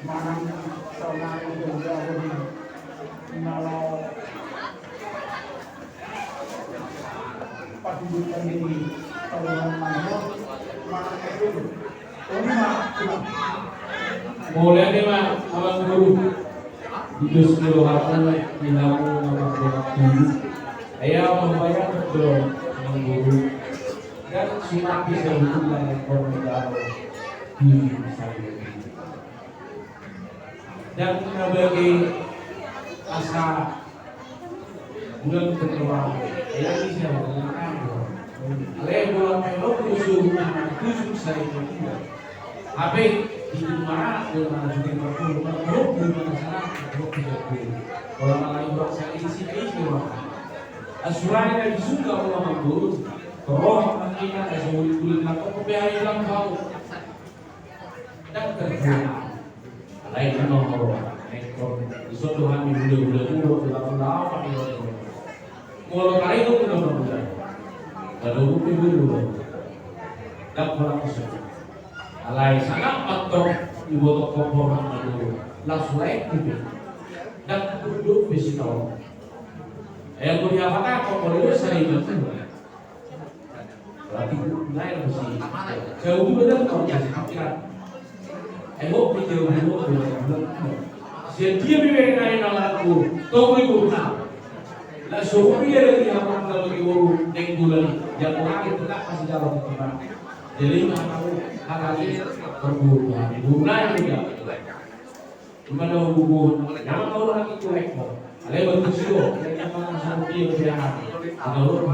manang sonang juga kalau pendidikan di Kalimantan Timur manang itu ini boleh nih mak abang guru itu 10 hari dinamu nama guru ayah membayar betul abang guru dan simak bisa hubungan komentar di saya dan sebagai asa bulan kedua ayah bisa mengatakan ayah bulan melok usul tujuh saya juga tapi di mana dengan juga berpuluh di mana sana kalau malah buat saya isi asuransi yang suka orang guru roh kita esok kulit atau kebiayaan yang kau dan kerja lain nomor ekor isu Tuhan bulan dalam apa ini kalau kali itu bulan lalu bukti dulu dan kurang usaha alai sangat patong ibu toko orang dulu langsung naik gitu dan duduk di situ yang punya apa kok boleh sering itu berarti naik mesti jauh benar kalau jadi pikiran emok pikir dulu dia bimbing naik nalaku tunggu ibu lah suruh dia lagi apa kalau ibu naik bulan yang orang itu tak kasih jalan ke tempat jadi tahu hari berbulan bulan juga mana hubungan yang tahu lagi itu ekor ale berkusiyo yang mana sampai dia kalau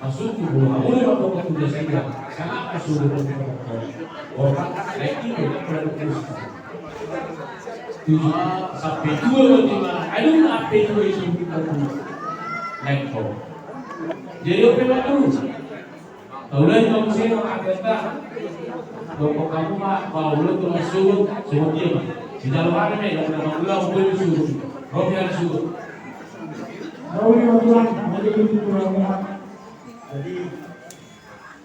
masuk di bulan mulai waktu sudah siap sangat sudah orang lagi berkusiyo sampai 25 aduh apa itu kita ekor jadi apa terus Udah yang sih orang kita, kalau kamu mah kalau udah tuh masuk, semua dia, si jalan mana nih, kalau udah boleh masuk, roh yang masuk. Tahu ni tuan, jadi itu tuan muat. Jadi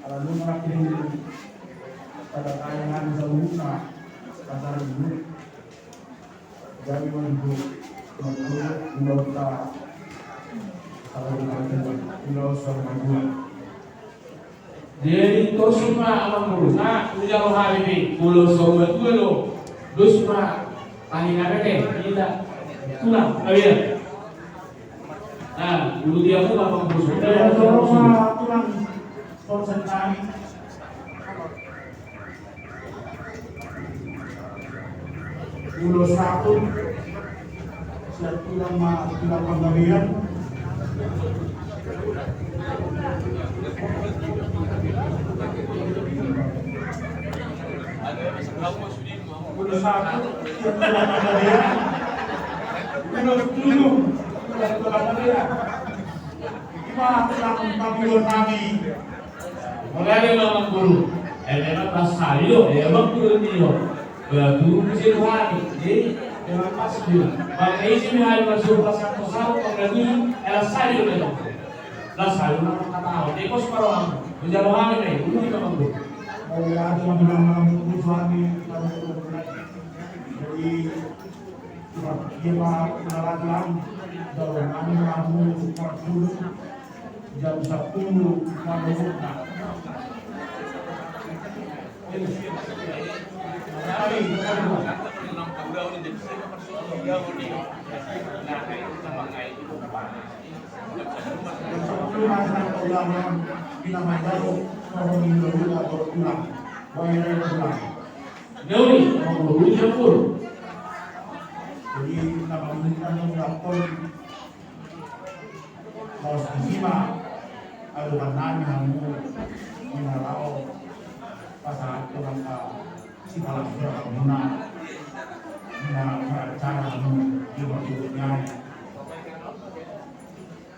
kalau lu merakin pada tayangan sebelumnya pasar ini, jadi untuk kita kalau kita sama Jadi itu semua abang guru, nah udah hari ini, pulau sobat gue lo, semua tahun apa deh, kita tulang, ya. Nah, dulu dia tuh abang guru, sudah tulang konsentrasi. Pulau satu, saya tulang penggalian. Udah satu, yang tulang dia, udah dulu, tulang dia. Gimana tulang Babilon kami? Makanya abang guru, memang pas hari lo, abang guru dia, guru mesti hari, jadi memang pas dia. Makanya sih hari masuk pas satu pengguna, elasari lo. Selalu nama kata, dekos parang menjauhan ini, dulu kita mampu. Kalau ada yang bilang suami, jadi dia melakukan dalam kami mampu support dulu jam 10 malam. Masyarakat ulama binamajaro orang Indonesia atau ulang, bayar ulang. Dewi, mau dulu jemput. Jadi nama kita melakukan kalau sima ada warnanya kamu mengalau pasal orang si malam berguna cara kamu di waktunya.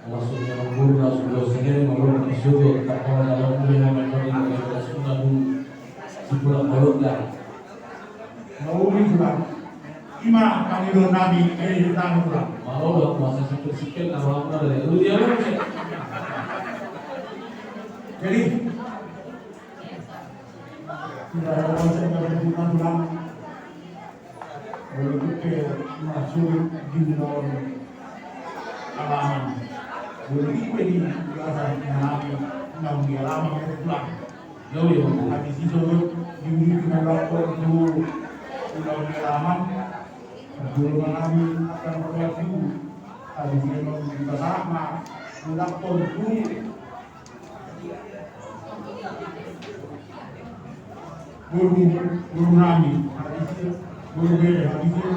Maksudnya guru sudah sendiri menurut sudah tak kalau dalam dunia metode yang sudah sebulan berubah. Mau bilang, gimana kami doa nabi ini kita bilang. Mau lah masa sikit kalau apa dari itu dia macam. Jadi tidak ada konsep yang bukan bilang masuk di dalam alaman. Boleh di biasa mengalami enam di alaman yang pulang. Jauh ya. Habis itu di melakukan itu pulau di alaman. Dulu mengalami akan berlaku. Habis itu kita sama melakukan itu. Guru nami, habis itu guru beda, habis itu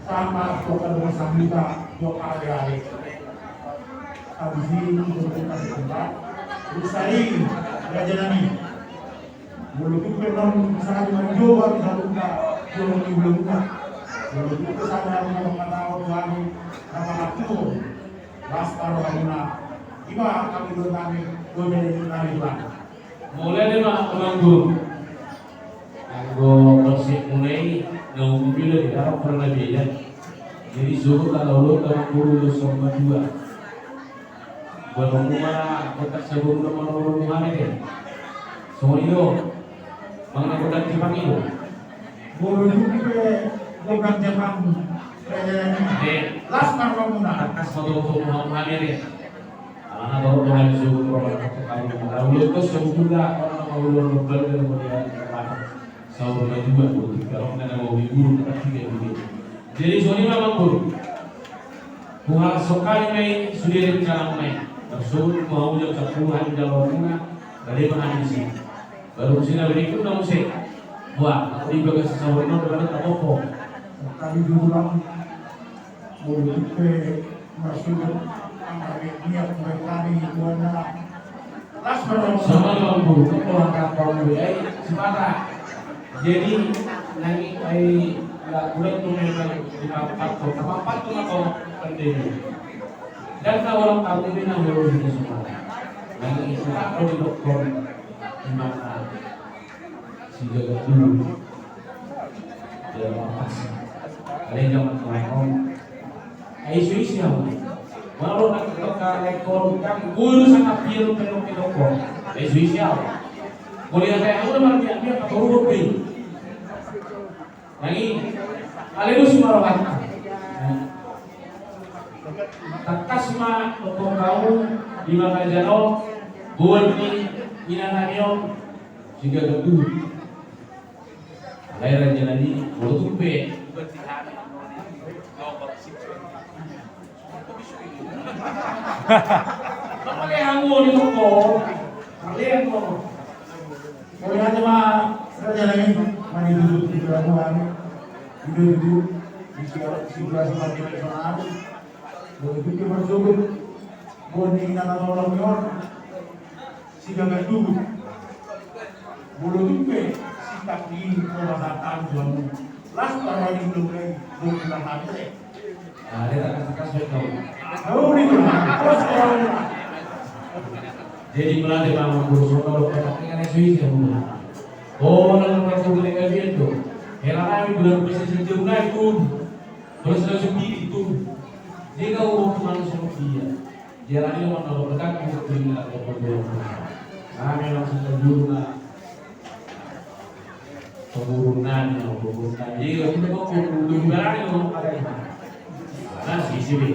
sama tokoh dengan sambuta jok hari-hari. Habis itu kita berdebat, bersaing, belajar nami. Guru itu memang sangat mencoba bisa lupa, guru itu belum lupa. Guru itu sangat mengatakan Tuhan nama aku, Laskar Ramuna. Iba kami guru nami, guru nami Tuhan. Mulai deh mak manggung, anggo bersih mulai nunggu bila di dalam pernah beda. Jadi suruh kalau lo tahu guru lo sama dua, berhubungan kotak sebelum lo mau berhubungan deh. Semua itu, mengenai kotak Jepang itu. Guru itu bukan Jepang, Laskar Ramuna. Atas untuk berhubungan deh. Anak baru dengan suhu orang kalau itu sebetulnya orang mau berbalik kemudian sahur juga bu kalau nggak mau libur tapi kayak begini jadi soalnya memang bu bunga sekali main sudah rencana main tersebut mau jam 10 hari jalannya dari mana di sini baru sini berikut dong sih wah aku di bagian sahurnya berarti tak apa kami dulu mau itu masuk niat mereka di buana sama bang bu kalau kapal mulai sebentar jadi nanti nggak boleh tuh memang di papat tuh atau pendiri dan kalau kamu ini nggak boleh di semua nanti itu kalau di dokter di mana si jaga dulu dia lepas ada yang jangan kelihatan isu siapa walau nak toka ekor kan guru sangat biru penok Indonesia boleh ada yang udah mati dia tak urut nih lagi kalian semua orang takas ma untuk kamu di mana jano buat ni inananyo jika gedung lahir jadi boleh tupe kalian mau di toko, kalian mau. Kalian cuma saja lagi mandi duduk di pelabuhan, duduk di sebelah semakin personal. Boleh itu masuk, boleh ingatan orang yor, si jaga duduk. Boleh itu sikap di perasaan jual. Laskar lagi belum bilang apa deh. Ada takas betul. Oh ini terus jadi melatih mama guru kalau perhatikan Yesus itu. Oh, dalam waktu mereka itu, heran kami bulan presisi jumlah itu, terus sendiri itu. Dia kau mau manusia dia. Dia lagi mau kalau berkat untuk berilah kepada kami langsung terjun penurunan. Jadi kita mau berbicara dengan ada nah sih di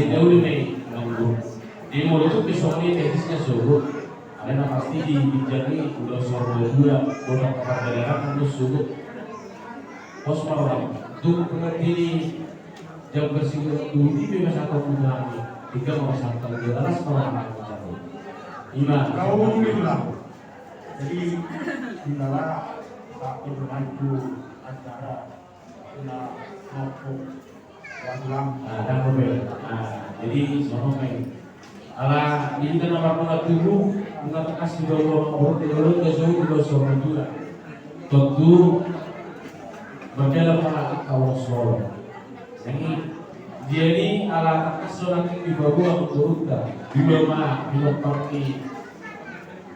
dahulu nih di mulut itu pisaunya teknisnya suruh ada pasti di jari udah suruh dua udah kepala daerah terus suruh pos malam tuh pengerti jam bersih dulu di bebas atau mengalami tiga mau satu jelas malam mencari lima kau bilang jadi tinggallah tak berbantu acara kena maupun dan mobil. Jadi semua main. Ala ini kan apa pun tubuh mengatak kasih dulu orang dulu kesuhu dulu semua juga. Tentu berbeda pada awal solo. Jadi ala kasih orang di bawah berurut di bawah di parti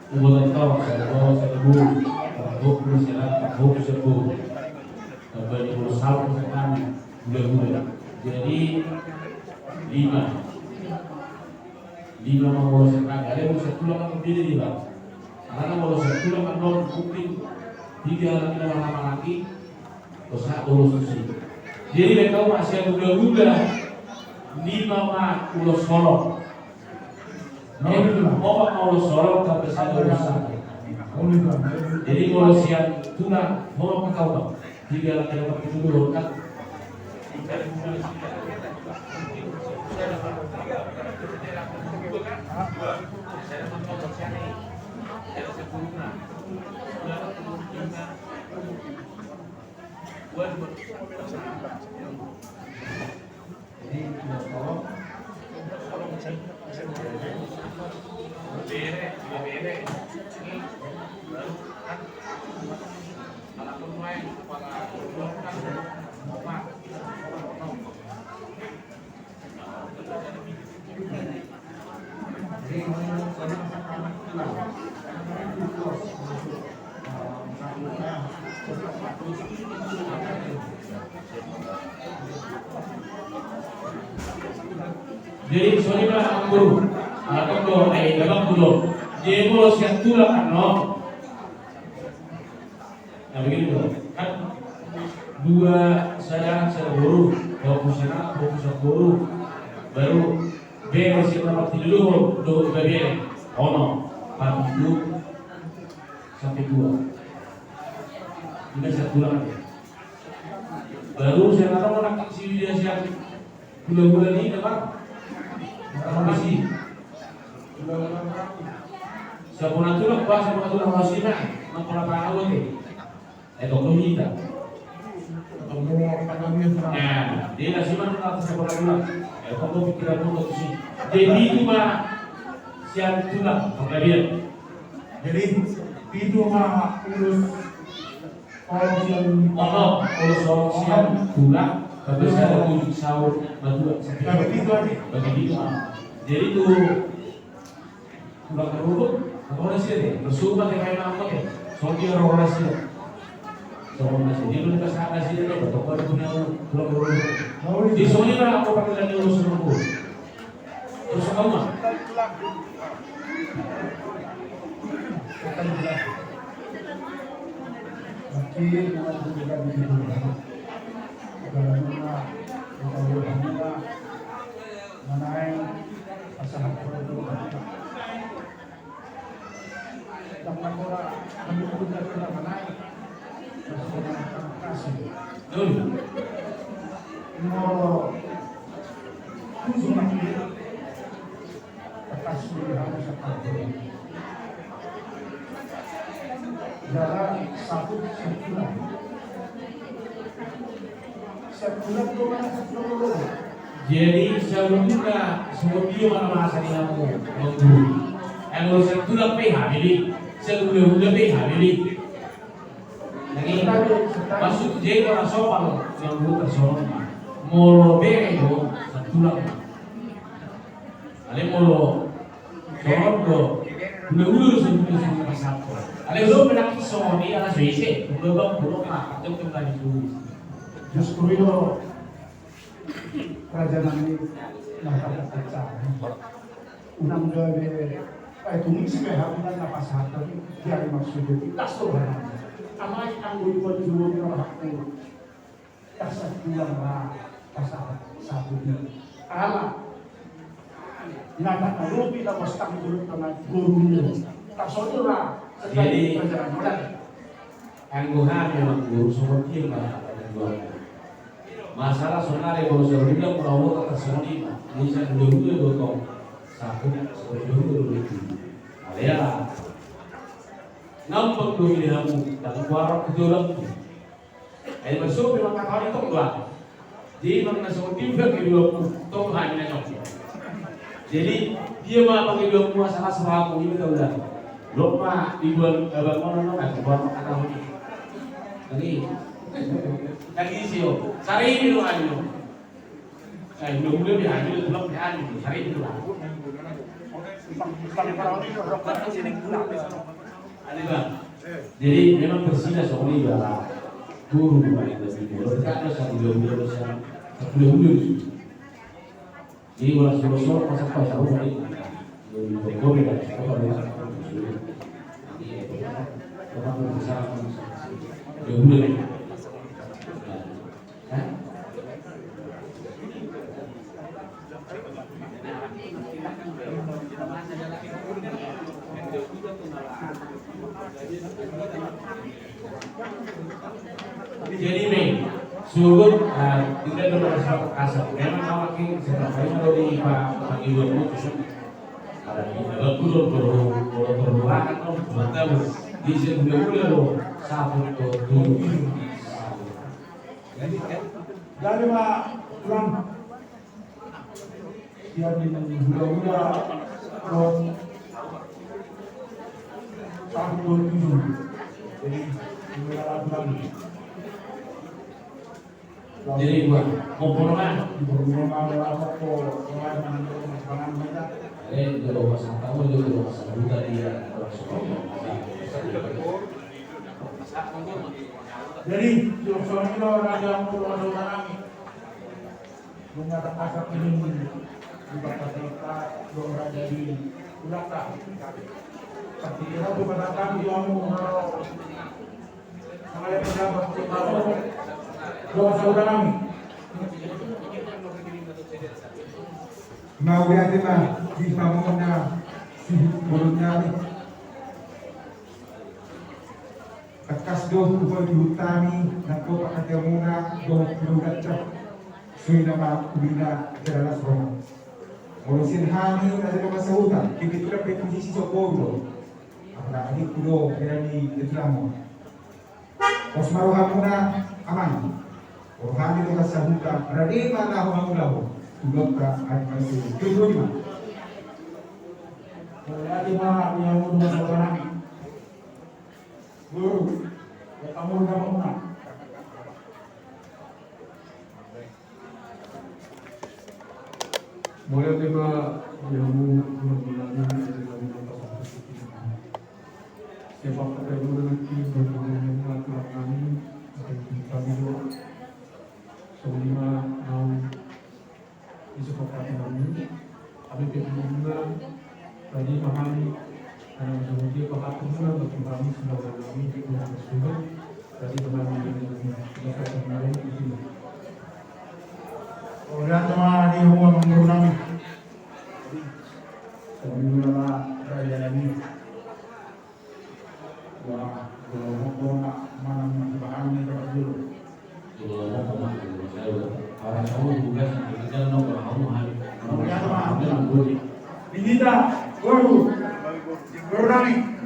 ubulan tahu saya sebu sebu bagi usaha sekarang bulan jadi lima mau sekarang ada mau setulang atau tidak di bawah karena mau setulang atau bukti tiga laki laki usaha solusi. Jadi mereka masih muda-muda di mama ulos solo. Mau ulos solo tapi saya usaha. Jadi kalau siang tuna mau kau jika ada waktu dulu kan. Jadi soalnya guru, atau dalam guru, dia mau siap tulang kan no, nah begitu kan dua sadar guru, fokus guru, baru beres yang waktu dulu beres, pagi dulu sampai 2, kita siap tulang aja. Baru saya kata mau nak si dia siap bulan-bulan ini apa? Kamu besi. Siapa nak tulang pas, siapa nak tulang masih nak pernah tahu ni. Doktor kita. Ya, dia nasi mana nak siapa nak tulang? Kamu pikiran tu tu sih. Jadi itu mah siap tulang, kemudian. Jadi itu mah urus kalau siap tulang. Tapi saya tunjuk sahur batu begitu aja. Begitu. Jadi itu tulang kerubuk, apa sih deh? Bersumbat yang kayak apa deh? Soalnya orang sih. Soalnya sih dia belum kasih ada sih deh. Betul punya tulang kerubuk. Di soalnya aku pakai lagi urus kerubuk. Terus kamu mah? Jadi sebelumnya sebelum mana masa ni kamu mengguru. Kalau sebelum PH jadi sebelum PH jadi. Lagi masuk jadi orang sopan yang guru tersopan. Molo bego sebelum. Ale molo sopan do. Guru sebelum pasal. Ale belum pernah kisah ni ala suisi. Belum nak atau kembali dulu. Justru itu kerajaan ini nakapagkatsa. Unang gabi ay tumisip hapunan na pasahatan diari maksudnya kastoran. Amay ang ulipon juwo ng hakto. Kasat tulang na pasahat sa punya. Ama natakalupi na bastang tulog na guru niyo. Kasoto na jadi kerajaan angguhan memang guru seperti masalah sebenarnya kalau saya bilang perawat atas seni bisa dulu dotong satu dulu itu ya nampak dulu kamu dan kuarok itu lagi masuk memang kata itu enggak jadi memang seperti itu kedua tong hanya nyok jadi dia mah pakai dua masalah seramu ini tahu dah belum mah dibuat abang mana nak buat kata ini lagi sih yo, sari ini loh ayo, belum dihaji, belum dihaji, sari itu lah. Jadi memang bersihnya soalnya ibarat guru baik lebih guru, karena sebelum jadi orang solo pasal pasal ini, guru beda, apa beda, apa besar, dulu. Jadi nih, sugut tidak berasal kasar. Memang awak ini setelah kalau di Pak Ibu itu ada di dalam berulang atau betul di sini dulu satu tujuh. Jadi Pak Tuan siap di hula-hula kalau satu tujuh. Jadi hula lagi. Jadi gua komponen kalau masa tahu juga masa muda dia jadi soalnya orang yang mau kami menyatakan asap ini di batas kita doa dari ulaka tapi kita berkatakan dia mau saya pendapat kita doa saudara kami mau lihat mah di bangunnya si mulutnya bekas doh kumpul di hutani nato pakatemuna doh berugat sui nama kubina adalah Roma ngurusin hani ada masa hutan kita dapat posisi sokodo apakah adik kudo dari Islamo pos maruhamuna aman rohani dengan sahuta radhi mana humamulahu Tugas administrasi itu lima. Berarti mah yang udah sekarang guru, ya kamu udah menang. Boleh tiba yang mengalami sebab kita dulu nanti berhubungan dengan kami semua disepakati kami, kami benar tadi memahami karena menjadi pengaturan bagi kami sebagai kami di dalam sumber dari memahami dengan kemarin itu. Orang tua di rumah mengguru kami. Sebelumnya raya ini, wah kalau nak mana bahan ini terus dulu. Orang tahu juga kita nomor kamu hari. Orang tua Binita, guru kami.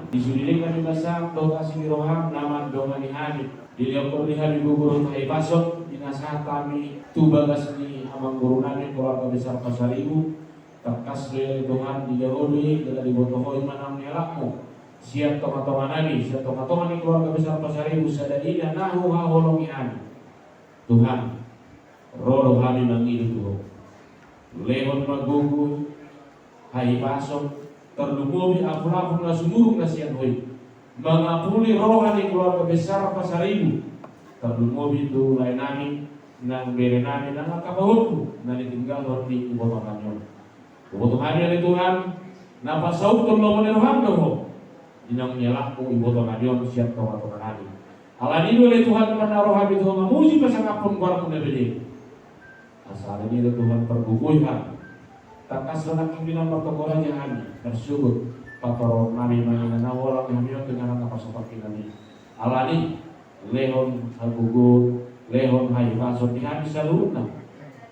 Disudili kami basang doa kasih roham nama doa nihani dilihat perlihat ibu guru tai pasok dinasah kami tu bagas ni amang guru nami keluarga besar pasar ibu terkas dari Tuhan dijauhi dari botohoi manam nyelakmu siap toma-toma nami siap toma-toma ni keluarga besar pasar ibu sadari dan nahu haholong ihani Tuhan roh kami mangidu Tuhan lehon magugu hai pasok terlumuri apun-apun na sumurung na siyan hoy mangapuli rohani keluarga besar pasar ibu terlumuri itu lain namin nang bere namin nang kapahutku na ditinggal horti ibu makanyon kebutuhan dari Tuhan napasauk terlalu roham doho inang nyelaku ibu tonganion siap kawan-kawan kami. Allah ini oleh Tuhan menaruh hati Tuhan memuji pasangapun kuarpun lebih. Asal ini Tuhan perguguhan. Tak kasar pimpinan pertokoran yang kami bersyukur. Pakar kami mengenai orang yang dengan apa seperti kami. Allah ini lehon hagugur, lehon hai pasor di habis salurna.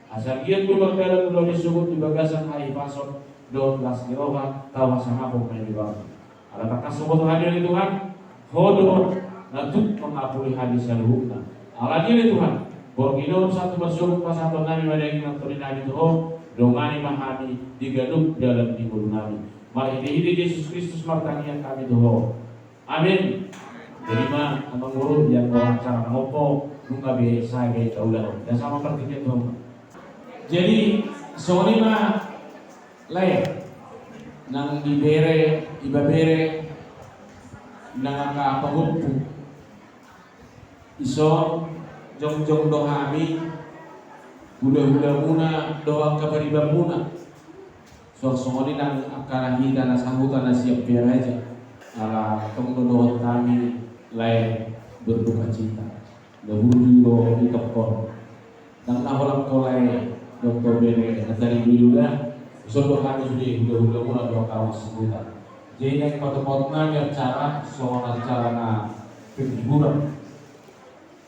Asal kian bulan dalam bulan disebut di bagasan hai pasor 12 kilowatt tahu sangapun kami dibangun. Ada tak kasar hadir Tuhan. Hodo untuk mengapuli hadis saluhna. Allah ini Tuhan. Borginon satu bersyukur pasal Nabi pada yang turin Nabi Tuhan. Dongani mahami digaduk dalam timbul Nabi. Mari ini Yesus Kristus martanian kami Tuhan. Amin. Jadi mah mengurut yang orang cara ngopo nunggu biasa kayak kaulah. Dan sama pertinya Tuhan. Jadi sore mah lain nang dibere ibabere nang apa hukum iso jong-jong dohami hula-hula muna doa kabariba muna suasana nang akarahi dan sambutan siap biar aja ala tong doa kami lain berduka cita leburu do ikapon nang naholam kolai dokter bere dari dulu dah iso doa kami sudah hula-hula muna doa kawas sebutan jadi yang potong-potongnya cara soal cara penghiburan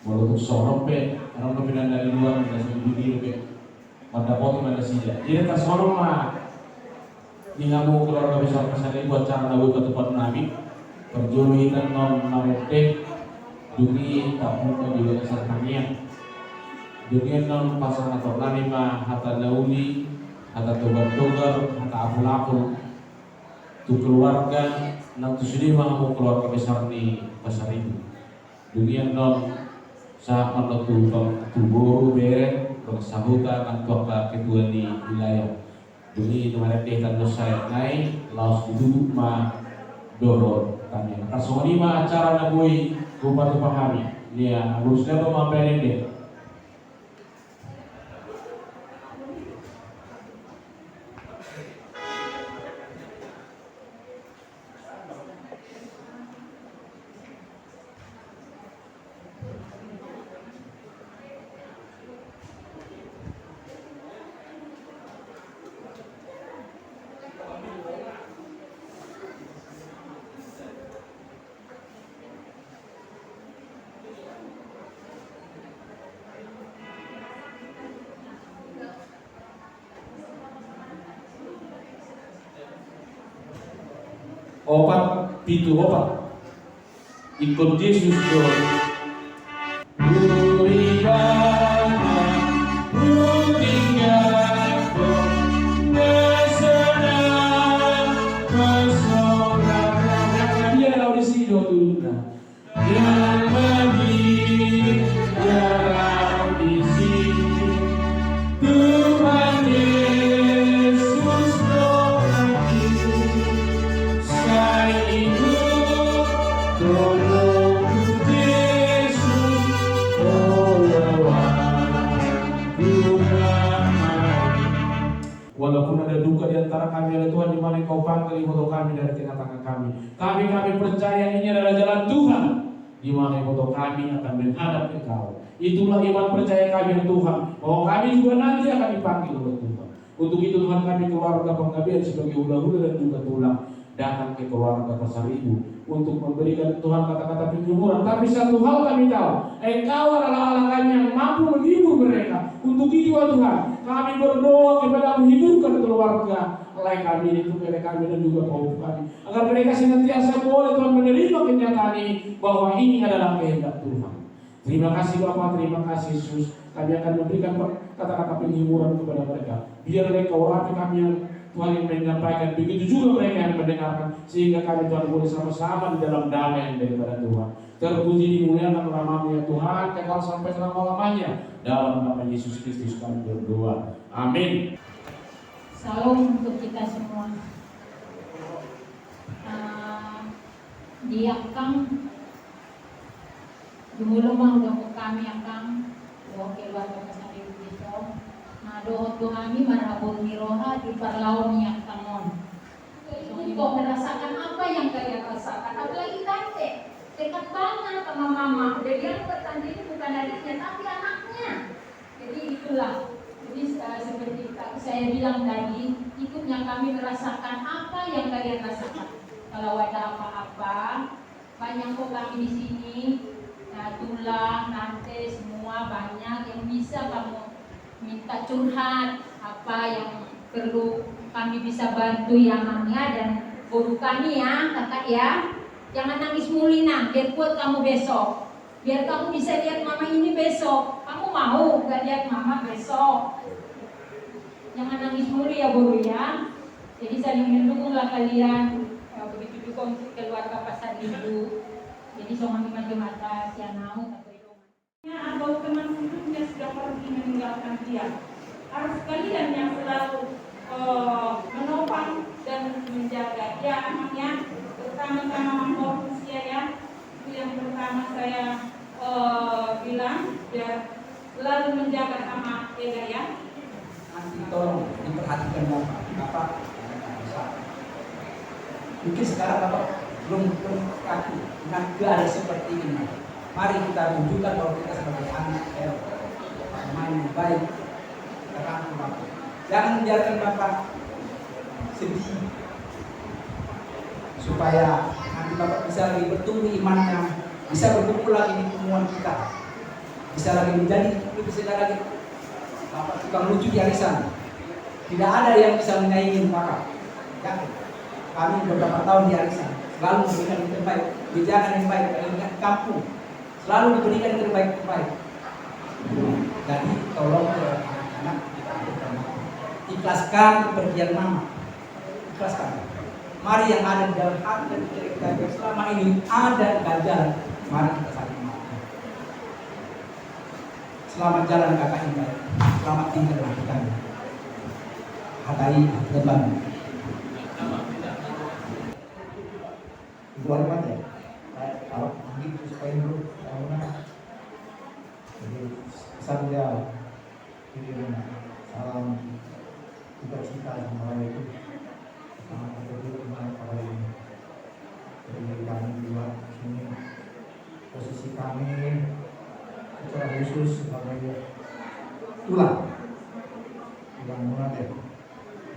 walaupun sorong pe, orang pemilihan dari luar tidak sedih pe, pada potong ada sida. Jadi tak sorong mah, ini kamu keluarga besar kesana buat cara lalu ke tempat Nabi, perjuangan non narete, dunia tak punya di dasar kamian, dunia non pasangan atau Nabi mah hatta nauli, hatta togar-togar, hatta apul-apul, tu keluarga, nanti sedih mah mau keluarga besar di pasar itu, dunia non saat menentukan tubuh bere bersahutan atau ketua di wilayah duni kemarin kita dosa naik laos duduk mah doror kami kasoni mah acara nabui bupati pahami dia harusnya pemampaian deh. Opat pitu opat ikut Yesus Tuhan. Walaupun ada duka di antara kami, ya Tuhan, di mana Kau panggil foto kami dari tengah-tengah kami. Kami percaya ini adalah jalan Tuhan, di mana foto kami akan menghadap Engkau. Itulah iman percaya kami Tuhan, bahwa kami juga nanti akan dipanggil oleh Tuhan. Untuk itu Tuhan, kami keluarga pengabdian sebagai hula-hula dan juga tulang datang ke keluarga Pasar Ibu untuk memberikan Tuhan kata-kata penghiburan. Tapi satu hal kami tahu, Engkau adalah Allah kami yang mampu menghibur mereka. Untuk itu Tuhan, kami berdoa kepada menghiburkan keluarga lain kami, itu kepada kami dan juga kaum kami, agar mereka senantiasa boleh Tuhan menerima kenyataan ini bahwa ini adalah kehendak Tuhan. Terima kasih Bapak, terima kasih Yesus. Kami akan memberikan kata-kata penghiburan kepada mereka. Biar mereka orang kami yang Tuhan yang menyampaikan, begitu juga mereka yang mendengarkan, sehingga kami Tuhan boleh sama-sama di dalam damai daripada Tuhan. Terpuji dimuliakan namamu ya Tuhan, kekal sampai selama-lamanya. Dalam nama Yesus Kristus kami berdoa. Amin. Salam untuk kita semua. Dia Kang Dumulumang untuk kami Kang keluarga Pasar Ibu gitu. Nah doa kami marabun miroha di parlaun yang tangon. Kok merasakan apa yang kalian rasakan, apalagi kakek dekat banget sama mama. Jadi yang bertanda itu bukan adiknya tapi anaknya. Jadi itulah. Jadi seperti saya bilang tadi, ikutnya kami merasakan apa yang kalian rasakan. Kalau ada apa-apa, banyak kok kami di sini. Nah, tulang, nanti semua banyak yang bisa kamu minta curhat, apa yang perlu kami bisa bantu yang namanya dan guru kami ya, kakak ya. Jangan nangis mulu nah, biar kuat kamu besok. Biar kamu bisa lihat mama ini besok. Kamu mau gak lihat mama besok? Jangan nangis mulu ya guru ya. Jadi saling mendukunglah kalian. Begitu juga untuk keluarga pasar ibu. Jadi sama mata-mata sianau atau atau teman hidupnya sudah pergi meninggalkan dia. Harus kalian yang selalu menopang dan menjaga dia anaknya, terutama mampu usia ya. Itu yang pertama saya bilang, biar selalu menjaga sama Ega ya. Nanti tolong diperhatikan Bapak bisa. Mungkin sekarang Bapak belum kaku, nanti ada seperti ini. Mari kita tunjukkan bahwa kita sebagai anak pemain yang baik. Terang Bapak. Jangan membiarkan Bapak sedih, supaya nanti Bapak bisa lagi bertumbuh imannya, bisa berkumpul lagi di pertemuan kita, bisa lagi menjadi bisa lagi Bapak tukang lucu di arisan. Tidak ada yang bisa menyaingi Bapak. Yakin. Kami beberapa tahun di arisan selalu memberikan yang terbaik, kebijakan yang baik, dengan kampung selalu diberikan yang terbaik. Jadi tolong anak-anak kita ikhlaskan kepergian mama, ikhlaskan. Mari yang ada di dalam hati dan pikiran kita yang selama ini ada ganjaran, mari kita saling maafkan. Selamat jalan kakak ini, selamat tinggal lagi kami. Hatai depan. Ibu Arifat ya, kalau begitu supaya dulu jadi pesan dia kirim salam cita-cita semua itu sangat terjadi pada ini. Jadi kami juga sini posisi kami secara khusus sebagai tulang murah ya.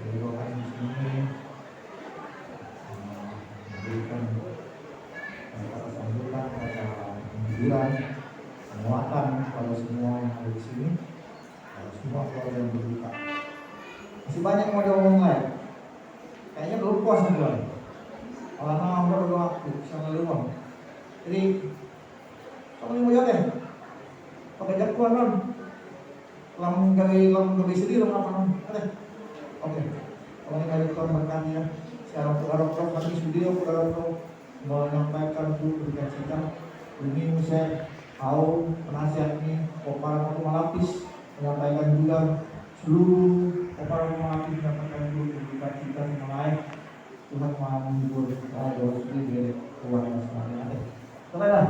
Jadi kami di sini memberikan kata sambutan, kata penghiburan, penguatan kepada semua yang ada di sini, semua keluarga yang berduka. Masih banyak yang mau diomong lain. Kayaknya belum puas nih Tuhan. Kalau nama baru waktu, sama luang. Jadi, kamu yang mau jawab ya? Pakai jakuan non. Lam gali sedih apa non? Oke. Kalau ini dari Tuhan berkati ya. Secara untuk kami studio untuk menyampaikan berduka cita ini saya tahu penasihat ini Kopar Malapis menyampaikan juga seluruh Kopar Malapis menyampaikan berduka cita mulai Tuhan menghibur kita doa dari keluarga semuanya. Selesai.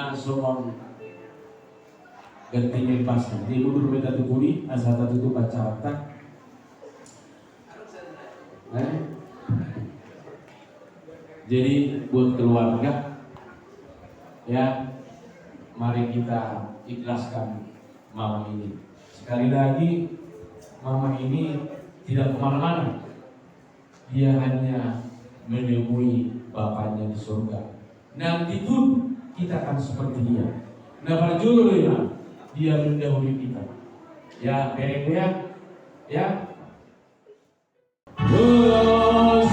na somong gantingin pas di mundur beta tukuli asal tutup baca jadi buat keluarga ya, mari kita ikhlaskan mama ini. Sekali lagi, mama ini tidak kemana-mana, dia hanya menemui bapaknya di surga. Nanti pun kita akan seperti dia. Nah, pada judulnya dia mendahului kita. Ya, kayak ya. Terus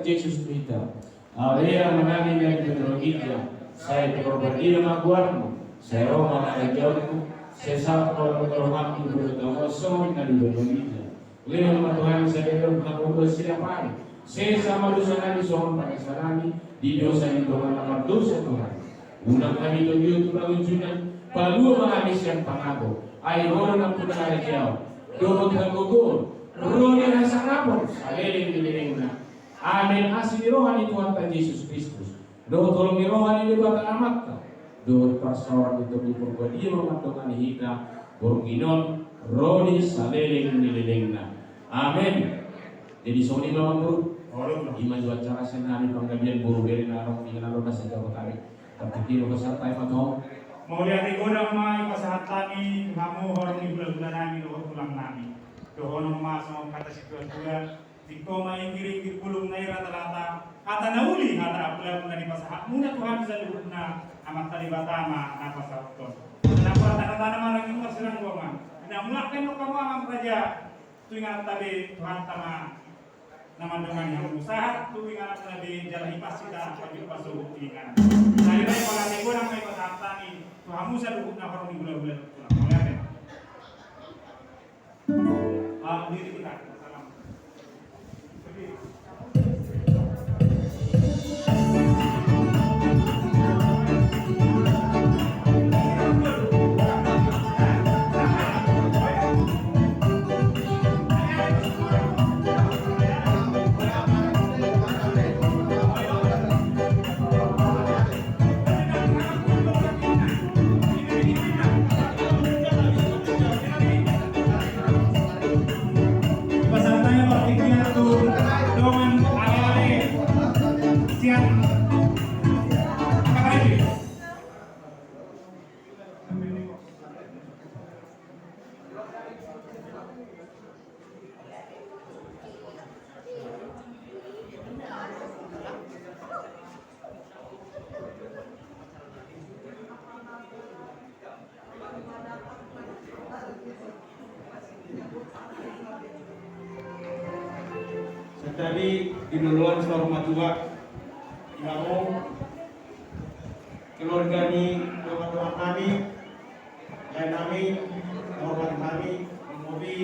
Yesus Krista, Area menangin yang berdoa, saya berbagi dengan Tuhanmu, saya Roma mengajarku, saya sapa menghormati berdoa kosong dan berdoa. Lewat Tuhan saya berdoa siapa? Saya sama dosa kami soal pada sarani di dosa yang Tuhan amat dosa Tuhan. Undang kami tujuh tujuan, baru menghabiskan pangago. Air orang pun ada jauh, dorong tergugur, roh yang sangat pun, saling. Amin. Asli rohani Tuhan Yesus Kristus. Doa tolong rohani di kota amat. Doa pasawat itu diperbuat dia mematukan hita. Burginon rodi saling nililingna. Amin. Jadi soni memang bro. Iman dua cara senani penggabian buru beri narong dengan narong nasi jauh tarik. Tapi kilo kesantai matong. Mau lihat godang mai kesehatan kamu orang di bulan nami doa pulang nami. Doa nama sama kata situasi di koma ingkir pulung nai rata-rata kata nauli kata apula dari pasahak muna Tuhan bisa dibuatna amat tadi batama napa sabton kenapa tanda-tanda marang itu serang goma nah mulakan kamu amam raja tu ingat tadi Tuhan tama nama dengan yang usaha tu ingat tadi jalan ipasida bagi pasuk ingat dari baik pada negorang mai pasahak tani Tuhan bisa dibuatna orang di bulan-bulan pulang melihat diri kita Tadi di duluan rumah tua, kamu keluarga ni, teman-teman kami, dan kami, hormat kami, mobi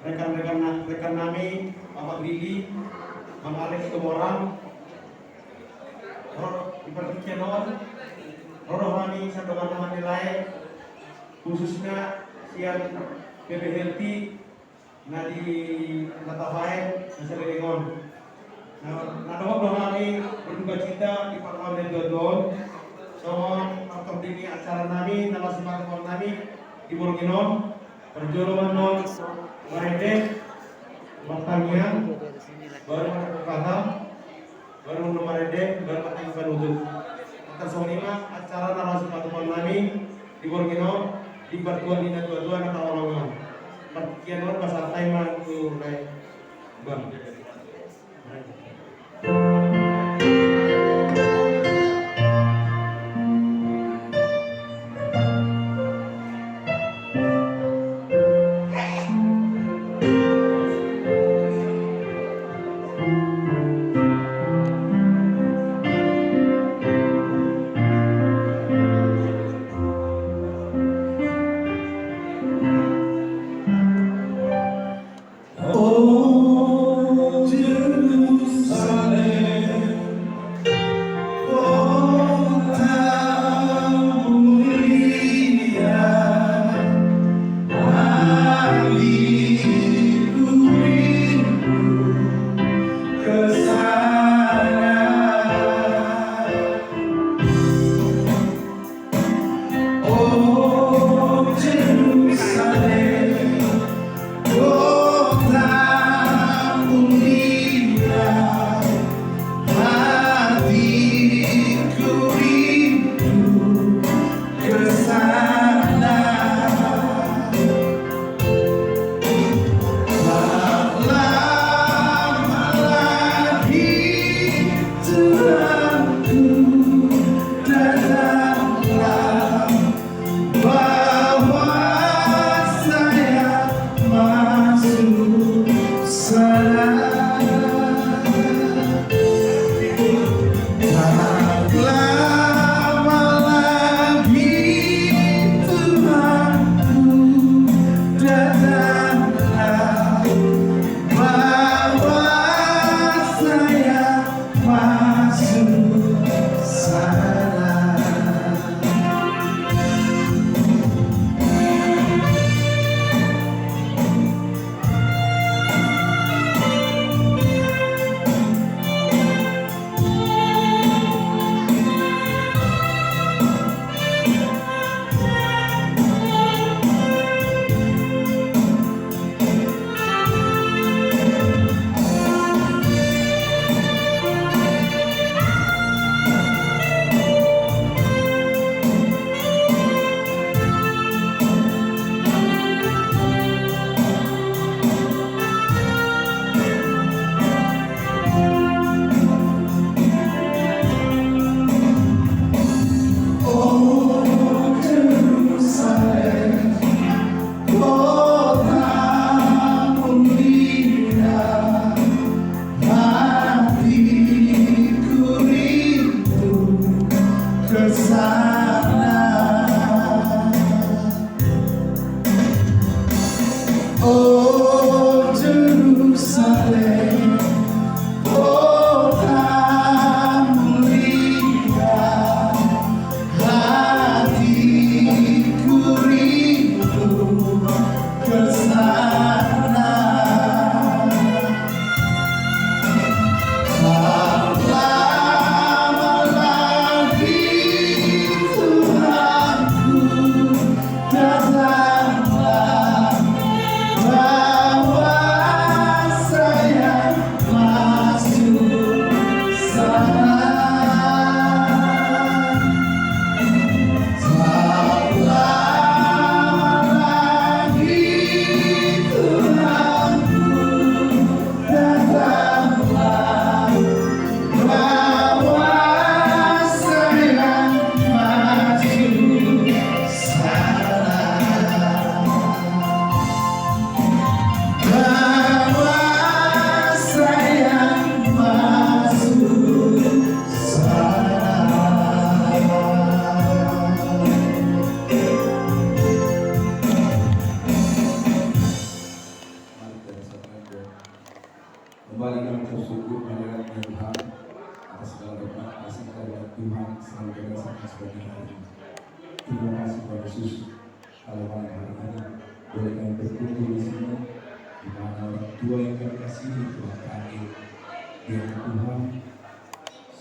rekan kami, Bapak Lili, Bang Alex Tumorang, Ibu Channel, rohani satu teman nilai, khususnya siang PB Healthy. Nah di Natafai bisa diringon. Nah doa kami berduka cita di Parlemen Dodon. Soal dini acara nami nama semangat nami di Borginom perjalanan non merede bertanya baru paham baru merede baru patang untuk tersonima acara nama semangat nami di Borginom di bertuan ini tuan atau orang perkian orang bahasa Taiwan tu naik bang.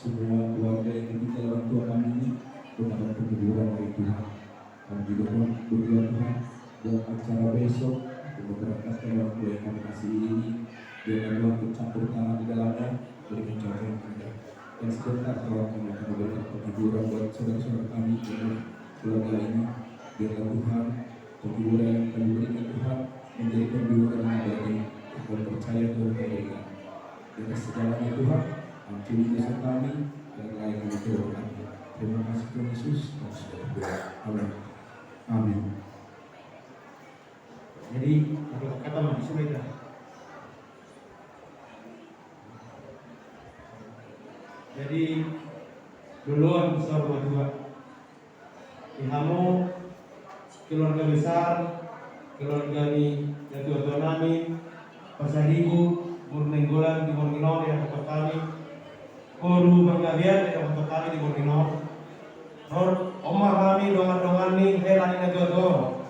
Semua keluarga yang ditinggal orang tua kami ini mendapat kehidupan dari juga Tuhan berdoa Tuhan dalam acara besok untuk memberangkatkan orang tua yang kami kasih ini, biarlah Tuhan bercampur tangan di dalamnya, berikan contoh yang indah. Dan sebentar Tuhan kami akan memberikan penghiburan buat saudara-saudara kami dan keluarga ini, biarlah Tuhan penghiburan yang kami berikan Tuhan menjadi penghiburan yang bagi kami percaya Tuhan memberikan. Dengan segalanya Tuhan, ampuni dosa kami dan layak kami Tuhan. Terima kasih Tuhan Yesus. Amin. Amin. Jadi ada kata mati sudah. Jadi duluan besar dua. Ihamu keluarga besar, keluarga ni jatuh otonomi, pasaribu, Burnenggolan di Borneo yang tempat kami, Koru Banggabian yang tempat kami di Borneo. Nor Omar kami dongan-dongan ni helani na jodoh.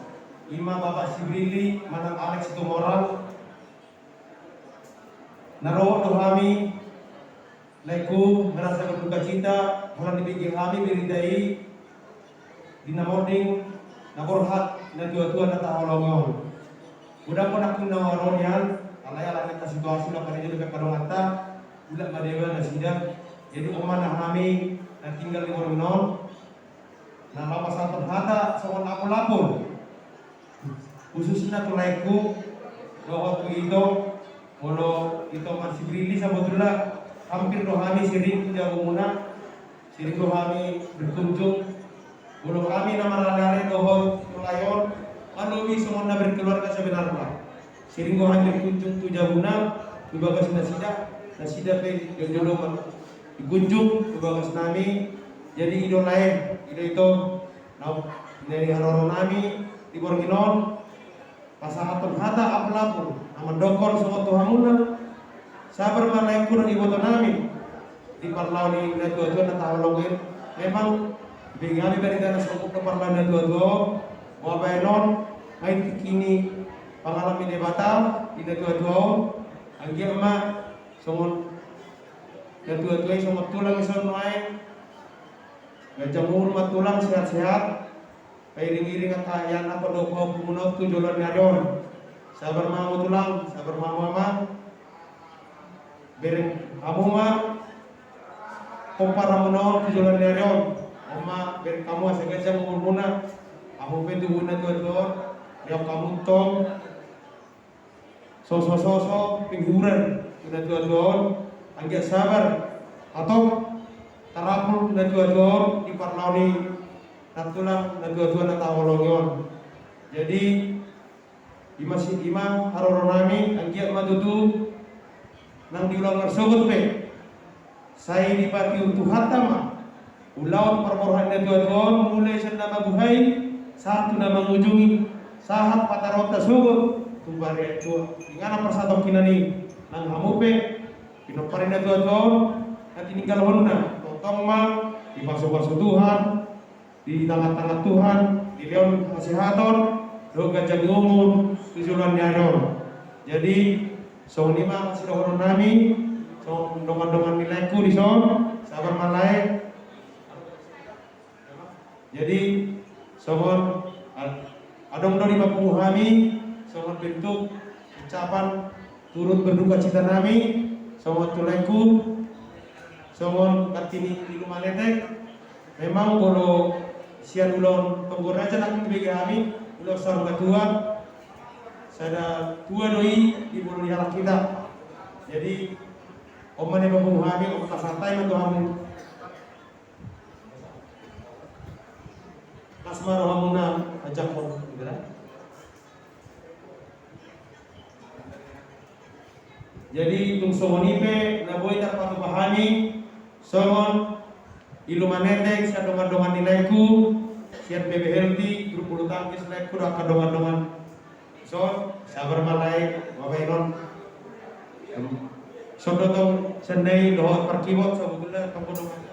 Ima Bapak Sibrili, Manang Alex Tumorang. Naro do kami laiku merasa berduka cita, orang dipikir kami beritai dinamoding nakorhat na tua-tua na taholongon. Udah pun aku nawaronian, alay-alay na situasi na kanina dekat kadongata, udah madewa na sidang. Jadi omana kami na tinggal di Borneo. Nah, lama satu hata sama lapor khususnya tulaiku bahwa itu kalau itu masih beri sebetulnya hampir rohani sering jauh muna sering rohani berkunjung kalau kami nama lalai dohol melayon manuwi semua berkeluarga sebenarnya sering rohani berkunjung tu jauh muna dibagas nasida pe jodoh dikunjung dibagas nami jadi idol lain itu dari haroron nami di Borneo pasangan hata apalapun nama dokor sama Tuhanuna sabar malai kurang ibu nami di parlau ni na tua-tua na taholongin memang bingami dari dana sokok ke parlau na tua-tua wabaynon ay kini pangalamin ni bata di na tua-tua anggi ama somon na tua-tua somon tulang ison ay jamur matulang sehat-sehat, pairing-iring at kayaan ako do ko pumunot tu jolan ngayon. Sabar mau tulang, sabar mau ama. Bereng kamu ma kumpara mo tu jolan ngayon. Oma bereng kamu asal jam muna. Aku pentu guna tu, yang kamu tong sosok pingguran guna tu, anggia sabar atau tarapul na dua-dua di parlauni natulang na dua-dua na tawolongon. Jadi ima haroronami anggiat madudu nang diulang ngarsogot pe. Saya dipati untuk hatama ulawan perborhan na dua-dua mulai sa nama buhay satu nama mengunjungi sahat patarota sugot tumbare itu ingana persatong kinani nang hamupe pinoparin na dua-dua na tininggal honuna tongma di basuh-basuh Tuhan, di tangan-tangan Tuhan, di leon kasihaton, do gajah umur, tujuan nyayon. Jadi, so lima masih dohon nami, so dongan-dongan nilaiku di son, sabar malai. Jadi, sohon adong dari bapu kami, sohon bentuk ucapan turut berduka cita nami, sohon tulaiku. Somon katini di rumah netek memang kalau sian ulon pengguraja nak bagi kami ulon sarung tua sada tua doi di bulu di halak kita jadi omane babung kami om kasantai untuk kami asmar hamuna ajak pun jadi tung somonipe naboy tak patu pahami somon ilumaneteng sa dongan-dongan nilaiku siat bebe healthy grup bulu tangkis laiku raka dongan-dongan so sabar malai wabainon so dotong sendai dohot perkiwot so bugula tongko dongan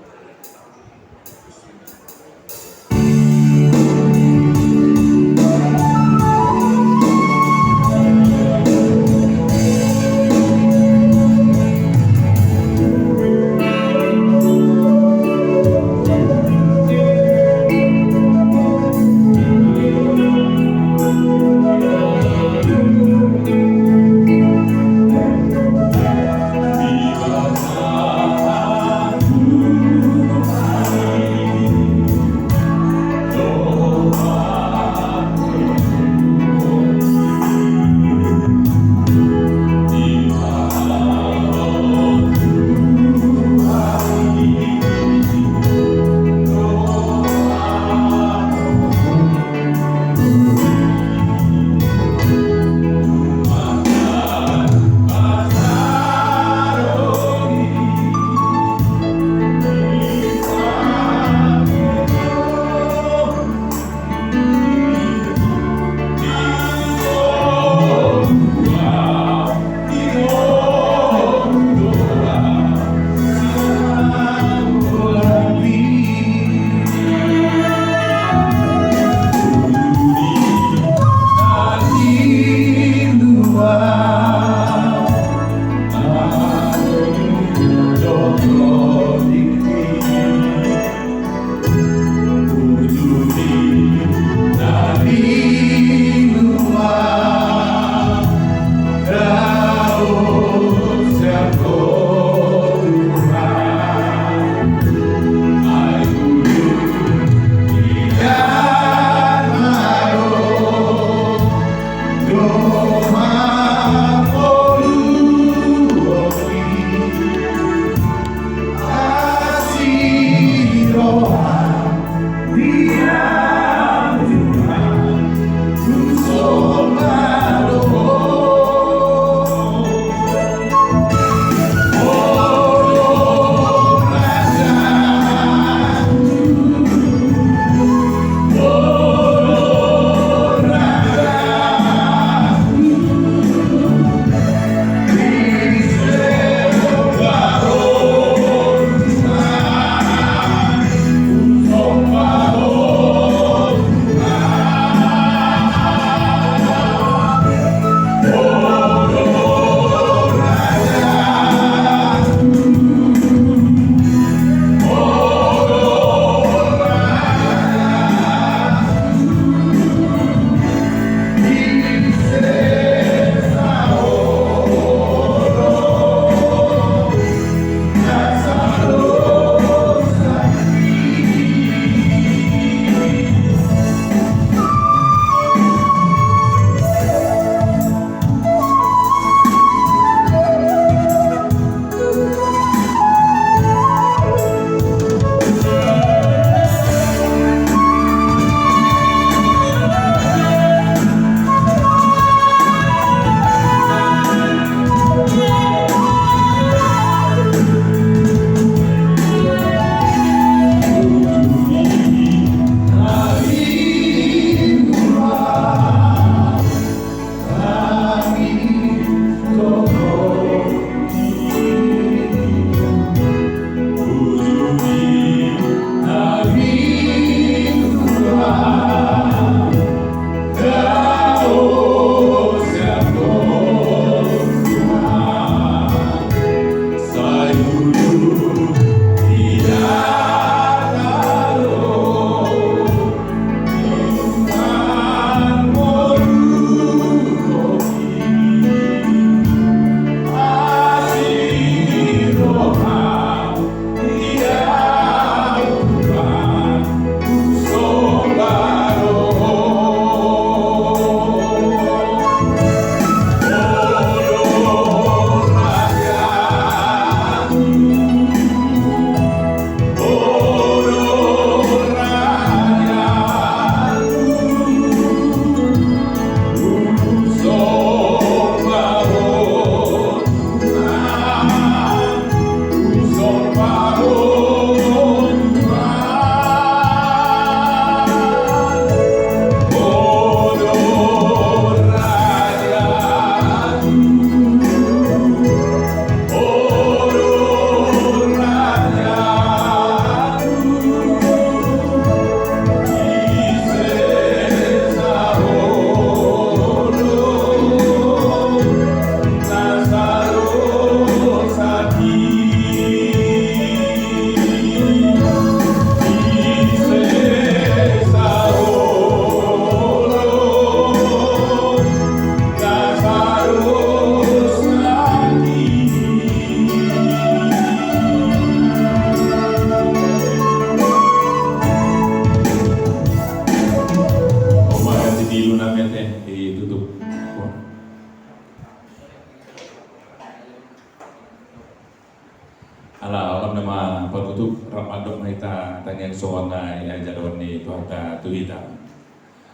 tanya soalnya ya jadon ni tu hata tu hitam.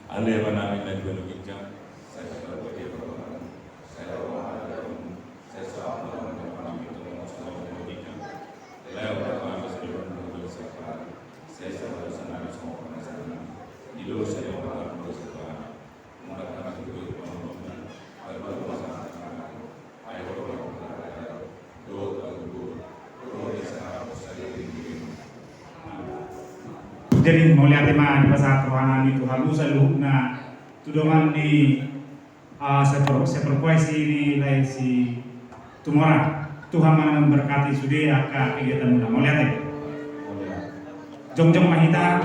Ale mana mina juga nukijam. Saya berbagai perkara. Saya orang saya seorang orang itu mengusung nukijam. Lalu perkara sebelum nukijam saya selalu senang semua penasaran. Di dulu saya orang berusaha menggunakan itu pengalaman. Baru masalah. Ayo jadi mulia tema di pasar Tuhan itu halus selalu na tudongan di seperkuasi ini lai si tumora Tuhan mana memberkati sudah aka kegiatan muda mulia teh jong mahita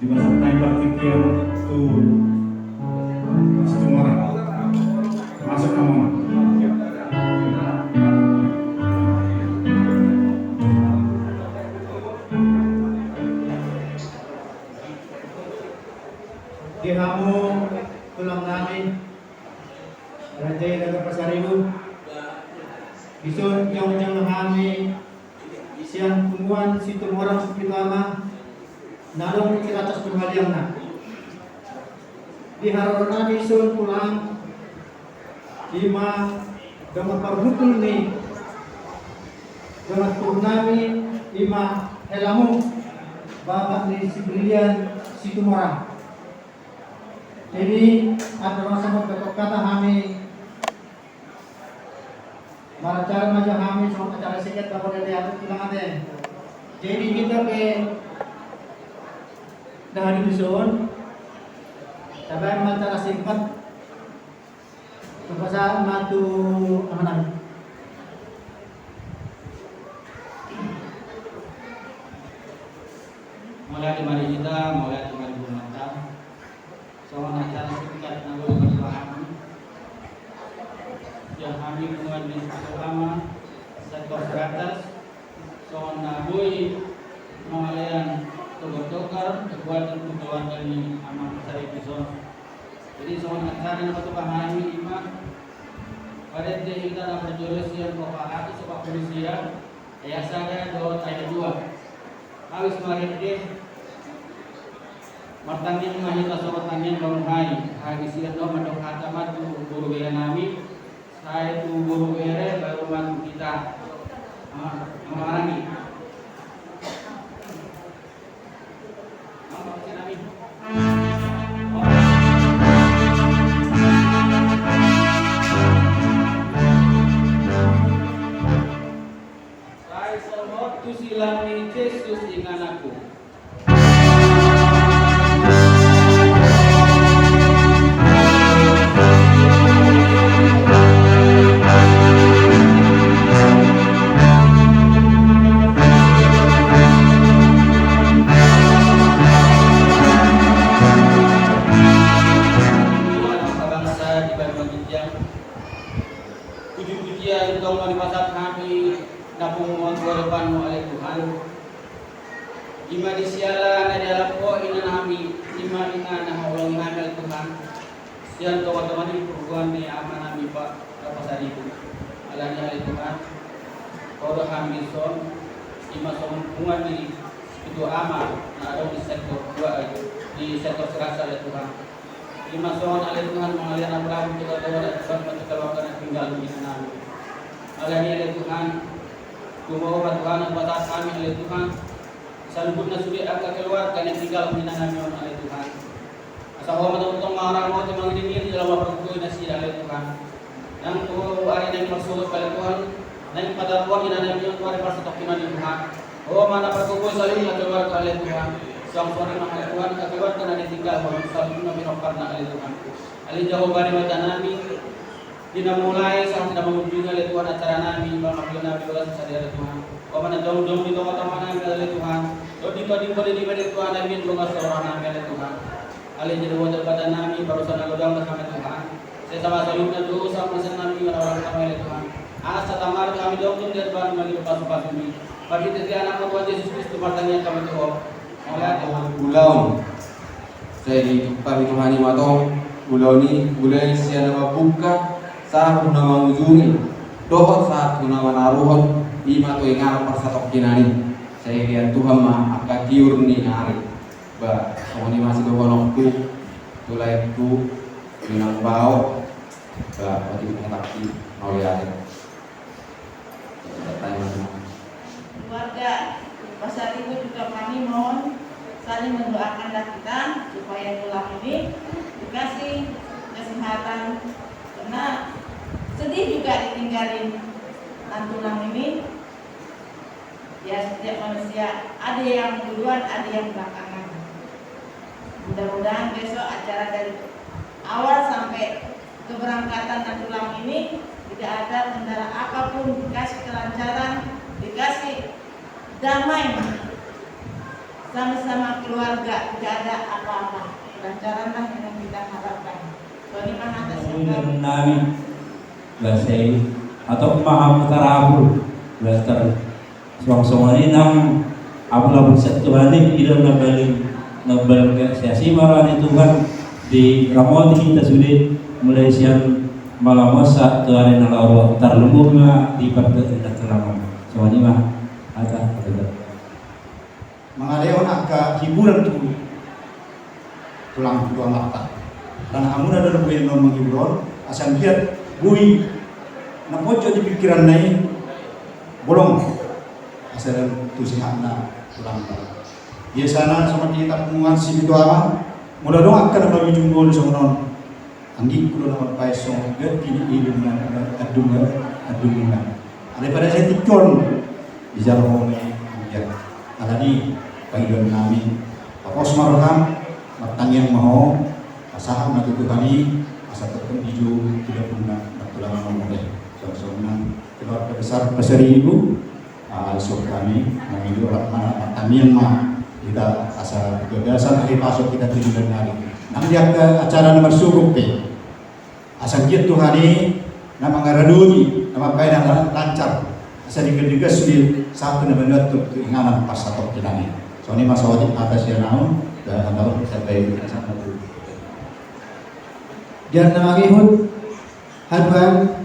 di masa time berpikir tuh tumora masuk ke mama. Di hamu tulang namin Ranjay Naga Pasaribu Bisun yang kami siang tungguan situ orang pertama nalong ke atas penghaliang na di harorona bisun pulang lima gambar parhukul ni gambar turnami lima helamu bapak ni si brilian situ orang. Jadi ada orang sama kata kami cara macam kami sama cara sedikit kalau dari aku bilang ada. Jadi kita ke dah di dusun, tapi cara singkat bahasa matu aman. Mulai dari kita, mulai dari mata. Soal acara singkat nabi berpaham yang kami menguat di selama sektor teratas soal nabi mengalayan tukar kekuatan keluarga ini aman saya bisa. Jadi soal acara yang berpahami iman pada kita nak berjurus yang berpaham sebab polisia ya saya ayat 2 harus mari martangin mahita sobat tangin bangkai hagi siya do madok hatamat guru bela nami saya tu guru ere baru mantu kita mengarangi saya semua tu silang ni Yesus dengan aku. Puji-pujian engkau di masa kami napung menguatkan oleh Tuhan. Ima di sialan ada dalam ina nami ima ina nah Allah ngamel Tuhan. Sian teman-teman di perguruan ni aman nami Pak pasar itu. Alani oleh Tuhan. Kau kami son ima sempurna diri itu amal nah ada di sektor 2 itu di sektor serasa oleh Tuhan. Lima soal oleh Tuhan mengalir abraham kita doa dan sampai keluarga tinggal di sana. Alani oleh Tuhan. Kumaha Tuhan buat kami oleh Tuhan. Salubutna suri angka keluarga yang tinggal di sana oleh Tuhan. Asa hormat untuk marah mau temang diri dalam perkui nasi oleh Tuhan. Dan tu hari yang maksud oleh Tuhan. Dan pada ruang yang ada yang tuan pas stok iman Tuhan. Oh mana perkui saling keluarga oleh Tuhan. Sang suami oleh Tuhan keluarga yang tinggal salubutna minokkarna oleh Tuhan. Ali jawaban macam nami tidak mulai saat tidak mengunjungi oleh Tuhan acara nami, bangkit Nabi Allah sadar Tuhan. Kau mana jauh-jauh di tengah-tengah nami oleh Tuhan. Todi boleh diberi Tuhan amin bunga seorang nami oleh Tuhan. Alih jadi wajah pada nami barusan aludang bersama Tuhan. Saya sama salutnya dulu sama pesan nami orang kami oleh Tuhan. Anak setamar kami dokter dari Tuhan bagi lepas ini. Bagi tiga anak Tuhan Yesus Kristus bertanya kami Tuhan. Oleh Tuhan. Ulau. Saya di pagi Tuhan ini matong. Ulau ini bulan siapa nama buka saat nama ujungi. Dohot saat nama naruhon. Ima tu ingat persatok kinani. Saya lihat Tuhan mah akan tiur ni hari. Ba, ini masih dohon waktu. Tulai tu minang bau. Ba, waktu itu tapi mau lihat. Keluarga pasar itu juga kami mohon saling mendoakanlah kita supaya tulang ini dikasih kesehatan, karena sedih juga ditinggalin tulang ini. Ya setiap manusia ada yang duluan, ada yang belakangan. Mudah-mudahan besok acara dari awal sampai keberangkatan tulang ini tidak ada kendala apapun, dikasih kelancaran, dikasih damai, sama-sama keluarga, tidak ada apa-apa. Kelancaranlah yang kita harapkan. Soalnya atas nami lasai atau maham tarabu laster song-songan ini nang abla satu balik tidak nabal siasi marani Tuhan di ramon kita sudah mulai siang malam masa tu hari nalaro terlumurnya di partai terlama soalnya mah ada mengadeon agak hiburan tuh tulang dua mata dan amun ada buih non menghibur asal lihat buih napojo di pikiran naik bolong asal tu sihatna tulang mata biasanya sama kita penguan si itu apa mudah dong akan bagi jumbo di sana anggi kulo nama paisong get kini ilmu adungan daripada saya tikon di jalan ya ada di panggilan kami Apos marham matang yang mau asaham nanti kami asa tetap hijau tidak pernah tulang ngomong sama-sama keluarga besar Pasari Ibu sok kami mengilu matang yang mah kita asa gagasan hari pasok kita 7 hari nang dia ke acara nomor suruh pe asal dia Tuhan ini nama ngaraduni nama kaya lancar asal digedegas di satu nama tu inganan pas satu kilani soalnya masa wajib atas yang naon dan naon sampai sama tu dia nama ihud hadwan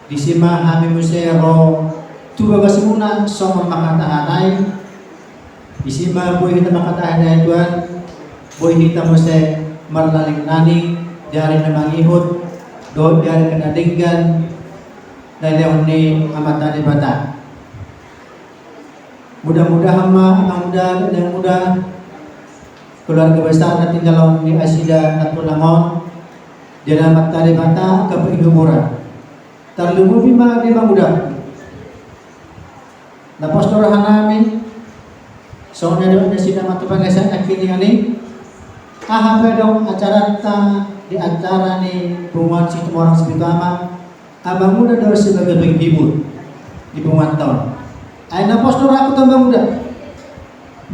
disima hami musero tu bagasimuna soma makatahanai disima boy kita makatahanai tuan boy kita muse marlaling nani jari nama ihud do jari kena dinggan dari ni amat bata. Mudah-mudahan mudah yang mudah keluarga besar nanti kalau di Asida Natulangon jadi amat bata ke perhiburan. Terlumur bima mudah. Lepas dorahan kami soalnya doa Asida Matupangesan akhirnya ni apa dong acara di acara ni perumahan situ orang sebetulnya abang muda dari sebagai penghibur di pemantauan. Aina postur aku tambah muda.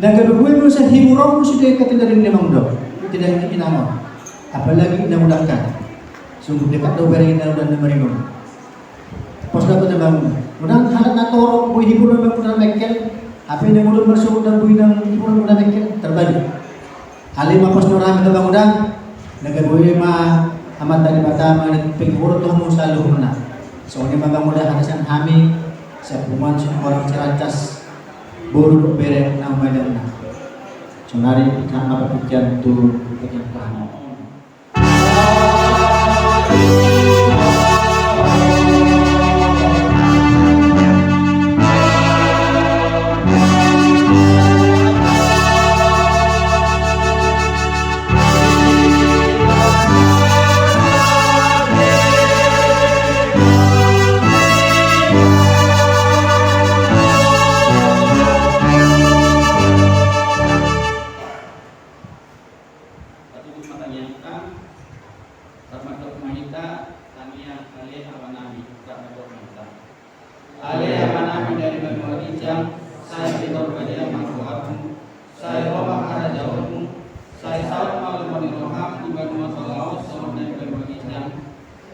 Dan kedua itu saya hiburan sudah dekat dari ini muda. Tidak ingin nama. Apalagi ina mudahkan. Sungguh dekat do beri ina dan merindu. Postur aku tambah muda. Mudah halat natoro boy hiburan muda mekel. Apa yang muda bersuk dan boy dan hiburan muda mekel terbalik. Alimah postur kami tambah muda. Negara boy mah amat dari pertama penghibur tuh selalu menang. Soalnya bang muda hadasan kami sepuman orang ceracas buru berek nama dan menang. Sonari nama pikiran tu penyembahan. Saya Roma ada jauhmu, saya saut malam roham tiba dua selaus sama dan berbagi.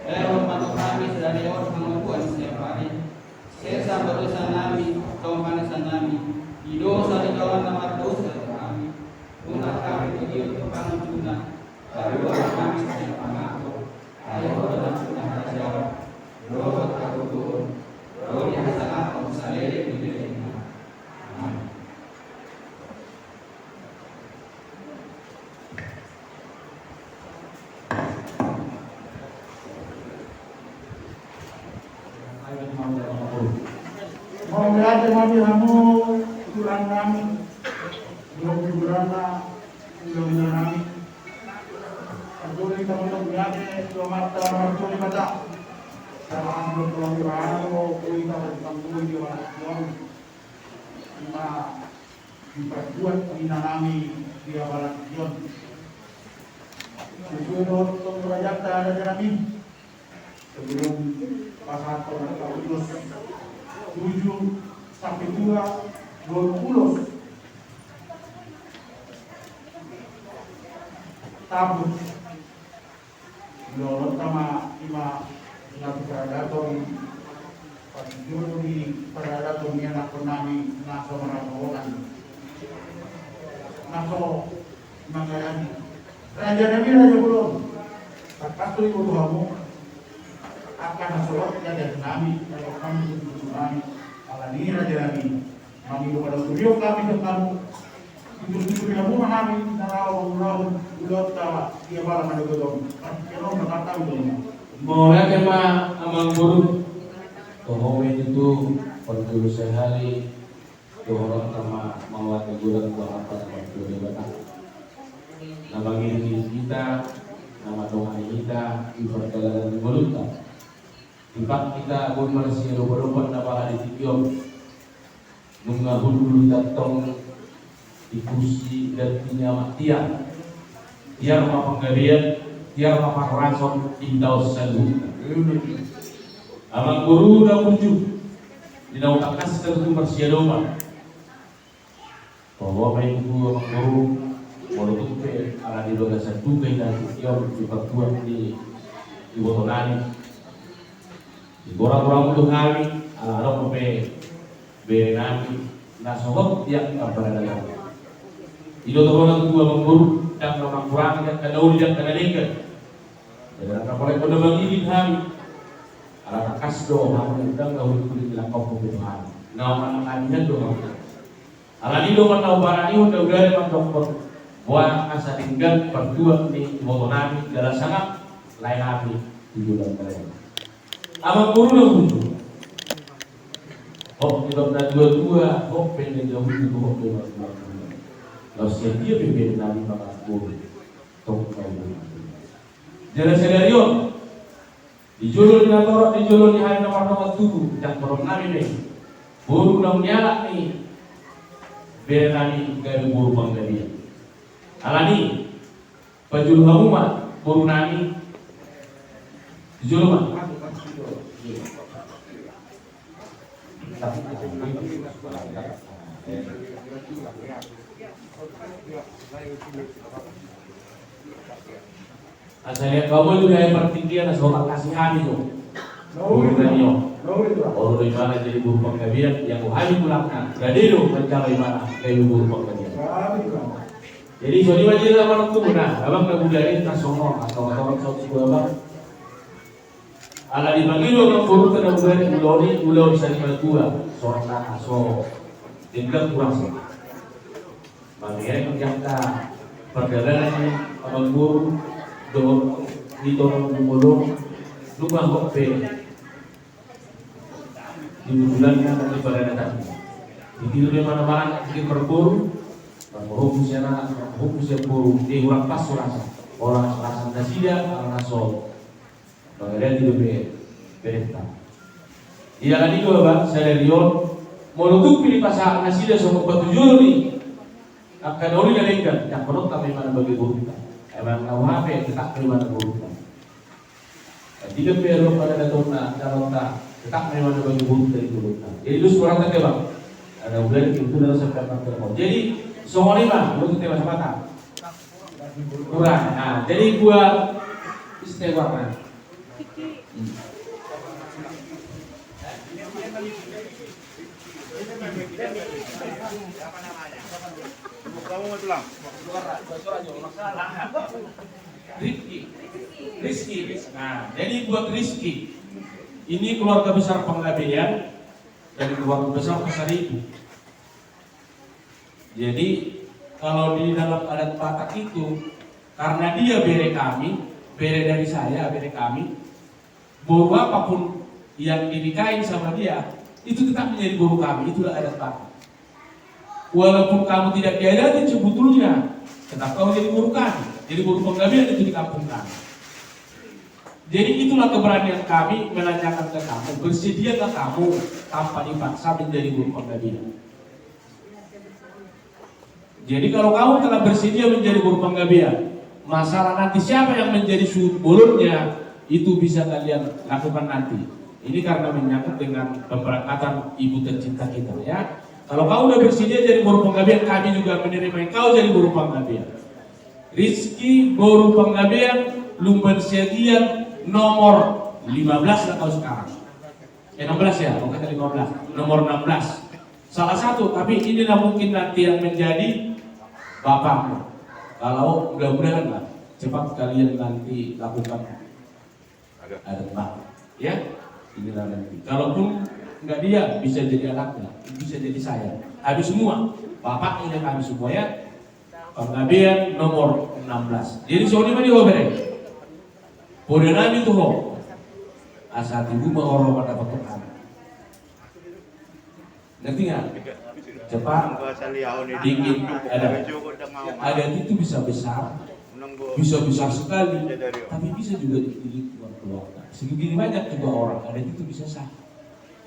Rahmat kami sudah lewat pengakuan setiap hari. Sesa berdosa nami, kau manasan nami. Di dosa di kawan nama dosa kami. Unat kami bagi untuk pangutuna. Baru kami setiap pengaku. Ayo dalam sunnah raja. Roh aku turun. Roh yang sangat mensalih di dirinya. Amin. Mau belajar mau kamu kurang kami, belum berana, belum kami. Kalau kita mau belajar, dua mata marco baca. Kalau belum pulang di mana, mau kita bertemu di mana? Kita diperbuat bina kami di awalan John. Sebelum berajak ada kami, sebelum pasal terus 7 sampai 20 tabut menurut sama 5 peradaton juru di peradaton yang aku nami naso merasakan naso mengayani raja nabi raja belum terpaksa itu kamu akan nasolot jadi nami kalau kami itu nami alani raja nabi kami kepada studio kami ke kamu itu kamu kami narau ulot tawa dia malam ada godong kalau berkata itu Mulai tema amang guru Tohowe itu penjuru sehari Dohorot sama mawat keguran Kuahapa sama keguran batang Nama gini kita Nama doa kita Iberkalaran di Molunta Tipak kita pun masih lupa-lupa Nama hari tikiom Nungahun dulu datang Ikusi dan tinyamak tiang Tiang apa penggalian Tiang apa ransom Indau selalu Amang guru dah muncul di dalam takas tertentu bersiadoma. Bahwa baik itu amang guru walaupun pe ala di doga satu ke dan tiap diperkuat di Botonani. Di orang-orang untuk kami ala orang pe berenami nasohok tiap berada dalam. Ilo orang tua amang guru dan amang kurang dan kadau dan kadalingkan. Dan kapal pada bagi kami ala kasdo hamu dan gawin kulit dilakau pembunuhan. Nama kalian doang. Ala di doang tahu barang ini udah dari dokter. Buat asa tinggal berdua di Botonani dalam sangat lain hati di bulan kalian. Amang guru dah muncul. Oh kita dah dua oh pendek jauh itu oh dua. Lalu siapa dia pimpin nabi makan guru. Tongkau. Jalan sedarion dijulur di natorot dijulur di hari nomor 7 dan korom nabi nih buru nang nyala nih bere nabi gari buru banggadia alani pajul hamuma buru nabi dijulur mah saya lihat kamu itu yang pertinggian seorang kasihan itu. Guru radio. Orang dari mana jadi guru penggabian yang hari pulangkan. Jadi itu mencari mana kayu guru penggabian. Jadi jadi wajib apa itu benar. Abang kemudian nasional atau orang sosial abang. Ala dibagi dua guru kena beri ulau bisa dibantu seorang anak so tinggal kurang sih. Bagian menjaga perjalanan abang guru didorong gulung lupa kopi di bulannya nanti pada datang di mana-mana bikin berburu hukum siapa buru di orang pas orang rasa nasidah orang nasol bagian di berita iya lagi juga bang saya lihat mau nutup pilih pasal nasidah semua petujul nih akan oleh jalankan yang perlu kami mana bagi buru kita emang ngau HP tetap terima burukan. Jika perlu pada datangna calonta tetap terima bagi buruk dari burukan. Jadi lu suara tak bang. Ada bulan itu dalam sampai kantor. Jadi Songo 5, lu tewas mata. Kurang. Nah, jadi buat istighfar. Kamu mau tulang? Rizki. Nah, jadi buat Rizki, ini keluarga besar Penggabean dan keluarga besar Pasaribu. Jadi kalau di dalam adat Batak itu, karena dia bere kami, bere dari saya, bere kami, boru apapun yang dinikahin sama dia, itu tetap menjadi boru kami. Itulah adat Batak. Walaupun kamu tidak diadatin sebetulnya, tetap kau jadi boru kami, jadi boru Penggabean itu di kampung kami. Jadi itulah keberanian kami menanyakan ke kamu, bersediakah kamu tanpa dipaksa menjadi boru Penggabean? Jadi kalau kamu telah bersedia menjadi boru Penggabean, masalah nanti siapa yang menjadi sudut bolonnya itu bisa kalian lakukan nanti. Ini karena menyangkut dengan pemberangkatan ibu tercinta kita ya. Kalau kau udah bersedia jadi boru Penggabean, kami juga menerima kau jadi boru Penggabean. Rizki boru Penggabean Lumban Siagian nomor 15 lah kau sekarang. 16 ya, bukan 15. Nomor 16. Salah satu, tapi inilah mungkin nanti yang menjadi bapakmu. Kalau mudah-mudahan lah cepat kalian nanti lakukan adat bapak, ya. Inilah nanti. Kalaupun enggak dia bisa jadi anaknya, bisa jadi saya. Habis semua, bapak ini kami semua ya. Penggabean nomor 16. Jadi soalnya mana diberi? Pada nabi tuh ho. Asal ibu mau orang pada petukan. Ngerti nggak? Cepat, dingin, ada itu bisa besar sekali, tapi bisa juga dipilih keluarga. Segini banyak juga orang, ada itu bisa sah.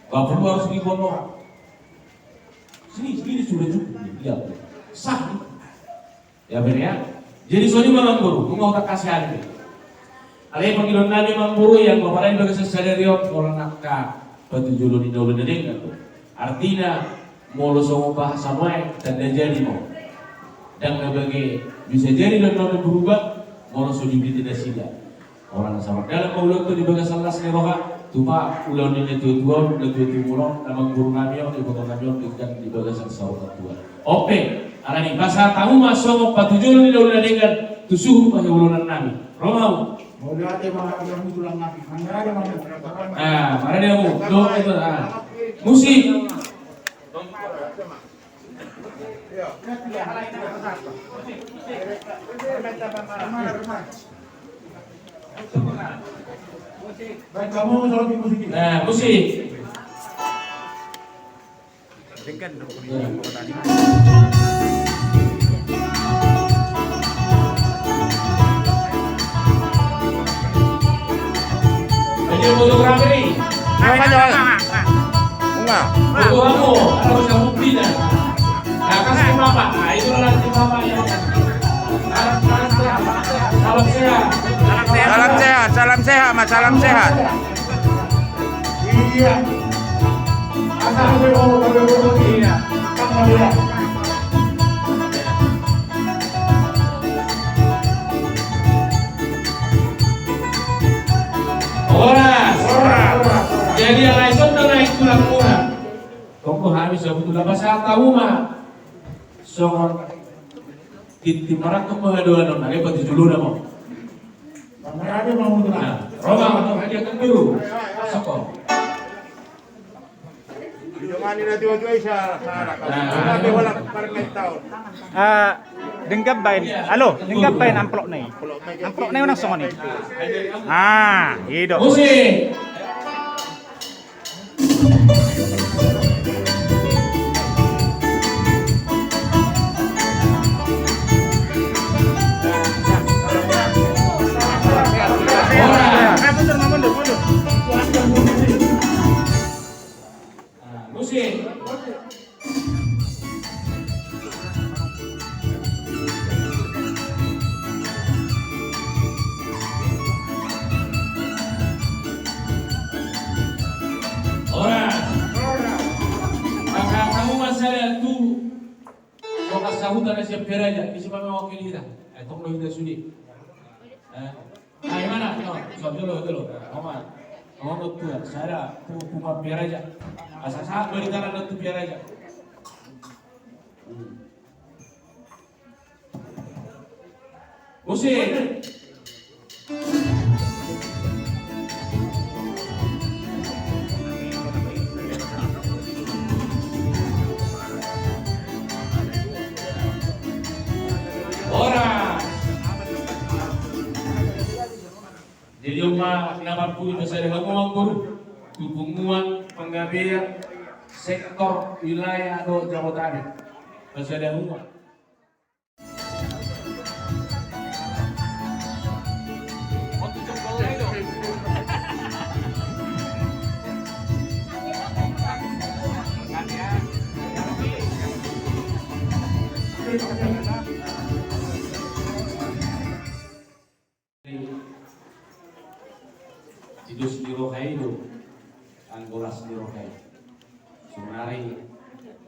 Gak perlu harus ribuan orang. Segini sudah cukup, lihat, sah. Ya benar ya. Jadi soalnya Mang Guru, mau tak kasih hati. Alih panggilan Nabi Mang Guru yang bapak lain bagi sesadariot orang nakka batu julu di daun dedeng itu. Artinya molo sama bahasa Noe dan jadi mau dan bagi bisa jadi dan mau berubah molo sujudi tidak sida orang sama dalam mulut tu di bagas salah seroha tupa ulang ini tua mulo nama guru kami yang di kota kami yang di bagas salah tua. Oke, arani bahasa tahu masuk patujul di daun dengan tusuh pakai ulunan nami. Romau. Mau lihat emang yang tulang nabi. Mana ada mana? Mana dia mu? Do itu musik. Baik, kamu soal musik. Nah, musik. Ini fotografi. Apa jual? Enggak. Foto kamu harus yang bukti dah. Nah, kasih bapak. Nah, itu nanti bapak yang salam sehat. Salam sehat, Mas. Salam sehat. Iya. Asal mau iya. Kamu lihat. Orang. Jadi yang lain sudah naik tulang murah. Kau habis betul apa saya tahu mah. Songon titi marak kau mengaduan dong. Ada batu julu dah mau. Mana ada mau tulang? Roma atau hanya kan dulu. Sokong. Jangan ini nanti waktu Aisyah. Nanti wala parang tahun. Denggap bain amplop nih. Amplop nih orang songo nih. Hidup. Musik. Musik. hutan na siya peraja, kasi pa mewakili kita. Ito ko kita sudi. Mana? So dulu. Ngomong tuh, saya cuma peraja. Asal saat berita na tu peraja. Musik. Jadi umat kenapa pun besar ngomong guru hubungan penggabean sektor wilayah atau jabatan besar umat. Itu sendiri itu, anggola sendiri. Sebenarnya,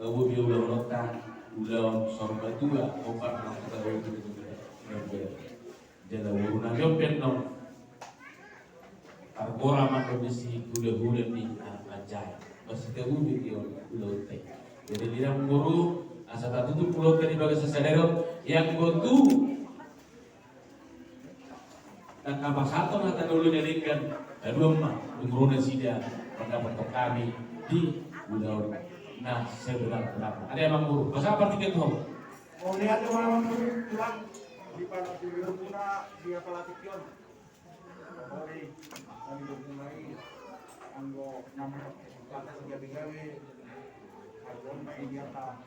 abu biulah letak, ulah sorba tua, obat nak kita itu. Jadi uruna jompen no, anggola macam besi gula ni anjay, pasti tahu dia ulah letak. Jadi dia mengguru, asal satu tu pulau tadi bagi sesadero yang gotu. Dan kapal satu nak dulu jadikan rumah umurnya sida pendapat kami di Pulau. Nah, saya bilang kenapa? Ada yang guru. Bahasa apa tiket tuh? Oh lihat orang guru bilang di pada video puna dia pelatih pion. Dari kami mulai anggo nama kata segawe-gawe. Argon main dia tak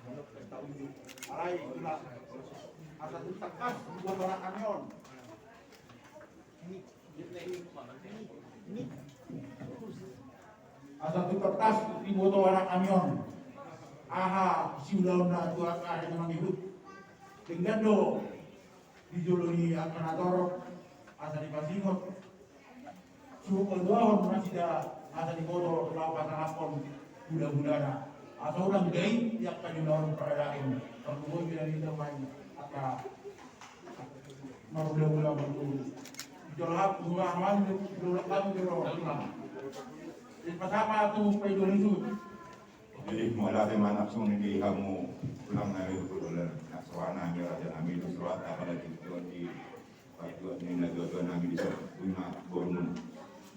ujuk. Alai itulah. Asal tu tekas buat orang kamion. Ini asal tu kertas diboto anak kamion. Aha, si ulang na tua ada memang hidup. Tinggal do dijoloni akanator asal di pasingot. Suruh kedua masih dah asal di boto lawan pasang budak-budana. Asal orang gay yang kan orang peradain. Perlu jadi main apa marulah berturu. Jolak dua aman jolak kami jolak. Pasama tu pay itu. Jadi mula di mana suni kamu pulang dari Pulau Naswana ni raja kami di Surat apalagi di Pajuan ni negara kami di Surat Borneo.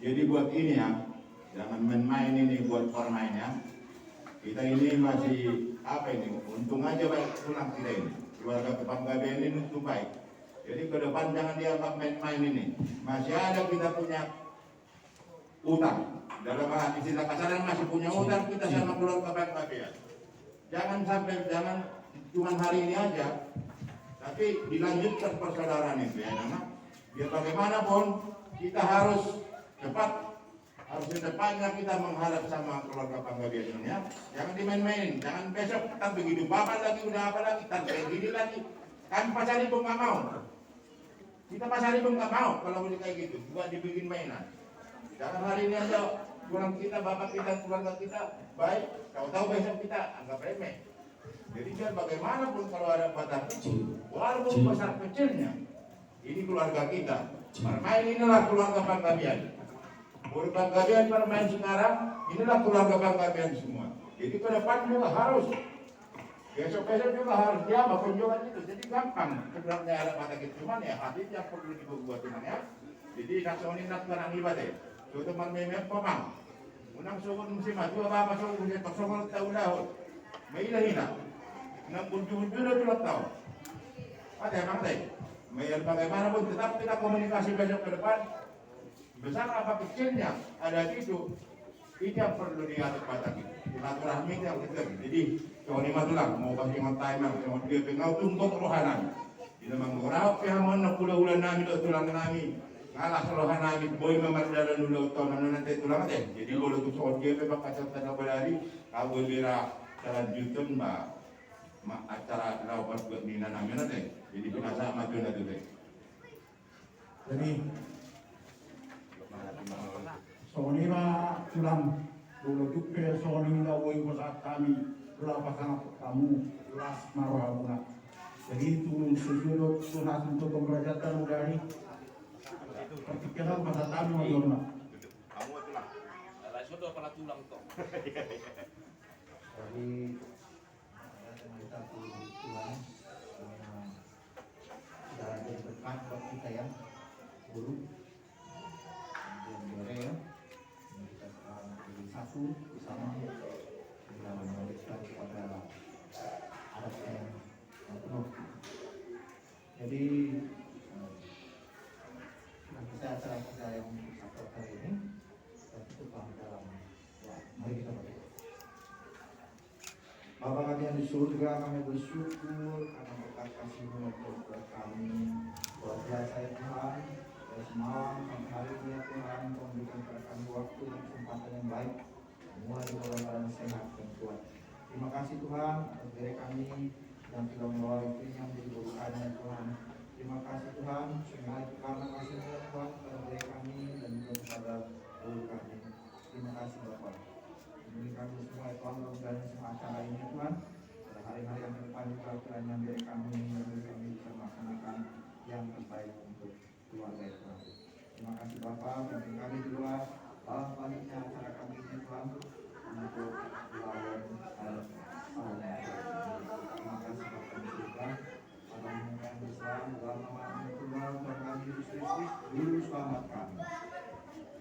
Jadi buat ini ya, jangan main-main ini buat permainnya. Kita ini masih apa ini? Untung aja baik pulang kita ini. Keluarga Kepanggabean ini untung baik. Jadi ke depan jangan dianggap main-main ini. Masih ada kita punya utang. Dalam istilah kasaran masih punya utang kita sama keluarga Kepanggabean. Jangan sampai cuma hari ini aja, tapi dilanjutkan persaudaraan itu ya, nama. Biar bagaimanapun kita harus cepat, harus secepatnya kita mengharap sama keluarga Kepanggabean ini ya. Jangan dimain-mainin, jangan besok kan begitu bapak lagi udah apa lagi, kan kayak gini lagi. Kan pasari pun nggak mau. Kita pasari pun nggak mau kalau boleh kayak gitu, buat dibikin mainan. Jangan hari ini aja kurang kita, bapak kita, keluarga kita baik, tahu-tahu besok kita anggap remeh. Jadi biar bagaimanapun kalau ada batas kecil, walaupun besar kecilnya, ini keluarga kita. Permain inilah keluarga Panggabean. Keluarga Panggabean permain sekarang, inilah keluarga Panggabean semua. Jadi ke depan juga harus. Besok-besok juga harus diapa kunjungan itu, jadi gampang sebenarnya ada pada gitu, cuman ya hati yang perlu dibuat ya. Jadi naksoni nak ibadah, so teman memang pemang, unang sugun musim maju apa sugun musim pasal tahun may ilahina, nang kunjungan dulu tahu, ada emang deh, may bagaimanapun tetap kita komunikasi besok ke depan, besar apa kecilnya ada itu. Ini yang perlu diatur pada kita. Silaturahmi yang kita. Jadi kalau ni matulang mau kasih ngontai mang, mau dia pengau tuntut rohanan. Di dalam mengurau pihak nak ulah nami do tulang nami. Ngalah rohanan boy memardalan dulu tahun nanti tulang deh. Jadi kalau tu soal dia pebak kacau tanah berlari, kau bira jalan jutun acara lawan buat mina nami nanti. Jadi pinasa maju nanti deh. Jadi Soni ma tulang dulu tupe Soni la woi saat kami telah pasang kamu telah marah mula. Jadi itu sujud Tuhan untuk pemberajatan udari. Perpikiran pada tamu Jona. Kamu itu lah. Lah sudah kepala tulang toh. Jadi kita Tuhan sudah ada berkat buat kita ya, guru, dan boleh ya, kita sekarang jadi satu bersama dalam memberikan kepada adat yang penuh. Jadi kita acara kita yang satu kali ini dan tutup dalam mari kita berdoa. Bapa kami yang di surga, kami bersyukur karena berkat kasih-Mu yang buat kami. Luar biasa ya Tuhan, dari semalam sampai hari ini ya Tuhan, Kau memberikan kepada kami waktu dan kesempatan yang baik, mulai dalam keadaan sehat dan kuat. Terima kasih Tuhan atas diri kami yang telah membawa itu yang menjadi berkahnya Tuhan. Terima kasih Tuhan, semua itu karena kasih-Mu ya Tuhan kepada diri kami dan juga kepada guru kami. Terima kasih Bapak. Beri kami semua Tuhan dalam semua acara ini Tuhan. Pada hari-hari yang depan juga kiranya beri kami bisa melaksanakan yang terbaik untuk keluarga Tuhan. Terima kasih Bapak, bagi kami juga dalam selanjutnya acara kami ini Tuhan untuk melawan salahnya. Terima kasih Bapak juga. Pada yang besar dalam nama Tuhan dan kami Yesus Kristus, Juru Selamat kami.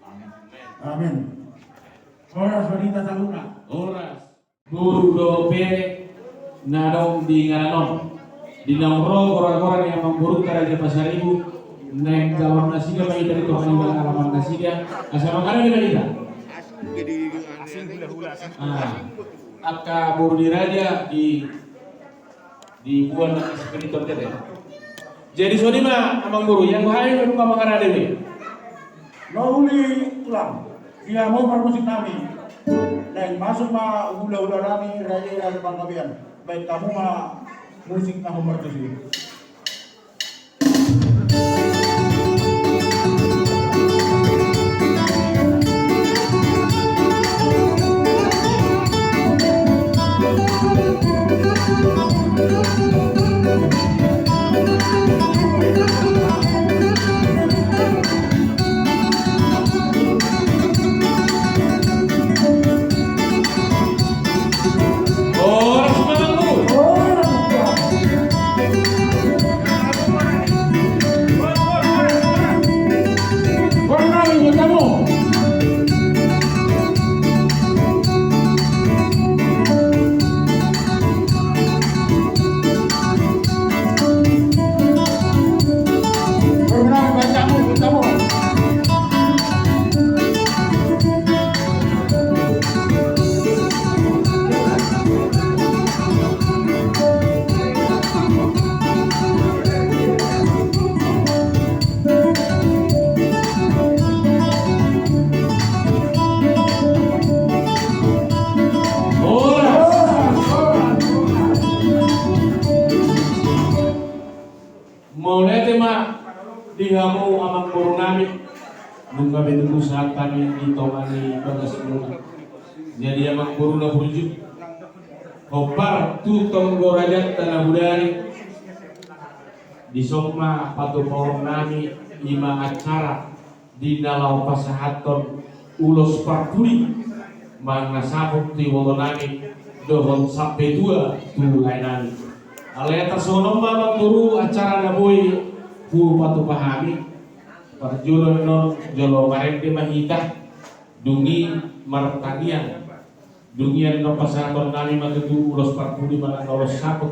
Amin. Amin. Horas wanita saluna. Horas. Guru dope nadong di ngaranon. Di nongro orang-orang yang memburuk karaja pasar ibu. Naik dalam nasiga bagi dari Tuhan yang alaman nasiga. Asal makanan di kita. Aka buru diraja di buan spiritor tete. Jadi sodima amang guru yang bahaya itu kamangara dewe. Nauli tulang. Dia mau permusik kami dan masuk mah ulah-ulah kami raja Bangkabian. Baik kamu mah musik kamu mercusi. Dihamu amang guru nami nungga bentuk saat kami ditongani bagas mula. Jadi amang guru na burjuk kopar tutong gorajat tanah budari di soma patu pohon nami ima acara di nalau pasahaton ulos parpuri mana sabuk ti woto nami dohon sampai dua tu lainani aleta sonom amang guru acara na boy pu patu pahami parjulo non jolo marende mahita dungi martanian dungian no pasaton nami matutu ulos parpuli mana ulos saput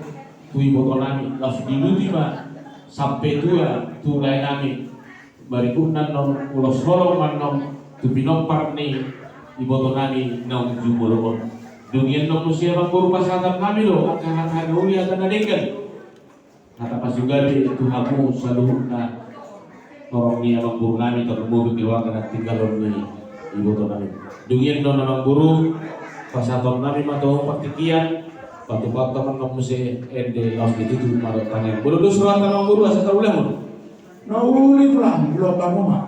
tui boto nami langsung diluti ma sampai tua tu lain nami barikunan non ulos holong manom tu pinompar ni iboto nami non jumolon dungian no musia bangkuru pasaton nami lo akan uli akan adegan kata pasugari Tuhanmu selalu na orang ni abang guru nami terumur keluarga nak tinggal ni ibu tu nami. Dungin don abang guru pasaton nami matau partikian batu-batu kan kamu se ende laus itu tu marot tanya. Bulu tu surat abang guru asal tahu lemu. Nauli tulang belum kamu mah.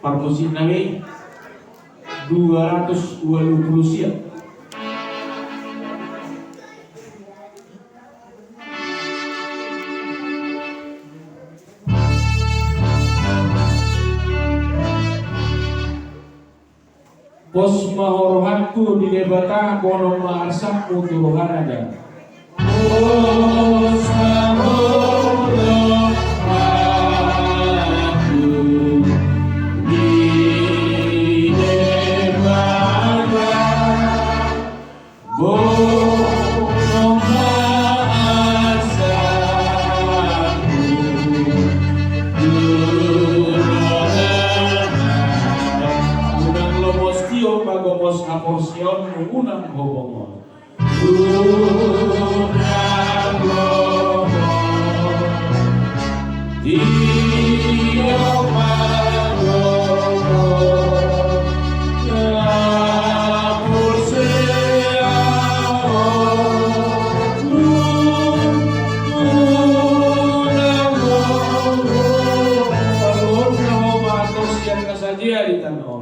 Parmusin nami 220 siap. Pos mahorohanku di debata bono maarsak uturuhan ada. Pos mahorohanku di debata bono maarsakku pagomos aporsion unang hobongon unang hobongon dia pagomon kapur seawon unang hobongon unang hobongon siang kasajian di tanah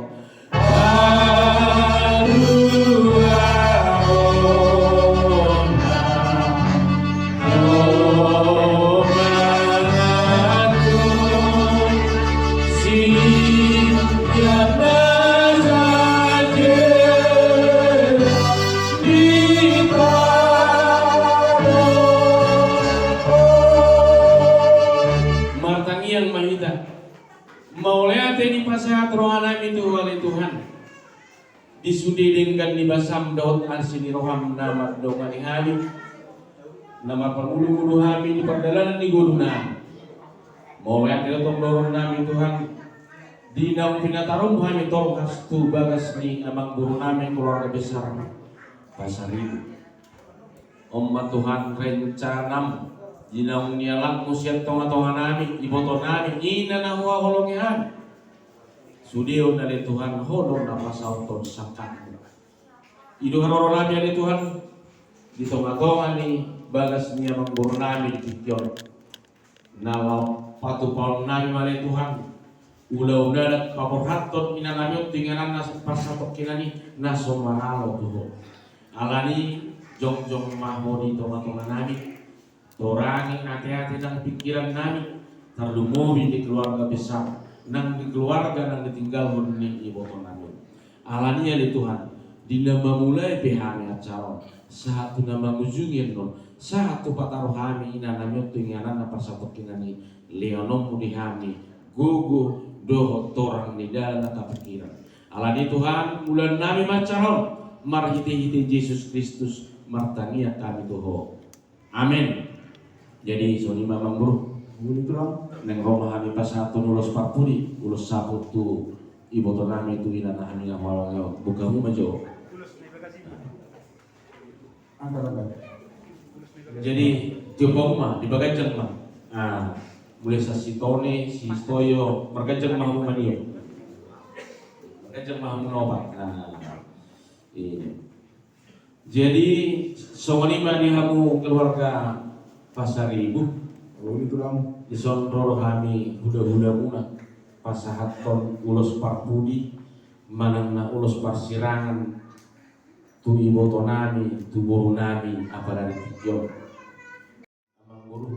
pasehat rohana itu oleh Tuhan disudi dengan dibasam daud arsini roham nama dongani hami nama pengulu-ulu hami di perdalanan di guruna mau lihat itu dorong nami Tuhan di dalam pinatarum hami tolong hastu bagas ni amang guru nami keluarga besar pasar ibu umat Tuhan rencanam jinang nialak musiat tonga-tonga nami iboto nami ina na huwa holongihan sudio dari Tuhan hodong nama sauton sakat idu haroro nami dari Tuhan di tonga-tonga ni bagas ni amang guru nami tition nama patu paul nami male Tuhan udah paporhaton ina nami tinganan nas pasatok kinani naso mahalo tuh alani jong mahodi tonga-tonga nami torangi hati-hati dan pikiran nami terlumuri di keluarga besar nang di keluarga nang ditinggal huni ibu nami alania di Tuhan di nama mulai behani acara satu nama mujungin non satu pataruh hami ina nami tinganan apa satu kinani leonom di hami gugu doho torang di dalam kepikiran alani Tuhan bulan nami macaron marhiti-hiti Yesus Kristus martania kami doho amin. Jadi soni mamang bro ini tulang neng Roma hami pas satu nulos parpudi ulos saput tu ibu nami tu ina na hami ngamalangnya bukamu majo jadi tiap mah dibagacan mah mulai si Tony si Stoyo mergacan mah manio mergacan mah menobat jadi soni mah dihamu keluarga pasar ibu ini tulang disondoro kami budak-budak muna pasahat ton ulos parpudi manangna ulos parsirangan tu iboto nami tu boru nami apa dari tijo amang boru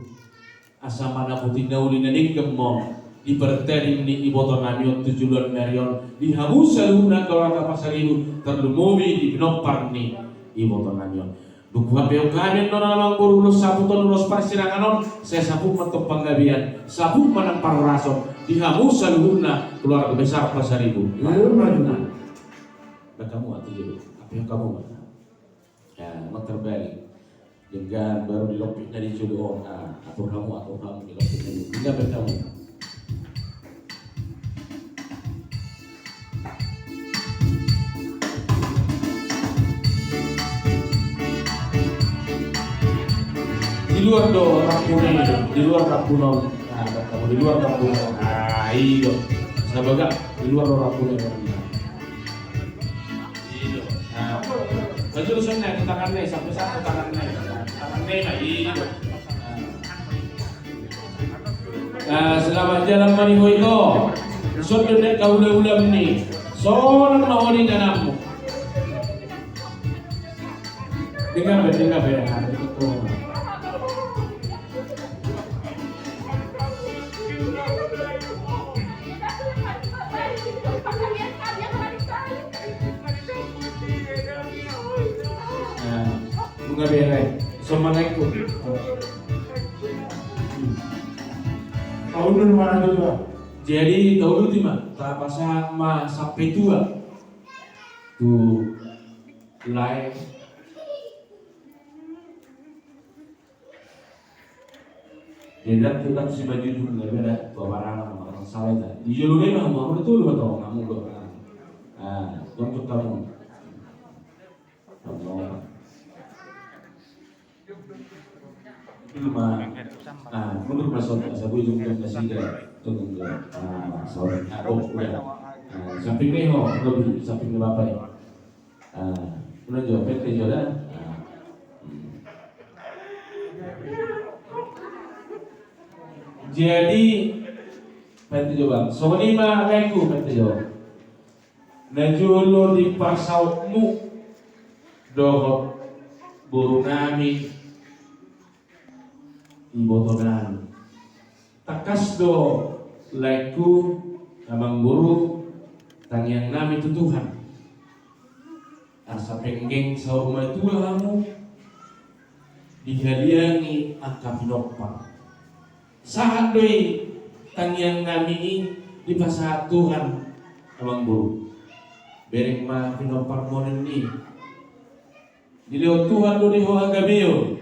asa mana putih nauli nadik kemong diperteri ni iboto nami tujuan merion dihamusa luna keluarga pasar ibu terlumumi di binopar ni iboto nami dukuhan beo kami non amang boru ulos saputon ulos parsirangan non saya sapu mentok panggabian sapu manang parrason dihamusa luna keluarga besar pasar ibu dan kamu atau dulu apa yang kamu ya emang terbalik dengan baru dilopik dari jodoh atau kamu dilopik dari tidak berkamu di luar do rapunan di luar rapunan kamu di luar rapunan iyo sabaga di luar rapunan iyo baju lusunnya tangan nih sampai satu tangan nih iyo selamat jalan maniho itu Sodo nek kaulah-ulam ni. Sono mahoni ganammu. Dengar ya. Itu. Bunga berai. Assalamualaikum. Tahun dulu mana juga? Jadi tahun dulu mah tak pasang mah sampai tua. Tu lain. Dia tak si baju dulu nggak beda. Bawa orang salah dah. Di jalur ni mah mau betul betul kamu bawa. Untuk kamu. Itu mah. Menurut masalah saya ujung dan nasihat tunggu sore udah samping ni lebih samping ni bapak ya udah jawab PT jodoh jadi PT jawab sore mah aku PT jawab najulu di pasautmu dohot burung nami ibotonan takas do laiku abang guru tangiang nami itu Tuhan asa penggeng sa rumah tua kamu dihadiangi angka pinokpa sahat doi tangiang nami ini di pasahat Tuhan abang guru bereng ma pinokpa monen ni dileo Tuhan do diho agabeo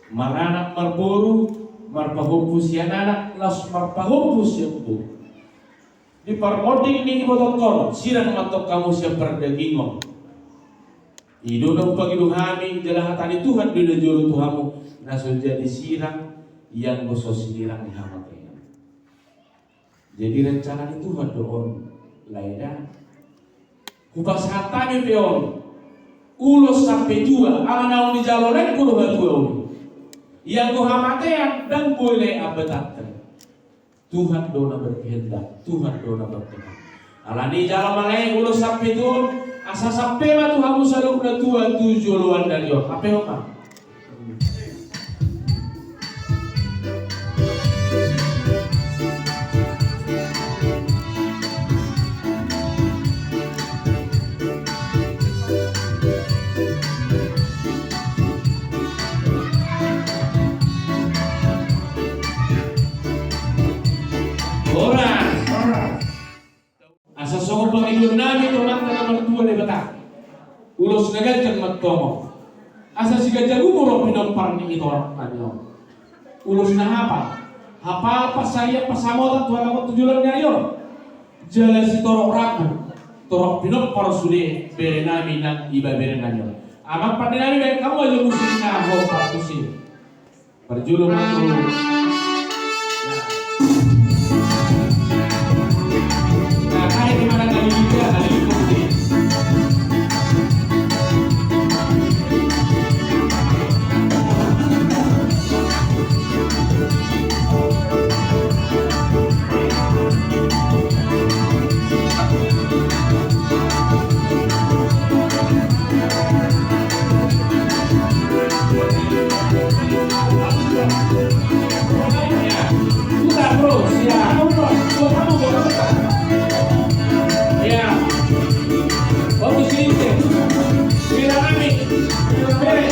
maranak marburu marpahumpus yan anak las marpahumpus yan po di parmoding ni ibotokor sirang matok kamu siya perdagingong idunang pagiluhami jalahatan Tuhan dinajuro Tuhamu naso jadi sirang yang gosos sinirang ni hamataya jadi rencana ni Tuhan doon lainnya kupas hatami peon ulos sampai tua amanau di jalonan kulo batuon yang kuhamatean dan boleh abetatan Tuhan dona berkehendak Tuhan dona berkehendak alani jalan malai ulo sampai tu asa sampai mah Tuhan musaluk na tua tujuh luan dari yo apa yo mah asa songo pangilun nami tomanta na mertua de bata ulos nagajang magtomo asa si gajagu muro pinompar ni ito kanyo ulos na hapa pasaya pasamota tuhan ako tujulan ngayon jala si torok ragu torok pinompar sude bere nami nang iba bere nanyo amang pandi nami baik kamu aja musim na ho patusin perjulung aku gimana kali juga kali itu terus ya kamu ya waktu sini mira nami bere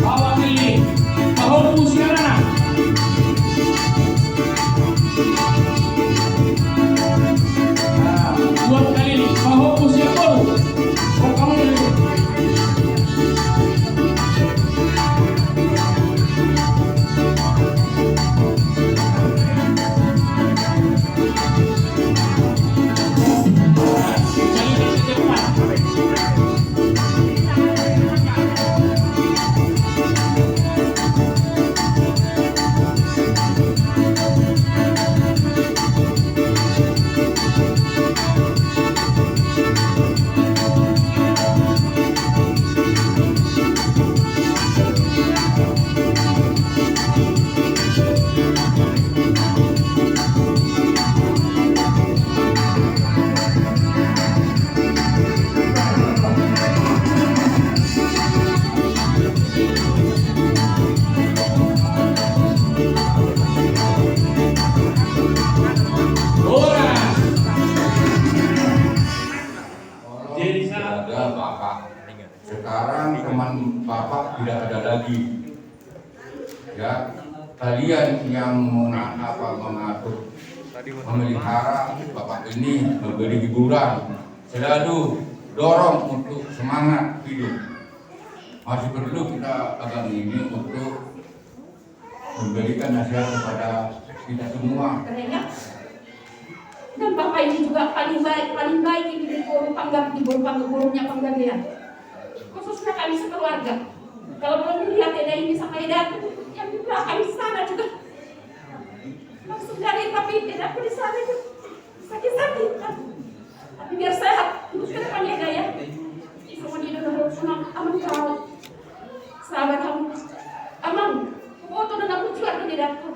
awak ini mau pusiana buat kali ini mau pusiana kamu Bapak tidak ada lagi. Ya, kalian yang mengatur, memelihara Bapak ini, memberi hiburan, selalu dorong untuk semangat hidup. Masih perlu kita agak ini untuk memberikan nasihat kepada kita semua. Dan Bapak ini juga paling baik ini di forum burungnya Panggabean. Khususnya kami sekeluarga. Kalau belum dilihat Eda ini sama Eda yang di belakang di sana juga. Langsung dari tapi Eda aku di sana juga sakit-sakitan. Tapi biar sehat untuk ke depan Eda ya. Semua di dalam senang aman kau. Sahabat kamu. Amang, foto dan aku juga di dapur.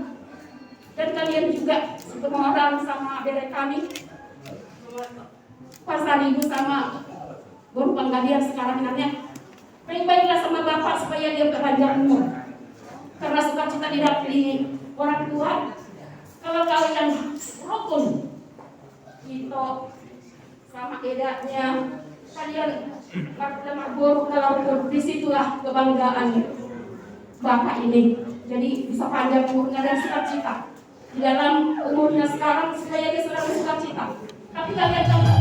Dan kalian juga semua orang sama bere kami pasar ibu sama Guru Panggabean sekarang namanya baik-baiklah sama Bapak supaya dia berpanjang umur karena sukacita tidak di orang tua. Kalau kalian rukun itu sama Edanya kalian lemah buruk kalau rukun, disitulah kebanggaan Bapak ini. Jadi bisa panjang umurnya dan sukacita di dalam umurnya sekarang supaya dia selalu sukacita. Tapi kalian jangan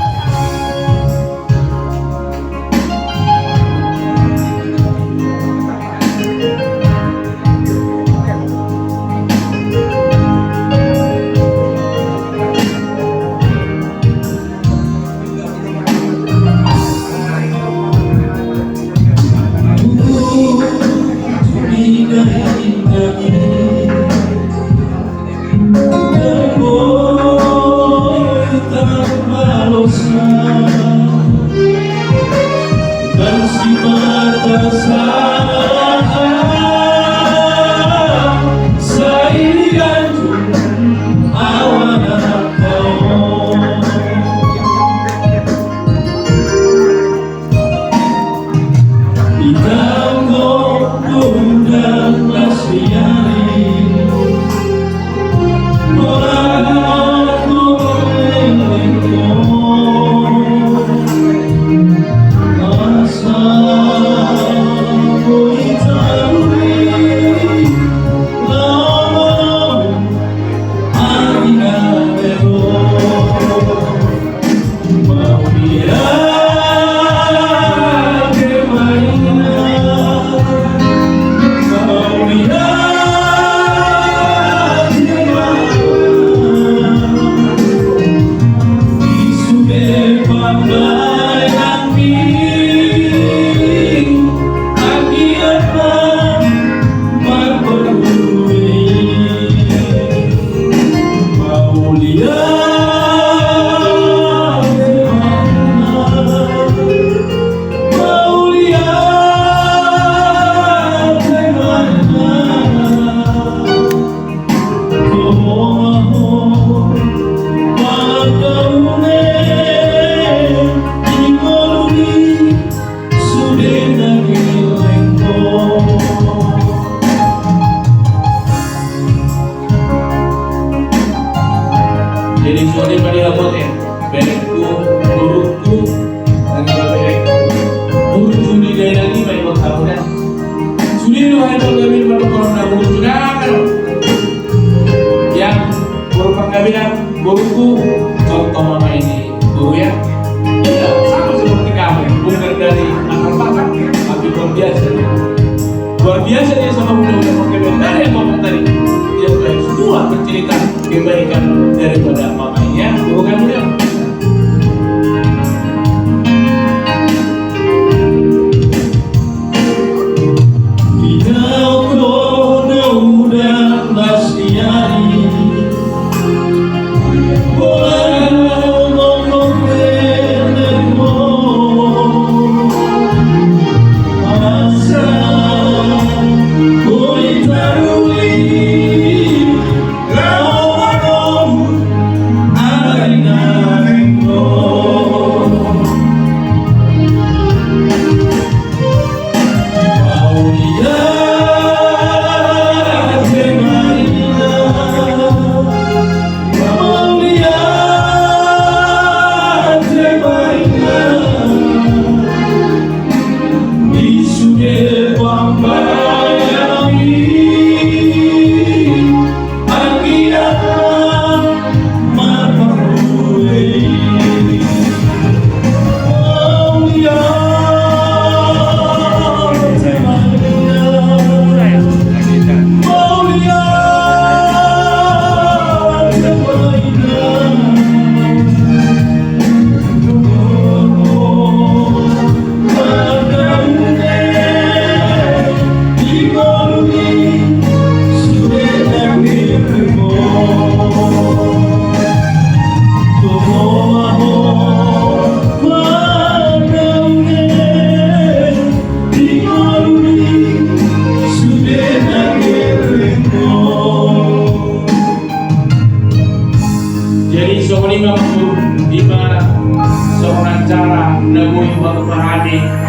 Taruh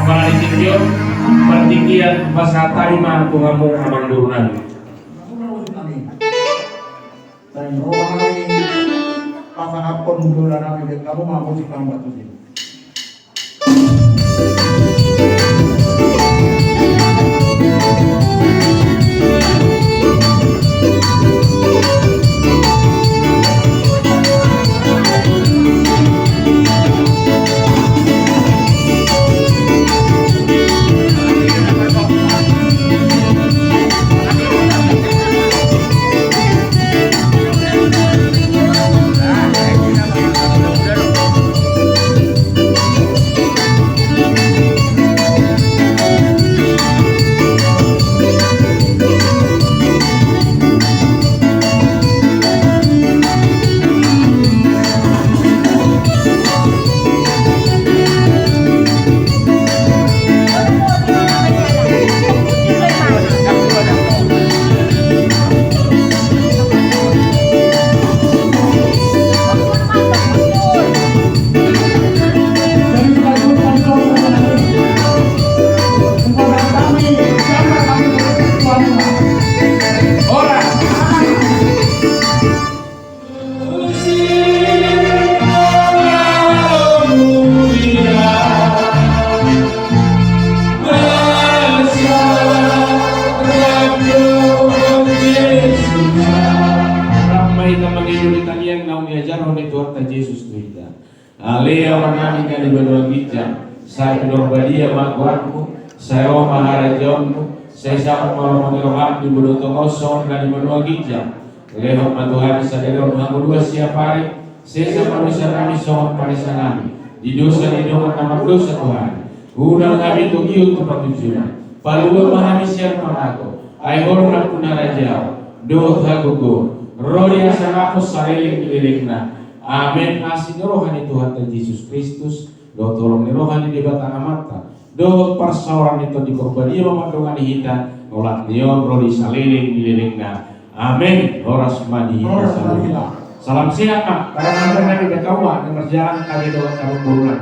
Mari tinjau pertinggian pasal tarima pengamung aman durunan. Dan rohani pasangan pun bulan kami kamu mampu sih kamu batu sih. Alea manami kali berdua bijak, saya berdua badia makwaku, saya maharajonmu, saya sama malam mengeroham di berdua tongosong kali berdua bijak. Lehok matuhan saderon hangu dua siap hari, saya sama dosa kami sohon parisa kami. Di dosa nama dosa Tuhan. Udang kami tugiu tempat tujuan. Palua mahami siap manago, aihorna punarajau, doha gugur, rodi asanaku sareling kililingna. Amin. Kasih rohani Tuhan Yesus Kristus, do tolong ni rohani di batang mata, do persauran itu di korban dia memandungan hita, nolak nion rodi saliling dililingna. Amin. Horas madi hita salam. Salam sehat Pak. Karena nanti kami berkawan yang berjalan kami doa kamu bulan.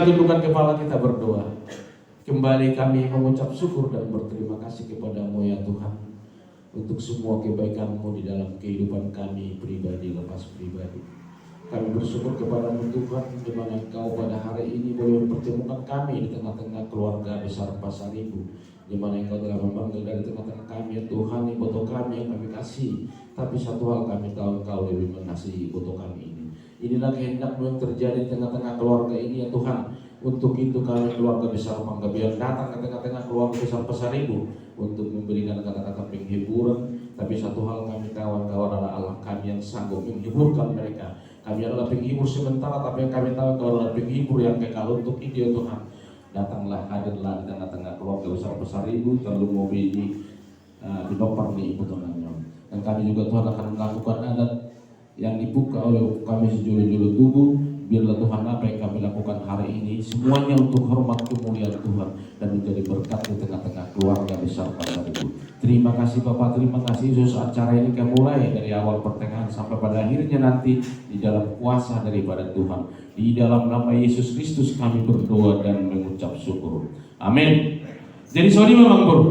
Tundukkan kepala kita berdoa. Kembali kami mengucap syukur dan berterima kasih kepadamu ya Tuhan, untuk semua kebaikan-Mu di dalam kehidupan kami pribadi lepas pribadi. Kami bersyukur kepadamu Tuhan, di mana Engkau pada hari ini boleh mempertemukan kami di tengah-tengah keluarga besar Pasar Ibu, di mana Engkau telah memanggil dari tengah-tengah kami ya Tuhan, ibu kami yang kami kasih. Tapi satu hal kami tahu, Engkau lebih mengasihi ibu kami ini. Inilah kehendak-Mu yang terjadi di tengah-tengah keluarga ini ya Tuhan. Untuk itu kami keluarga besar Panggabean datang ke tengah-tengah keluarga besar Pasar Ibu untuk memberikan kata-kata penghiburan. Tapi satu hal kami tahu, Engkau adalah Allah kami yang sanggup menghiburkan mereka. Kami adalah penghibur sementara, tapi yang kami tahu Engkau adalah penghibur yang kekal. Untuk itu ya Tuhan, datanglah, hadirlah di tengah-tengah keluarga besar Pasar Ibu, terlalu mobil di Nopar di Ibu Tonannya. Dan kami juga Tuhan akan melakukan adat yang dibuka oleh kami sejulu-julu tubuh, Biarlah Tuhan apa yang kami lakukan hari ini semuanya untuk hormat kemuliaan Tuhan dan menjadi berkat di tengah-tengah keluarga besar pada hari itu. Terima kasih Bapak, terima kasih Yesus. Acara ini kami mulai dari awal pertengahan sampai pada akhirnya nanti di dalam kuasa daripada Tuhan. Di dalam nama Yesus Kristus kami berdoa dan mengucap syukur. Amin. Jadi soni memang bro.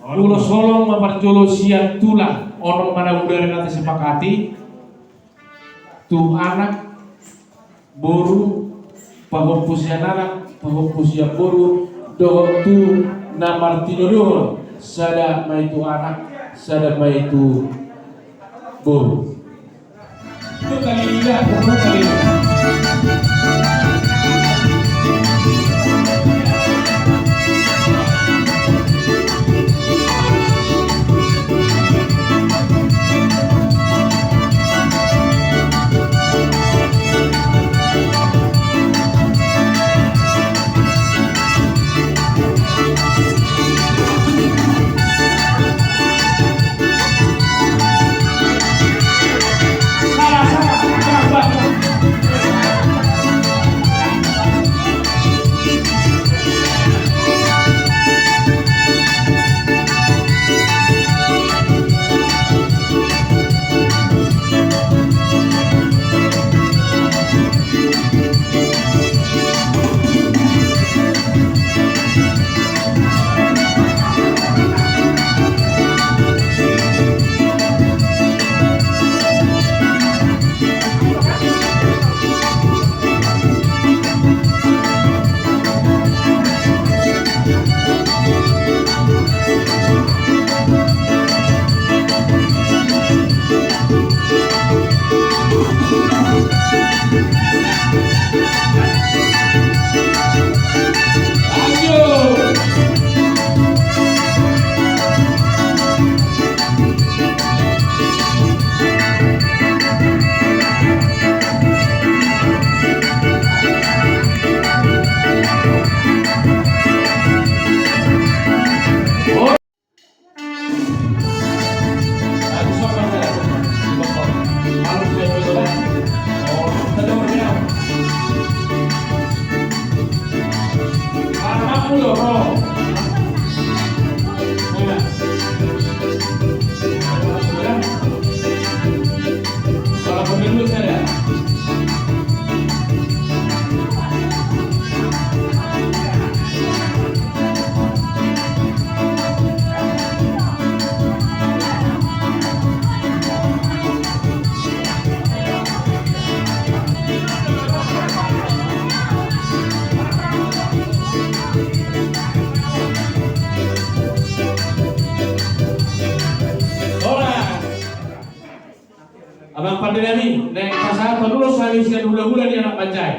Ulo solong maparjolo siang tulang orang mana udara nanti sepakati tu anak boru pahopus anak pahopus ya boru do tu na Martino do sada maitu anak sada maitu boru itu kali ini kali ini. Abang Pandemi, naik pasar dulu sekali sekian bulan-bulan di anak Pancai.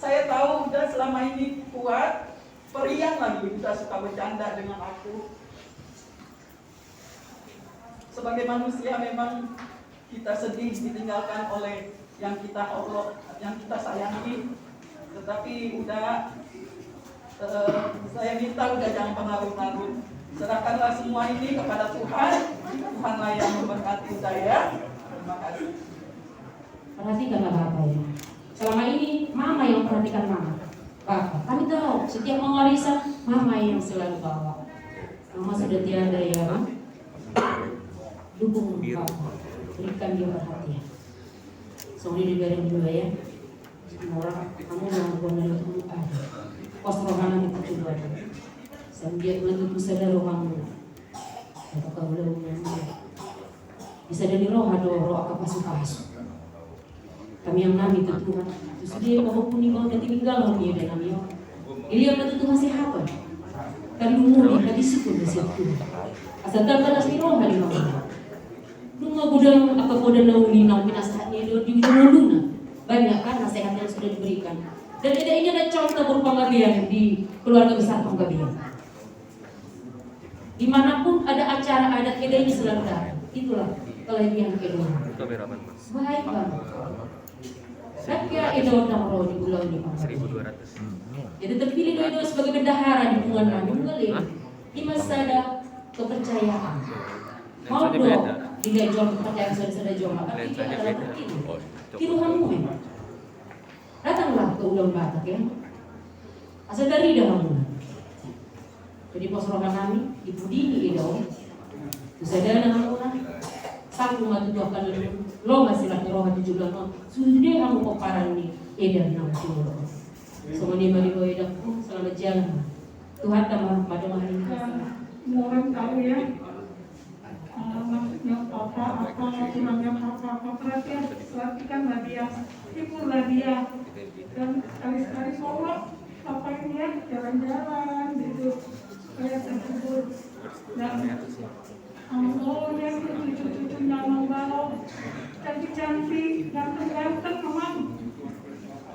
Saya tahu udah selama ini kuat, periang lagi udah suka bercanda dengan aku. Sebagai manusia memang kita sedih ditinggalkan oleh yang kita Allah, yang kita sayangi. Tetapi udah saya minta udah jangan pengaruh-pengaruh. Serahkanlah semua ini kepada Tuhan. Tuhanlah yang memberkati saya. Terima kasih. Perhatikanlah Bapak ya. Selama ini Mama yang perhatikan Mama. Bapak, kami tahu setiap mau warisan Mama yang selalu bawa. Mama sudah tiada ya, dukung Bapak, berikan dia perhatian. Soalnya dibiarin dulu ya. Orang kamu melakukan dari itu ada. Pos rohana kita coba. Sambil menutup sadar kamu. Kata kau udah bisa dari roh apa pasu-pasu. Kami yang nami itu Tuhan. Terus dia bahwa pun ibaw dan tinggal dia dan nami. Ili yang itu Tuhan siapa? Kan lumuri tadi suku nasib Tuhan. Asal tanpa nasi roh hari malam. Nunggu gudang apa gudang nauli nang pinasahnya di ujung luna. Banyak kan nasihat yang sudah diberikan. Dan ini ada contoh berupa penggabian di keluarga besar penggabian. Dimanapun ada acara adat kedai selalu datang. Itulah kelebihan kedua. Baik banget. Saya itu roh di pulau ini Pak. 1200. Jadi terpilih dua sebagai bendahara di lingkungan kami mengalir di masa ada kepercayaan. Mau dong digajol kepercayaan saudara jom apa kita adalah terpilih. Tiruhanmu memang. Datanglah ke Ulang Batak ya. Asal dari dahulu. Jadi pos roh kami di Pudini itu. Kesadaran nama orang. Satu matu dua kali lo masih lagi roh hati juga no sudah kamu koparan ni edan nama tuh semua ni mari boleh dapat selamat jalan Tuhan tambah pada hari ini orang tahu ya maksudnya apa kurangnya apa perhatikan lah dia hibur lah dia dan sekali-sekali sholat apa ini ya jalan-jalan gitu supaya terhibur dan oh, dia cucu-cucunya membawa cantik-cantik, ganteng-ganteng memang.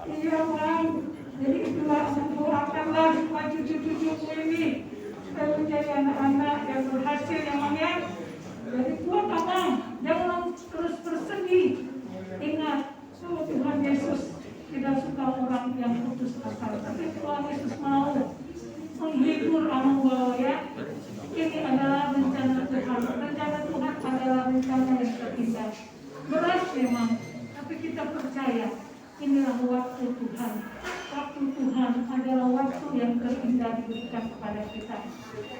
Iya bang, jadi itulah mendoakanlah supaya cucu-cucuku ini supaya menjadi anak-anak yang berhasil yang mana. Jadi kuat abang, jangan terus bersedih. Ingat, Tuhan Yesus tidak suka orang yang putus asa, tapi Tuhan Yesus mau menghibur orang bawah ya. Ini adalah rencana Tuhan. Rencana Tuhan adalah rencana yang terindah. Berat memang, tapi kita percaya inilah waktu Tuhan. Waktu Tuhan adalah waktu yang terindah diberikan kepada kita.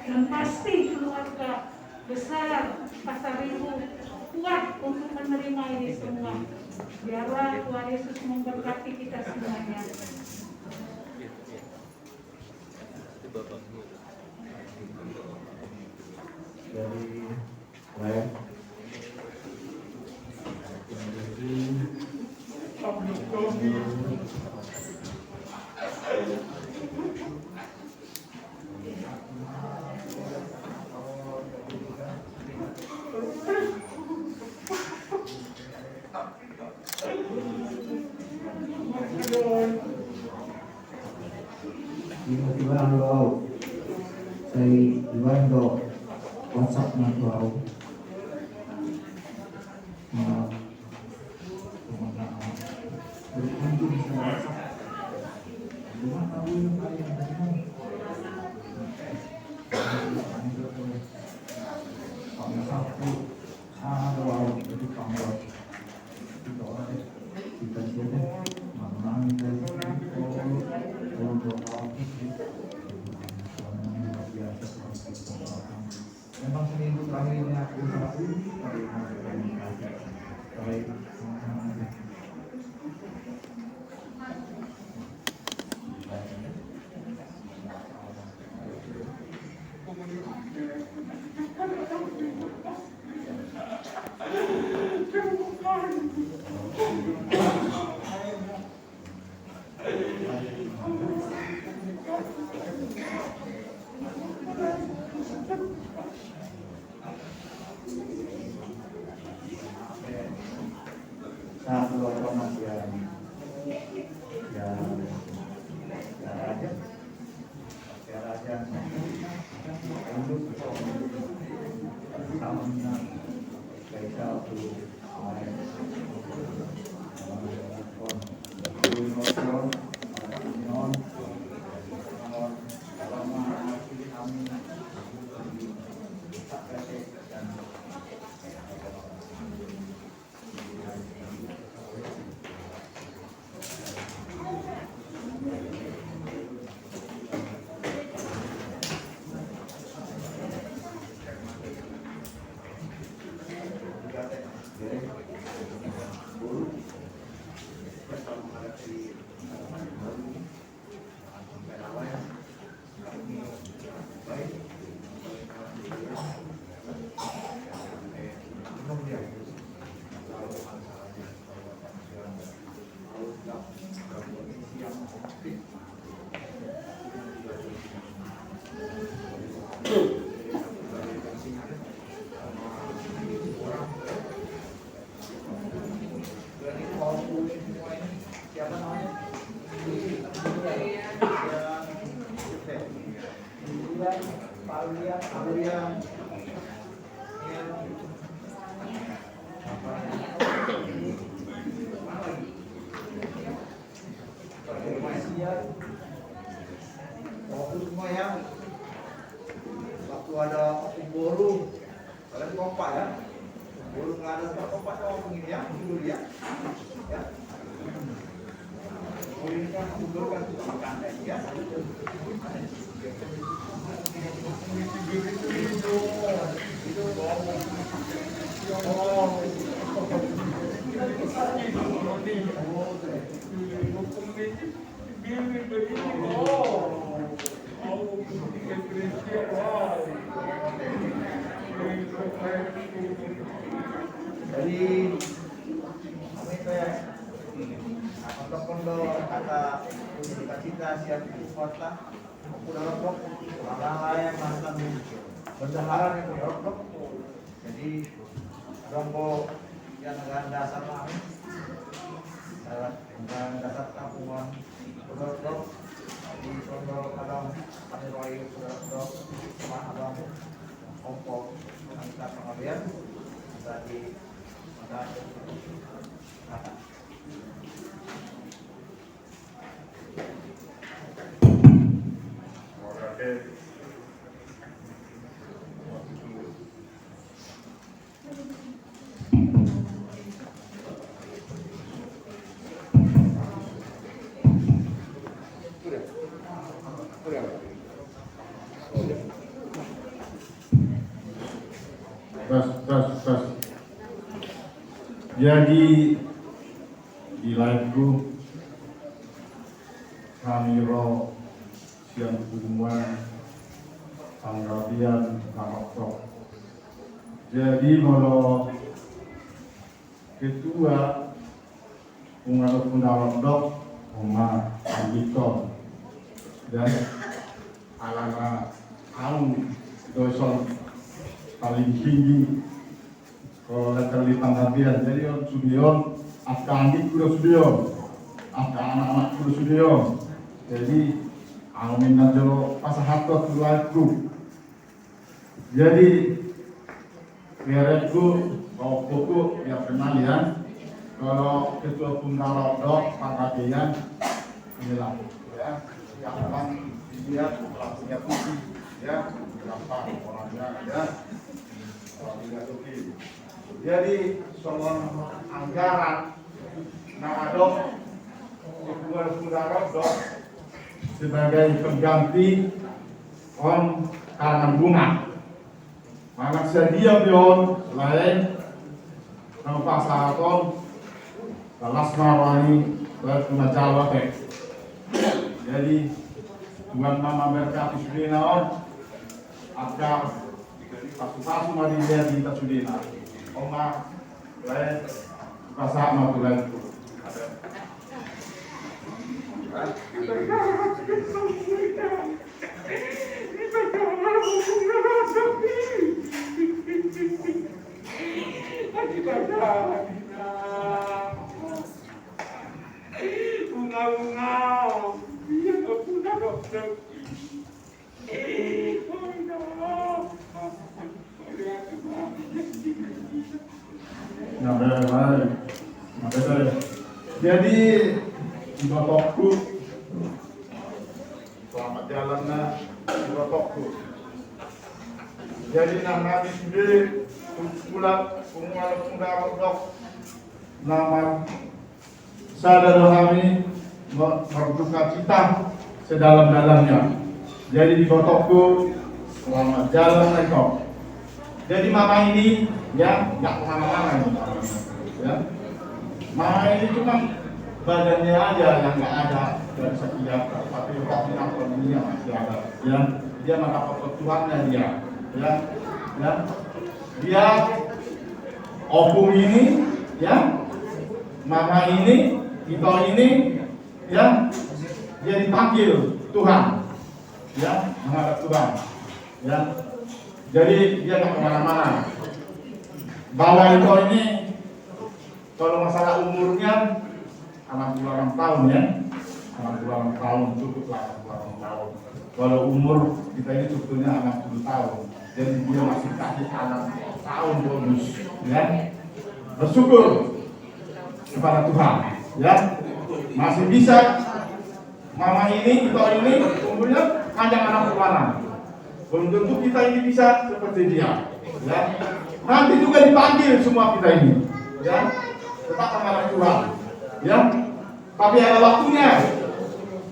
Dan pasti keluarga besar Pasar Ibu kuat untuk menerima ini semua. Biarlah Tuhan Yesus memberkati kita semuanya. Dari Raya tiba-tiba lo saya dibantu WhatsApp na tuaw memang seminggu terakhir ini aku baik satu orang yang raja untuk tahunnya kita Waktu semua ya, waktu ada Buru, kalian kompak ya. Buru nggak ada tempat kompak ngomong ini ya, dulu ya. Ya. Oh ini kan Buru kan suka makan ya. Itu jadi kami teh untuk pondok kata cita-cita siap kota udah rokok orang lain mantan bendahara yang udah rokok jadi rombong yang ganda sama kami dengan dasar kampungan udah rokok di pondok kadang kami roy udah rokok sama abang kompok kita pengalian tadi ada kata Tes. Jadi di live-ku kami roh siang hubungan panggabian karakter. Jadi kalau ketua pengaruh pendapat dok Oma Anggito dan alana kaum doson paling tinggi kalau letter di panggabian. Jadi on sudion after anggit kuda sudion after anak-anak kuda sudion. Jadi amin najero pasahatot keluarku. Jadi biarku kalau pokok yang kenal ya. Kalau ketua pengarah dok panggabian inilah ya yang memang dia punya fungsi ya berapa orangnya ya punya fungsi. Jadi soal anggaran nah dok ketua pengarah dok sebagai pengganti on karangan bunga. Mana sedia pion lain nama pasaton Lalas marwani bertuna Jawa teh. Jadi Tuhan Mama berkati sudina on agar pasu-pasu madi dia kita sudina. Oma lain pasama tu lain. Bunga-bunga, dia tak punya dokter. Jadi di bapakku selamat jalannya di bapakku. Jadi nama di sini pulang penguasa pendapat nama saudara kami berduka cita sedalam-dalamnya. Jadi di botokku selamat jalan Eko. Jadi mama ini ya nggak kemana-mana ya. Mama ini cuma badannya aja yang nggak ada dari sekian, tapi rohnya dunia masih ada. Ya, dia mendapat Tuhannya dia. Ya. Dia opung ini ya. Mama ini, kita ini, ya, dia dipanggil Tuhan, ya, menghadap Tuhan, ya. Jadi dia nggak kemana-mana. Bawa itu ini, kalau masalah umurnya 66 tahun ya, 66 tahun cukup lah 66 tahun. Kalau umur kita ini sebetulnya 60 tahun. dan dia masih kasih anak tahun bonus, ya. Bersyukur kepada Tuhan, ya. Masih bisa mama ini, kita ini umurnya panjang anak keluaran. Belum tentu kita ini bisa seperti dia, ya. Nanti juga dipanggil semua kita ini, ya. Tetap menghadap Tuhan, ya. Tapi ada waktunya,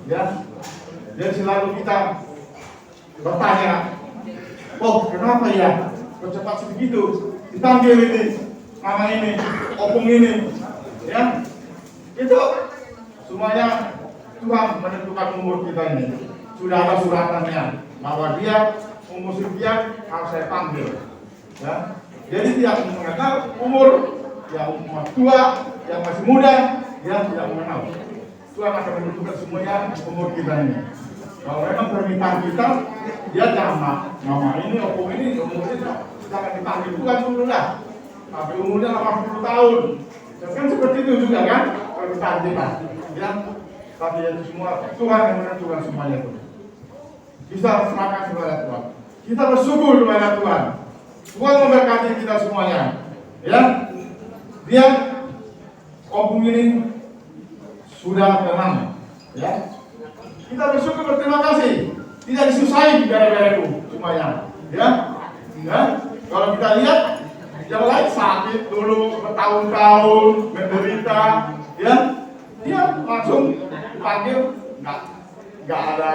ya. Dan selalu kita bertanya, oh kenapa ya kok cepat sebegitu dipanggil ini, mama ini, opung ini, ya. Itu semuanya Tuhan menentukan umur kita ini. Sudah ada suratannya bahwa dia umur sekian harus saya panggil, ya. Jadi tidak mengenal umur yang tua, yang masih muda, dia tidak mengenal. Tuhan akan menentukan semuanya umur kita ini. Kalau memang permintaan kita, dia jangan mama ini, opung ini, umurnya jangan dipanggil Tuhan dulu lah. Tapi umurnya 80 tahun. Kan seperti itu juga kan permintaan kita, ya. Tapi itu semua Tuhan yang menentukan semuanya itu. Kita serahkan kepada Tuhan. Kita bersyukur kepada Tuhan. Tuhan memberkati kita semuanya, ya. Dia opung ini sudah tenang, ya. Kita bersyukur, berterima kasih. Tidak disusahin gara-gara itu semuanya, ya. Ya. Kalau kita lihat yang lain sakit dulu bertahun-tahun menderita, ya. Dia langsung dipanggil, nggak ada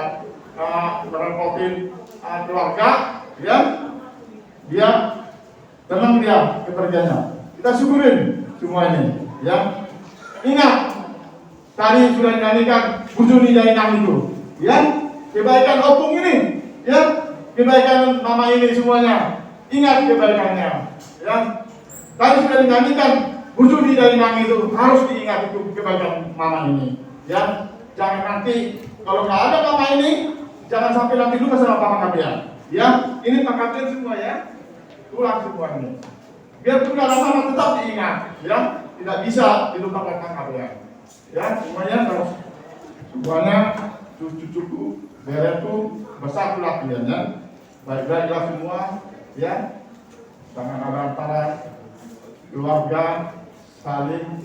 merepotin keluarga, ya. Dia tenang dia kerjanya. Kita syukurin semuanya, ya. Ingat, tadi sudah dinyanyikan Bujuni Jainang itu, ya. Kebaikan opung ini, ya. Kebaikan mama ini semuanya. Ingat kebaikannya, ya. Tadi sudah dinyanyikan Bujuni Jainang itu, harus diingat itu kebaikan mama ini, ya. Jangan nanti kalau nggak ada mama ini, jangan sampai nanti lupa sama papa kalian, ya. Ini pak kalian semua, ya. Pulang semua ini. Biarpun nggak ada mama tetap diingat, ya. Tidak bisa dilupakan kalian. Ya, semuanya kalau semuanya cucu-cucuku, beretu bersatulah kalian, baik-baiklah semua, ya. Jangan ada antara keluarga saling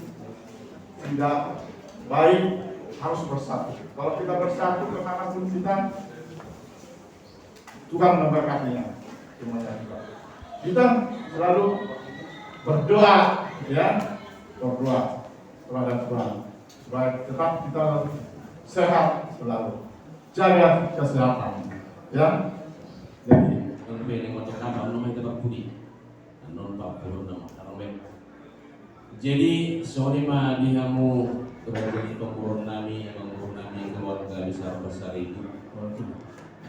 tidak baik, harus bersatu. Kalau kita bersatu kemanapun kita, Tuhan memberkatinya semuanya. Kita selalu berdoa, ya, berdoa kepada Tuhan supaya tetap kita sehat selalu, jaga kesehatan, ya. Jadi jadi sore mah dihamu berada pengurun nami keluarga besar besar itu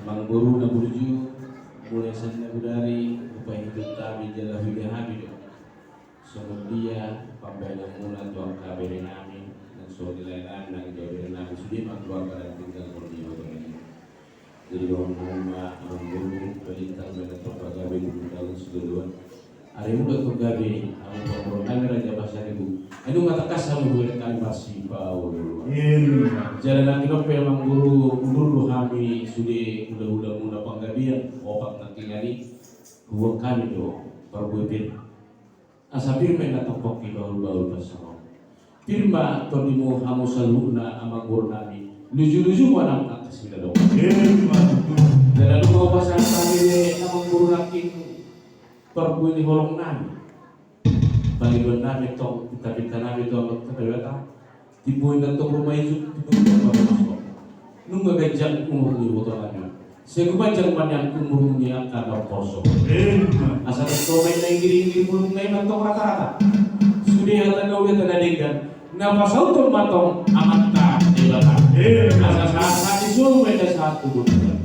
mang guru na burju mulai sana budari upaya hidup kami jalan hidup habis semua dia pembela mula tuan kabel nami dan sore lain dan kabel nami sudah mak keluarga dan tinggal berdua begini. Jadi orang guru perintah menetap kabel dalam seluruh hari muda tu gabi, aku pengurus kami raja bahasa ibu. Itu nggak tekas sama gue kali masih bau dulu. Jalan nanti nopo memang guru kami sudah udah penggabian obat nanti ngari dua kali do perbuatan. Asapir main datang poki baru bersama. Firma todimu hamu saluna ama guru nami. Luju mana atas kita dong. Jalan lu mau pasang kami ama guru laki. Perbu ini holong nami, bagi dua nami tong kita nami tong terlewat, tipuin dan tong rumah itu tipuin apa masuk, nunggu gajah umur di botol nami, seguban jangan yang umurnya ada kosong, asal tong main lagi di mulut main tong rata-rata, sudah ada kau lihat ada dengan, napa saut tong matong amat tak dibakar, asal saat disuruh beda satu bulan,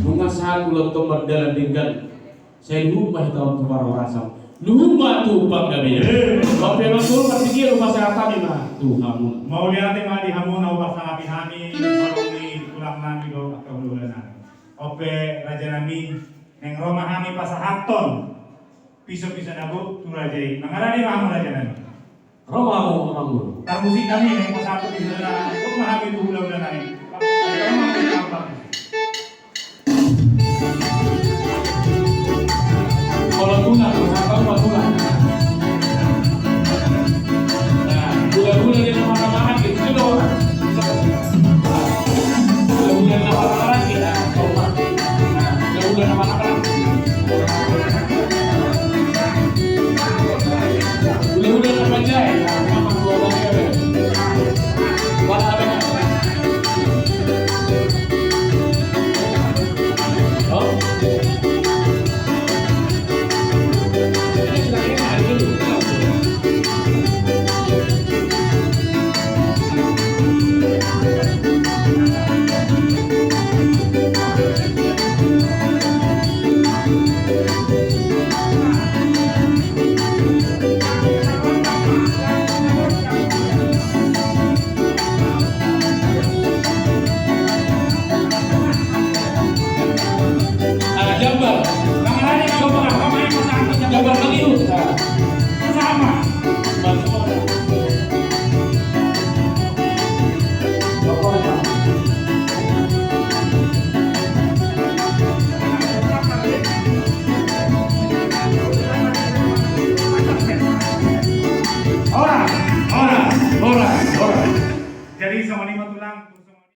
nunggu saat bulan tong berjalan dengan saya lupa tahun kemarin rasam lupa tuh bang gabi kalau memang suruh pasti dia lupa saya kami mah tuh hamun mau lihat mah di hamun au pas kami hani di tulang nami do atau bulan ope raja nami neng Roma kami pas hakton piso-piso nabu tu raja mangarani mah raja nami Roma mau manggu tar musik kami neng pas satu di sana kok mah kami tu bulan nami kalau mah apa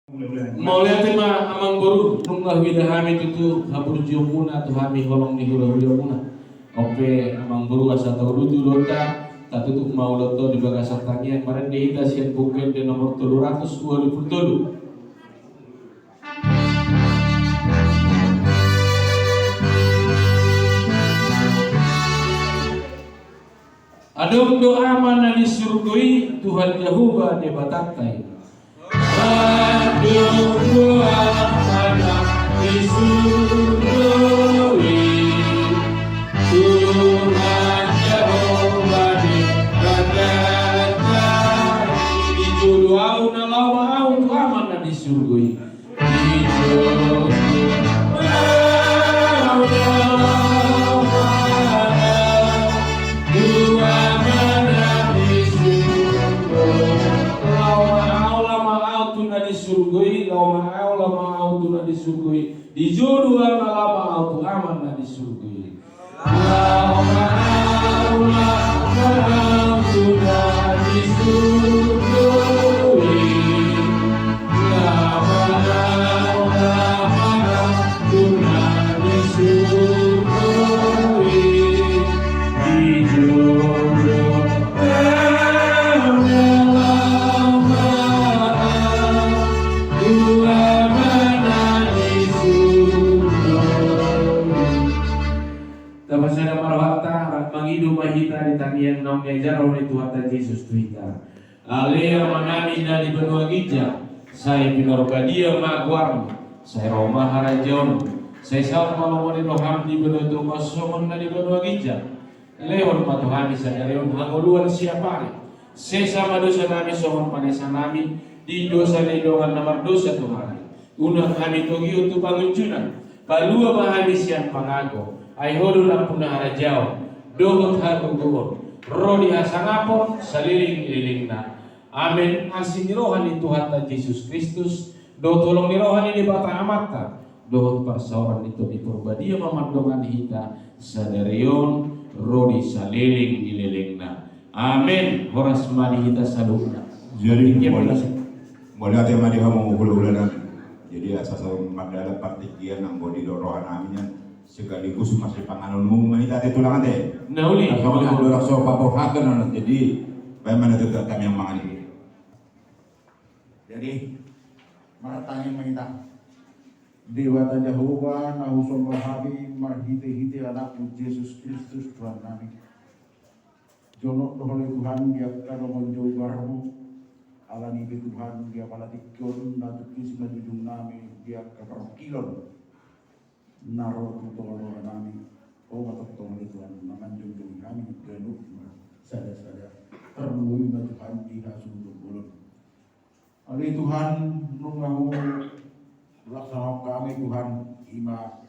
Maulia tema amang boru nunglah widahami tutu habur jomuna tu hami holong di hura-hura. Ope amang boru asa tau dutu dota tak tutup mau loto di bagasan tangian kemarin dihita sian buken di nomor 327. Adong doa mana disurgoi Tuhan Yehuwa debatakai. Adong doa mana disurgoi Tuhan Yehuwa debatakai. Di doa na lawa au doa mana disurgoi. Di doa disurgui di jodoh lama auto aman na disurgui lama sudah disurgui lama sudah disurgui di jodoh Tapasana marwata mangidu mahita di tangian nom jaro di Tuhan Yesus Tuhan. Alea manani na di benua gija. Saya pinorogadia magwar. Saya Roma harajon. Saya saut malomon di roham di benua tu kosongon na di benua gija. Leon matuhani sadarion hangoluan siapa? Sesama dosa nami sohon panesan nami di dosa lindungan nomor dosa Tuhan. Unang kami togi untuk panguncunan. Palua bahami siang pangago. Aihodo lang punah harajao dohot hagung dohot rodi hasangapon saliling-liling na amin asin rohani Tuhan Yesus Kristus do tolong ni rohani di bata amata dohot persoalan itu di purbadia memandongan hita sadarion rodi saliling-liling na amin horas mani hita saluna jadi boleh ada mani kamu ulang jadi asas mandala partikian ang bodi do rohan aminyan sekaligus masih panganunmu menita tulangan deh. Nauli. Kalau kamu udah so papohakan jadi bagaimana juga kami yang mangani. Jadi maratanya menita Dewa Jehovah nahusom rohani marhite-hite anakmu Yesus Kristus Tuhan kami. Jonok oleh Tuhan dia karomon jogarmu alani be Tuhan dia palatikon natukis majujung nami dia kaperkilon naro tutolo nami o matotong Tuhan namanjung kami genuk sada-sada terluwi na Tuhan iha sundul bulun ali Tuhan nungahu laksana kami Tuhan ima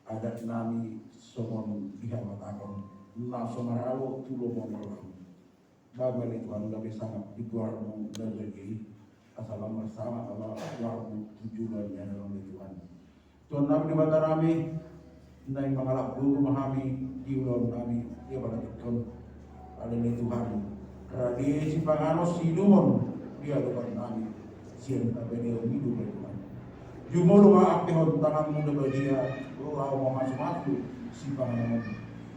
adat nami somon iha matakon na somarawo tulo mamarau babali Tuhan gabi sangat dikuarmu berbagi asalam bersama Allah warmu tujuannya dalam Tuhan Tuhan nabi di bata nami nai mangalap dulu memahami di ulang nami dia pada tikon alini Tuhan karena si panganos si lumon dia depan nami siang tapi dia hidup dari Tuhan jumo luma aktifon tangan muda bagi dia lau masuk si panganos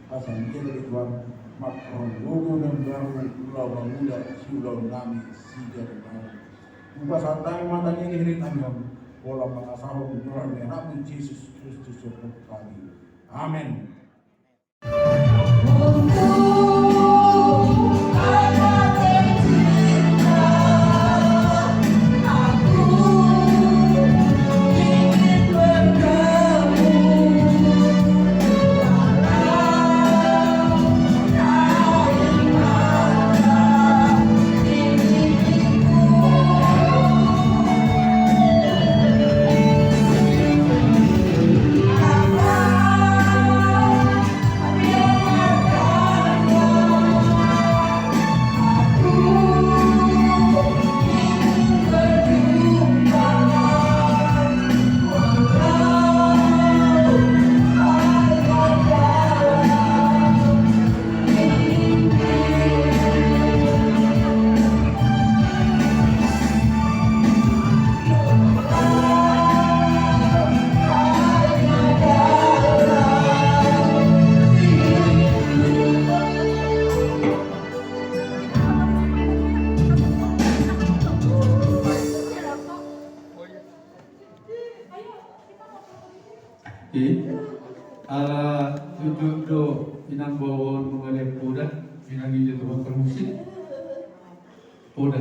asal dia dari Tuhan makron logo dan baru lau muda si ulang nami si dia dari buka santai matanya dihirit nami pola mengasahkan Tuhan yang Nabi Yesus Kristus kami. Amin. Bye. inang bawon mengalih poda, inang hijau tuan permusik poda.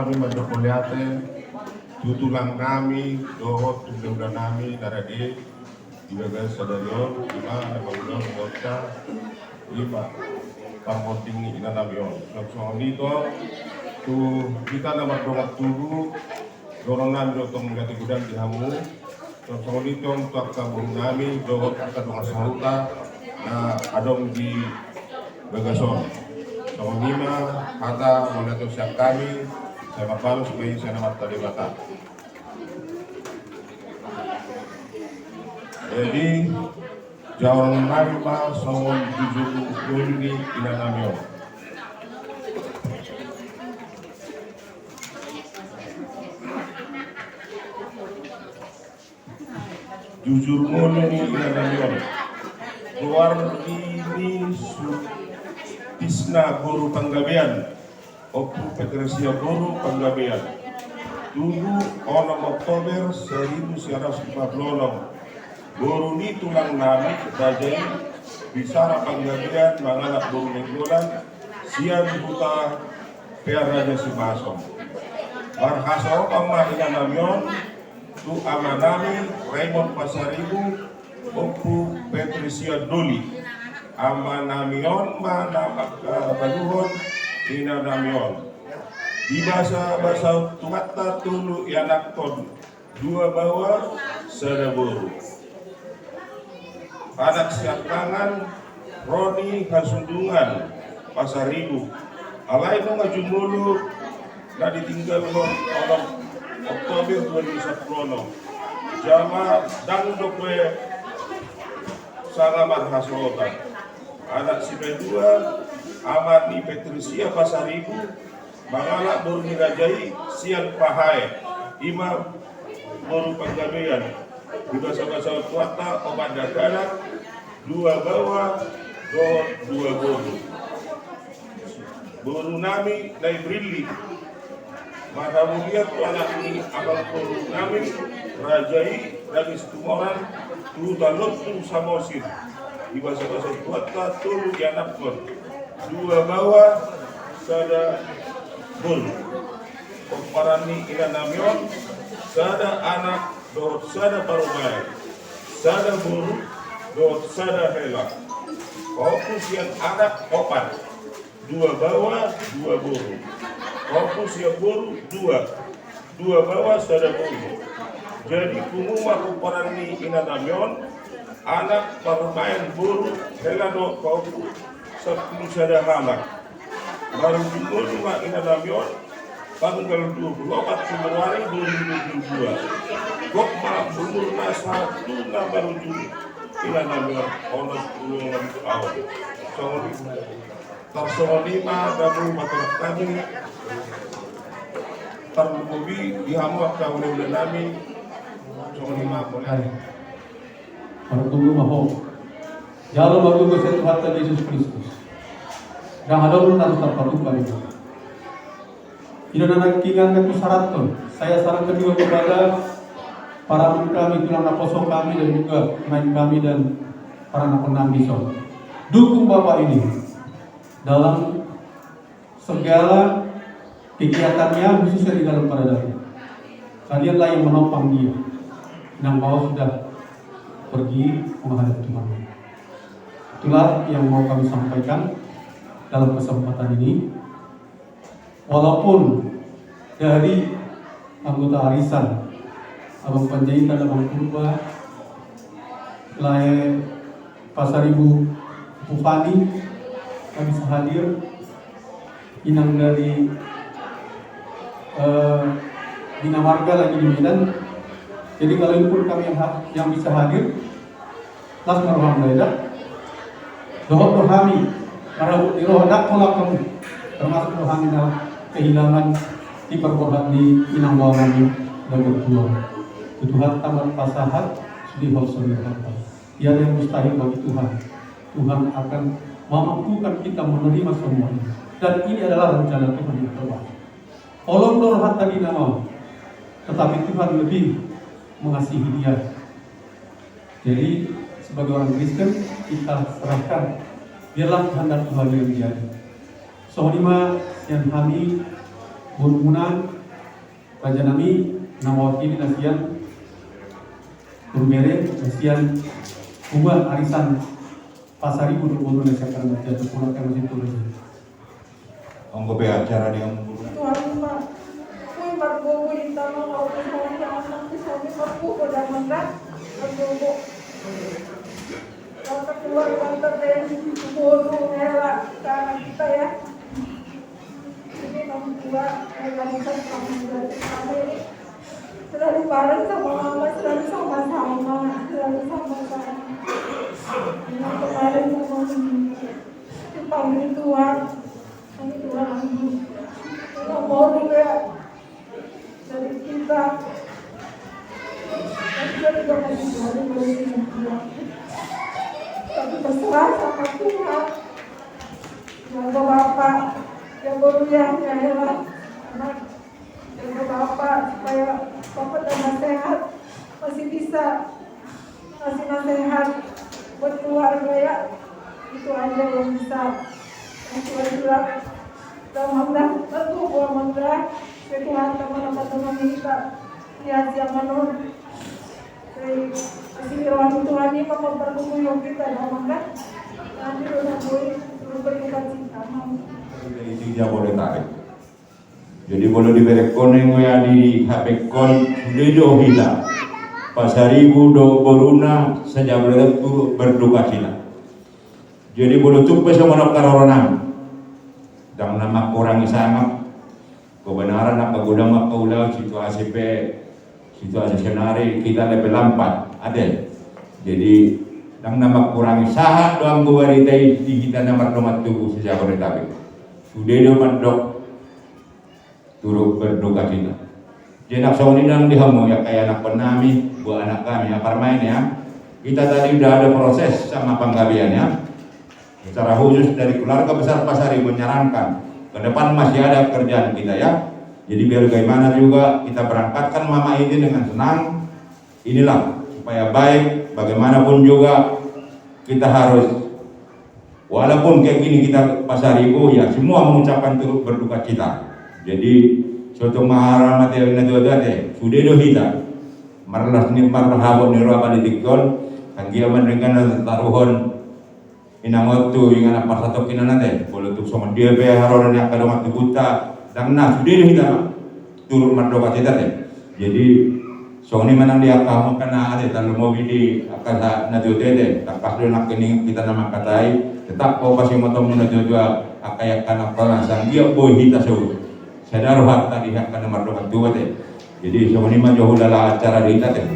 kami mendokuliate tutulang kami dohot tutulang kami naradi dibagai sadarion lima nabagulan dokta lima parmoting inanabion so dito tu kita nama dongat tugu dorong nami dokter menggati gudang di hamu so dito untuk kabung nami dohot kata dongat sauta na adong di bagason so lima kata mengatur siap kami saya mapalu supaya saya nama tadi bata. Jadi jauh nami pa sawon jujur kulini inanamyo. Jujur kulini inanamyo. Keluar ini Tisna Guru Panggabean. Opu Petresia Guru Panggabean. Tunggu 6 Oktober 1940. Guru ni tulang nami dajai bisara Panggabean manganak guru minggulan sian buta Piar Raja Simason. Barhaso pamahinan namyon tu amanami Raymond Pasaribu Opu Petresia Doli amanamion manamak baluhon inanamion di bahasa tuata tulu yanakton dua bawah sadaburu anak siap tangan Roni Hasundungan Pasaribu alai nunga jumulu na ditinggal oleh Oktober 2010 jama dangdok we sangamat hasotan anak si kedua amani Petrisia Pasaribu, Mangala Boru Nirajai, Sian Pahai, Imam Boru Panggabean, di bahasa-bahasa Tuata, Obat Dagana, 2 bawah, dohot 2 boru. Boru nami nai brilli, Mahamulia tu anak ini abang boru nami, Rajai, Ragis Tumoran, Tutalotun Samosir, di bahasa-bahasa Tuata, Tulu Yanapkon, 2 bawah, sada boru. Komparani ila namion, sada anak, dohot sada parumai, sada boru, dohot sada hela. Fokus yang anak 4, 2 bawah, 2 boru. Fokus yang boru 2 bawah, sada boru. Jadi kumuma kuparani ina namion, anak parmain boru hela do fokus 10 sada halak. Baru dimulai ina namion, tanggal 24 Februari 2022. Gokma umurna 1 na baru Juli. Ina namion ono 10 tahun. Tersolima dabu matur kami terlubi dihamuak kaulil nami solima boleh. Para tunggu maho. Jalan baru bersatu Tuhan Yesus Kristus. Dan ada harus terpadu pada itu. Tidak ada kingan ke syaratkan. Saya saran kedua kepada para kami, tulang naposo kami dan juga pemain kami dan para nakonan bison. Dukung Bapak ini dalam segala kegiatannya, khususnya di dalam peradaban. Kalianlah yang menopang dia. Dan bahwa sudah pergi menghadap Tuhan. Itulah yang mau kami sampaikan dalam kesempatan ini. Walaupun dari anggota arisan Abang Panjaitan, Abang Purba, Lae Pasaribu Pupani kami bisa hadir, inang dari Bina Marga lagi di Medan. Jadi kalau ini pun kami yang bisa hadir, las marham ledak, dohot rohani, karena di rohadak pola kamu, termasuk rohani dalam kehilangan di perbuatan di inang wawani dan berjuang. Tuhan tamat pasahat di hosoni apa. Tiada yang mustahil bagi Tuhan. Tuhan akan memampukan kita menerima semua ini. Dan ini adalah rencana Tuhan yang terbaik. Olong dorhat tadi nama, tetapi Tuhan lebih mengasihi dia. Jadi sebagai orang Kristen kita serahkan, biarlah kehendak Tuhan yang terjadi. Sohonima yang kami Burmunan Raja Nami nama wakili nasian Berbere nasian Ubat arisan Pasari Buru-Buru Nasian Karena Jatuh Pulau Kami Situ Raja Onggo be acara yang Tuhan Pak, kue margogo intama kau kesini anak kesini margogo pada mana? Margogo. Kalau keluar kantor dari bolu merah karena kita ya. Ini kamu tua, kamu kan kamu dari kami selalu bareng sama mama, selalu sama-sama, selalu sama-sama. Yang kemarin dipanggil Tuhan, kami Tuhan nggak mau juga dari kita. Kita juga masih Tuhan, tapi berserah sama Tuhan. Jaga Bapak, jaga dia, jaga anak, jaga Bapak supaya Bapak tambah sehat, masih bisa kasih nasihat buat keluarga ya. Itu aja yang bisa. Yang bilang, Ramanda, tentu buah mandra, Tuhan teman-teman kita lihat yang menurut. Kasih rohani Tuhan ini memperkuat kita, Ramanda. Nanti udah boleh berbuka cita. Tidak boleh tarik. Jadi boleh diberekon yang di HP kon lido hila. Pasaribu do boruna saja boleh berduka cita. Jadi boleh tuh sama nak karoranang. Dan nama orang isangap kebenaran apa gudang apa ulah situasi senari kita lebih lampat ada. Jadi Nang nama kurangi sahat doang guwaritai di kita nomor nomor tubuh sejak Jabodetabek. Sudah do mandok turut berduka cita. Jenak sauni nang dihamu ya kayak anak penami, buat anak kami apa main ya. Kita tadi udah ada proses sama penggabiannya. Secara khusus dari keluarga besar Pasari menyarankan ke depan masih ada kerjaan kita ya. Jadi biar bagaimana juga kita berangkatkan mama ini dengan senang. Inilah supaya baik, bagaimanapun juga kita harus walaupun kayak gini kita Pasaribu ya semua mengucapkan turut berduka cita. Jadi suatu maharam mati na dodate sudah do hita marlas ni marhabon ni roba ditikon kanggiaman dengan taruhon inangot tu yang anak pasatok kinanate polituk sama dia be haronan yang kadang buta dan nah sudah do hita turut berduka cita teh. Jadi soalnya menang dia kamu kena ada kalau mau bidi akan na dodate tak pas do nak kini kita nama katai tetap kau pasti mau tahu na dodua akayak kana palasan dia boy hita so sadar hak tadi hak kana mardokan tua teh. Jadi semua ini mah jauh dalam acara kita teh.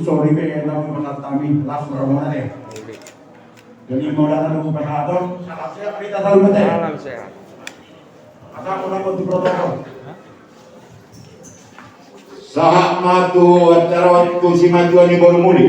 Sorry kayak namun menatami las beromong deh. Jadi mau datang ke operator, salam sehat kita tahu betul. Salam sehat. Ada orang untuk protokol. Sahak matu acara waktu si majuan ni baru muli.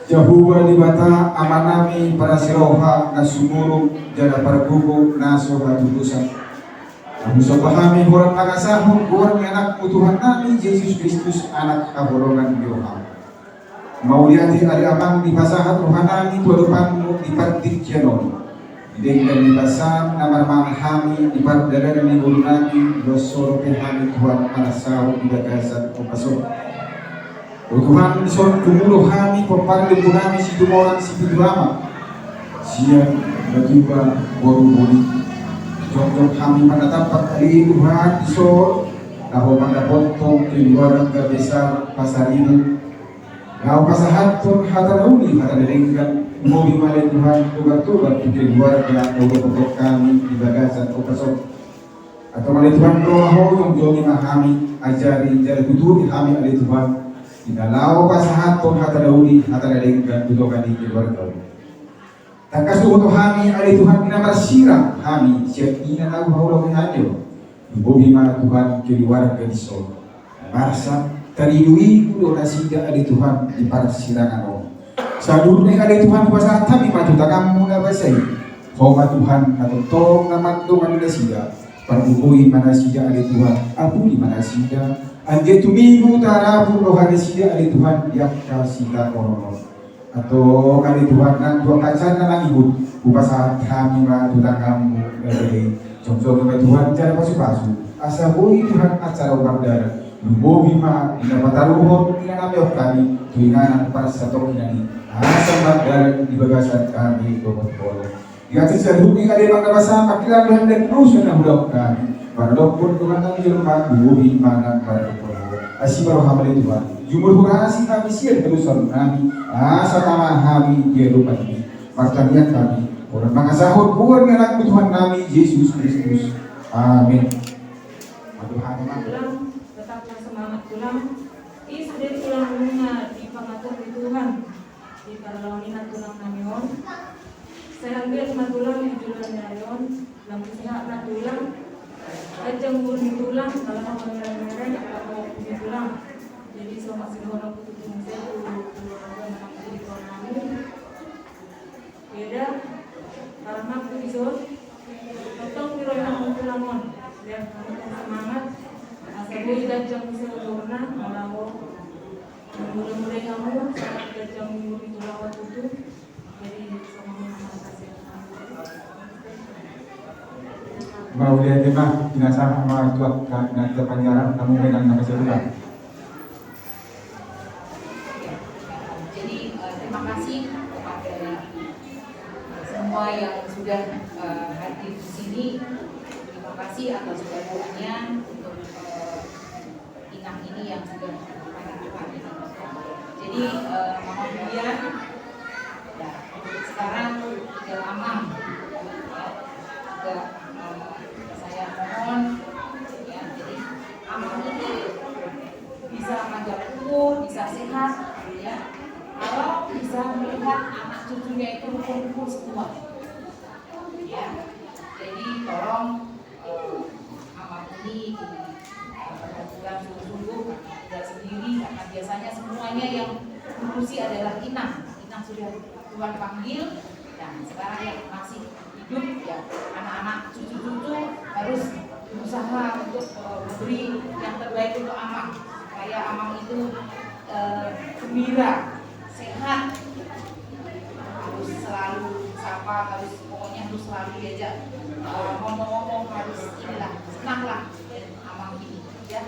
Jahuwa di bata amanami para siroha na sumurong jada para buko na soha dudusan. Kami sobahami hurat pangasahon buwan ng anak utuhan namin, Jesus Kristus, anak kaborongan Yohan. Mauliati ali amang di pasahat rohanami tuadupanmu di partik janon. Dengan di pasam namar manghami di pardana ni gulunami dosoro pehami Tuhan marasau di bagasan opasok. Tuhan son kumulo hami popar di punami si dumoran si drama. Siang batiba boru bodi. Jong kami menetapkan ali Tuhan son lahu pada potong keluaran besar pasar ini. Kau pasahat pun hata dauni hata dedengkan mobi malai Tuhan tugas-tugas pikir keluarga untuk kami di bagasan opasok atau malai Tuhan roho yang jomi mahami ajari jari tuturi kami alai Tuhan di dalau pasahat pun hata dauni hata dedengkan tugas di keluarga takas untuk kami alai Tuhan kita bersirah kami siap ina lagu haulau mengajo mobi malai Tuhan keluarga di sol barsa taridui ulo nasida alai Tuhan di persirangan roh. Sadurnya alai Tuhan pasal kami maju tanganmu na basay. Koma Tuhan natutong naman tungan nasida. Pagbubuhi manasida alai Tuhan. Apuli manasida. Anje tumigo tarapu roh nasida alai Tuhan yang kasida korono. Atau alai Tuhan nan dua kacan na lang ibut. Upasal kami maju tanganmu na basay. Jom-jom na Tuhan cara pasu-pasu. Asa buhi Tuhan acara ubang darah. Lumbobi ma inapataruhon inanamyo kami tuinganan para sa tokinani asam magdalan di bagasan kami gobot-bolo di atas salubing ada mga kasama kilalan dan nusun na hudaw kami para dokpon kumanang yulman lumbobi manang para dokpon asibaro hamali Tuhan jumur hurasi kami siya telusan kami asa taman kami di rumah ini martanian kami orang mga sahod buwan nga Tuhan kami Yesus Kristus amin. Tulang, tetaplah semangat tulang. Sudah tulang bunga di pengatur di Tuhan di parlaminan tulang namion. Saya ambil matulang di tulang namion, lampu sehat na tulang. Ajang murni tulang kalau mau merah-merah kalau punya tulang. Jadi sama singgona putus saya keluarga menang di kami. Beda karena putus potong piroyan tulangon. Dan kami semangat asal dajang sempurna melawo mudah-mudahan kamu saat dajang itu lawat itu jadi semuanya kasih mau lihat mah binasa sama tuak dan terpanjang kamu menang nama sebelah. Jadi terima kasih kepada semua yang sudah hadir di sini. Terima kasih atas doanya untuk inang ini yang sudah pada ini. Jadi Mama Budian, ya, sekarang tinggal Amang, ya, juga saya mohon, ya, jadi Amang ini bisa menjaga tubuh, bisa sehat, ya, kalau bisa melihat anak cucunya itu kumpul semua, ya, jadi tolong Amang ini bukan sungguh-sungguh tidak sendiri karena biasanya semuanya yang mengurusi adalah inang sudah Tuhan panggil dan sekarang yang masih hidup ya anak-anak cucu-cucu harus berusaha untuk memberi yang terbaik untuk Amang supaya Amang itu gembira, sehat, harus selalu sapa, pokoknya harus selalu diajak ngomong-ngomong, harus inilah senanglah Amang ini ya.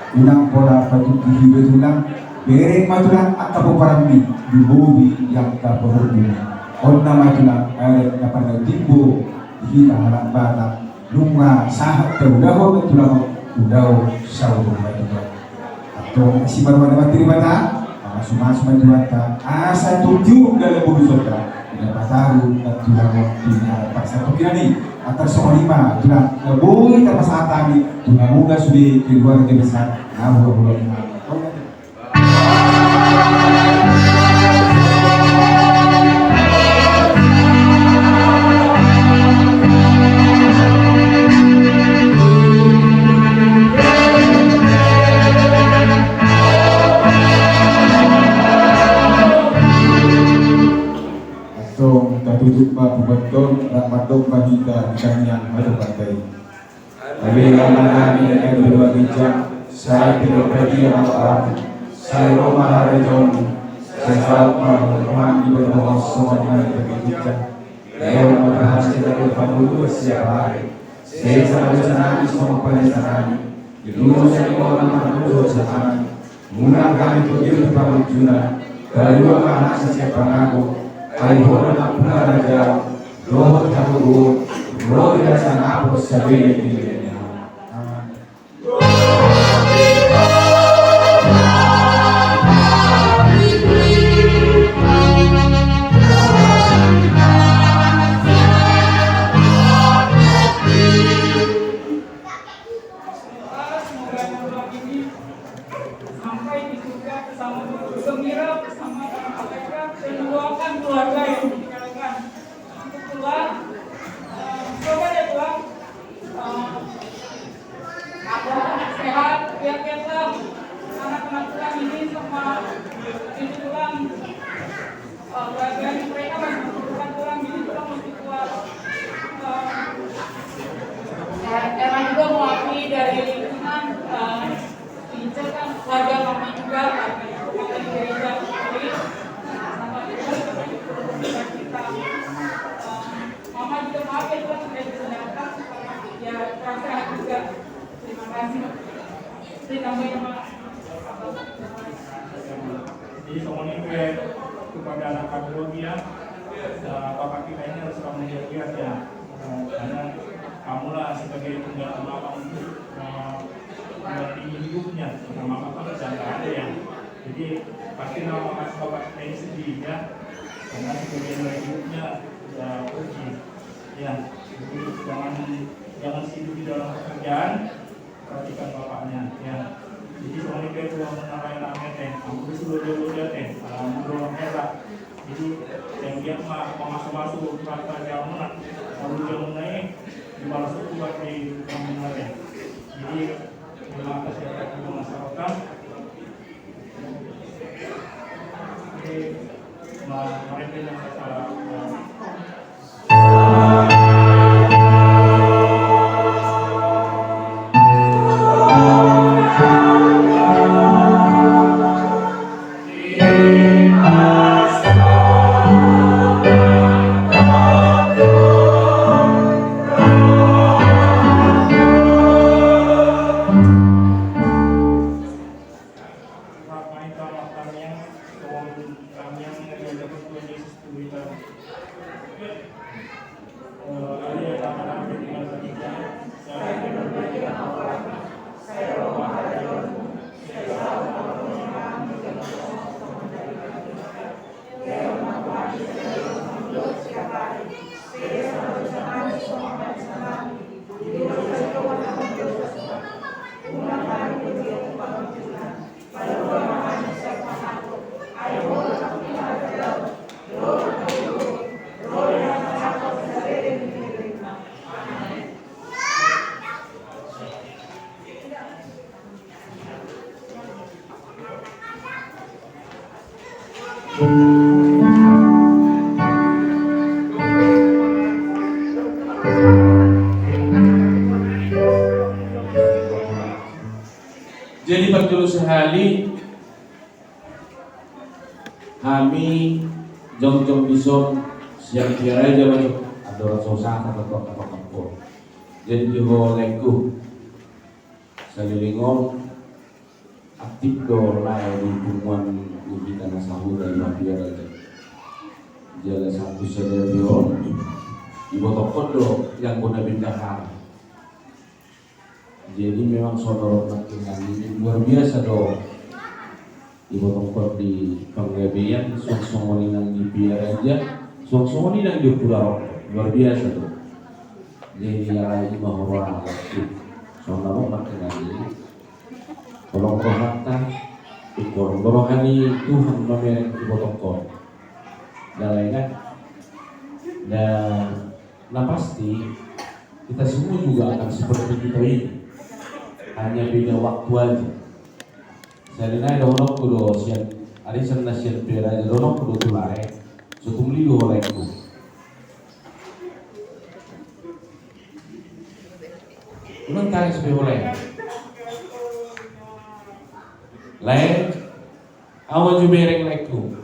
Ulang pola patut hidup ulang bereng matulang akapo parami dibubi yang kapohordi onna matulang ayat dapat timbu hita halak bata lunga sahat teudaho betulang udao sawu matulang atau si baru ada materi bata suma-suma juata asa tujuh dalam bulu sota tidak pataru tulang dunia paksa tokiani atas semua lima tulang lebih terpasat kami tulang muda sudah keluarga besar nabu bulan tutup betul ramadok bahita kanyang pada pantai. Tapi lama kami akan berdua bijak saya tidak pergi yang alam. saya mahare joni, saya saat Tuhan di bawah semuanya begitu. Leo berhasil dari panggung siapa hari, saya selalu senang semua penyesalan. Di rumah saya orang berdua sehari, mengangkat itu di depan juna. Kedua anak sesiapa aku, ayo orang penaraja, roh takut, roh dasar aku sabili di. Era juga mewakili dari lingkungan Ince kan keluarga mama juga di gereja Katolik sama juga kita mama juga maaf ya Tuhan sudah bisa datang ya perasaan juga terima kasih ditambahnya Pak. Jadi komunikasi kepada anak Kabupaten bapak kita ini harus kamu lihat ya, karena kamulah sebagai tunggal bapak untuk mengerti hidupnya, sama bapak kan tidak ada ya. Jadi pasti nama bapak kita ini sedih ya, karena sebagian dari hidupnya sudah pergi ya. Jadi jangan hidup di dalam pekerjaan, perhatikan bapaknya ya. Jadi soalnya kayak tuang menarain amet aku sudah teh, mendorong merah. Jadi yang dia masuk kata jamunan, lalu jamunan dibalas buat di kampung teh. Jadi terima kasih kepada masyarakat. Mereka yang saya jadi Pak sehali kami jong bison siang kira aja macam ada orang sosana atau apa. Jadi diholeku salilingon aktif do lain di hubungan kita nasahu dari mafia aja. Jalan satu saja dion ibu toko do yang guna bintang. Jadi memang saudara makin ini luar biasa do. Ibu toko di penggabean, song-songon yang di biar aja, song-songon yang di pulau luar biasa do. Jadi yang bahwa saudara makin ini, tolong rohatan, ikut rohani Tuhan memerintah ibu toko. Dan kan, dan pasti kita semua juga akan seperti kita ini. Hanya beda waktu aja. Saya dengar donok kudo sian, arisan nasian pera donok kudo tulare, sutumli do olehku. Unang kaya sabi oleh. Lain awan jubereng lekku.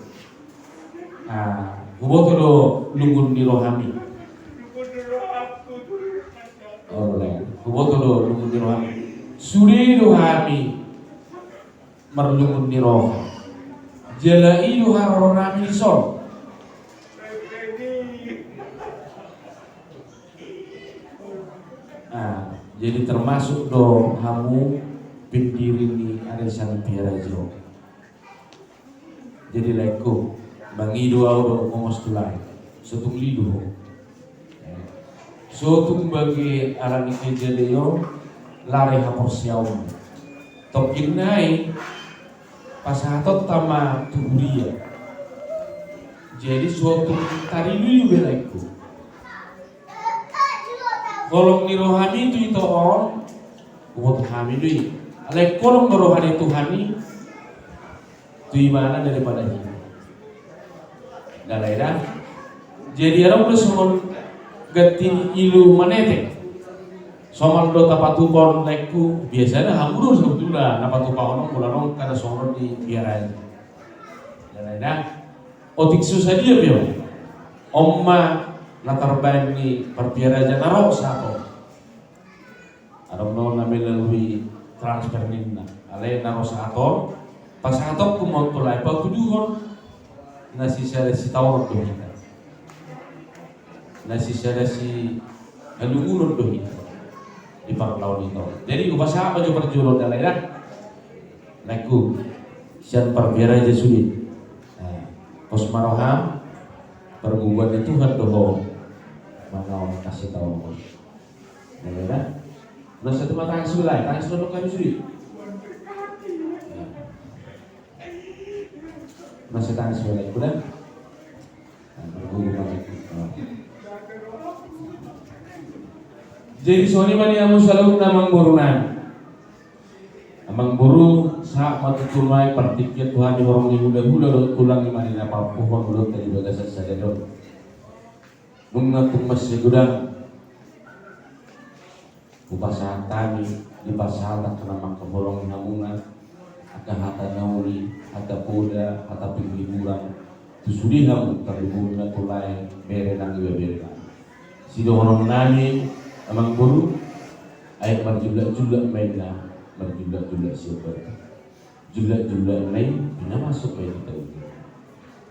Hubo do lungun di rohami. Oleh, hubo do lungun di rohami. Suri rohami merlungun di roh. Jalai do harorami sol. Jadi termasuk do hamu pindiri ni arisan piarajo. Jadi lekku bangidu au do ngomos tulai. Sotung lidu. Sotung bagi arani kejeleo lare hapos yaum. Tok innai pasatot tama tuburia. Jadi suatu tarilu juga lekku. Kolong ni rohani itu on buat kami dui. Alek kolong rohani Tuhani itu mana daripada ini. Dalaida. Jadi orang udah semua gatin ilu manete. Somal do tapatupon lekku biasanya hamburur sebetulnya napatupon orang karena soal di biaran. Dalaida. Otik susah dia biar. Omma latar bani perpiara aja narok satu. Ada namin lalui transfer nina. Ale narok satu. Pas satu kumau tulai pa tuduhon. Nasi sada si tawar doh kita. Nasi sada si alungulun doh kita. Di parlaun itu. Jadi ubasa apa jo perjulo dalai Leku. Sian perpiara aja sulit. Pos maroham perguguan itu kan doh. Mana orang kasih tahu, ya kan? Lalu satu mata tangan sebelah kami suri. Masih tangan sebelah itu kan? Jadi soalnya mana yang musaluk namang burunan, amang buru saat matu tulai pertiknya Tuhan di orang ibu dahulu tulang imani apa pohon belum tadi bagasan saja dong. Mengatung masih gudang upasaha tani di pasal kena makabolong namungan ada hata nauli hata poda hata pinggiran tu sudi namu terlibu na tulai bere nang bere sido orang nani amang buru ayat berjulak mainna berjulak siapa julak lain bina masuk main kita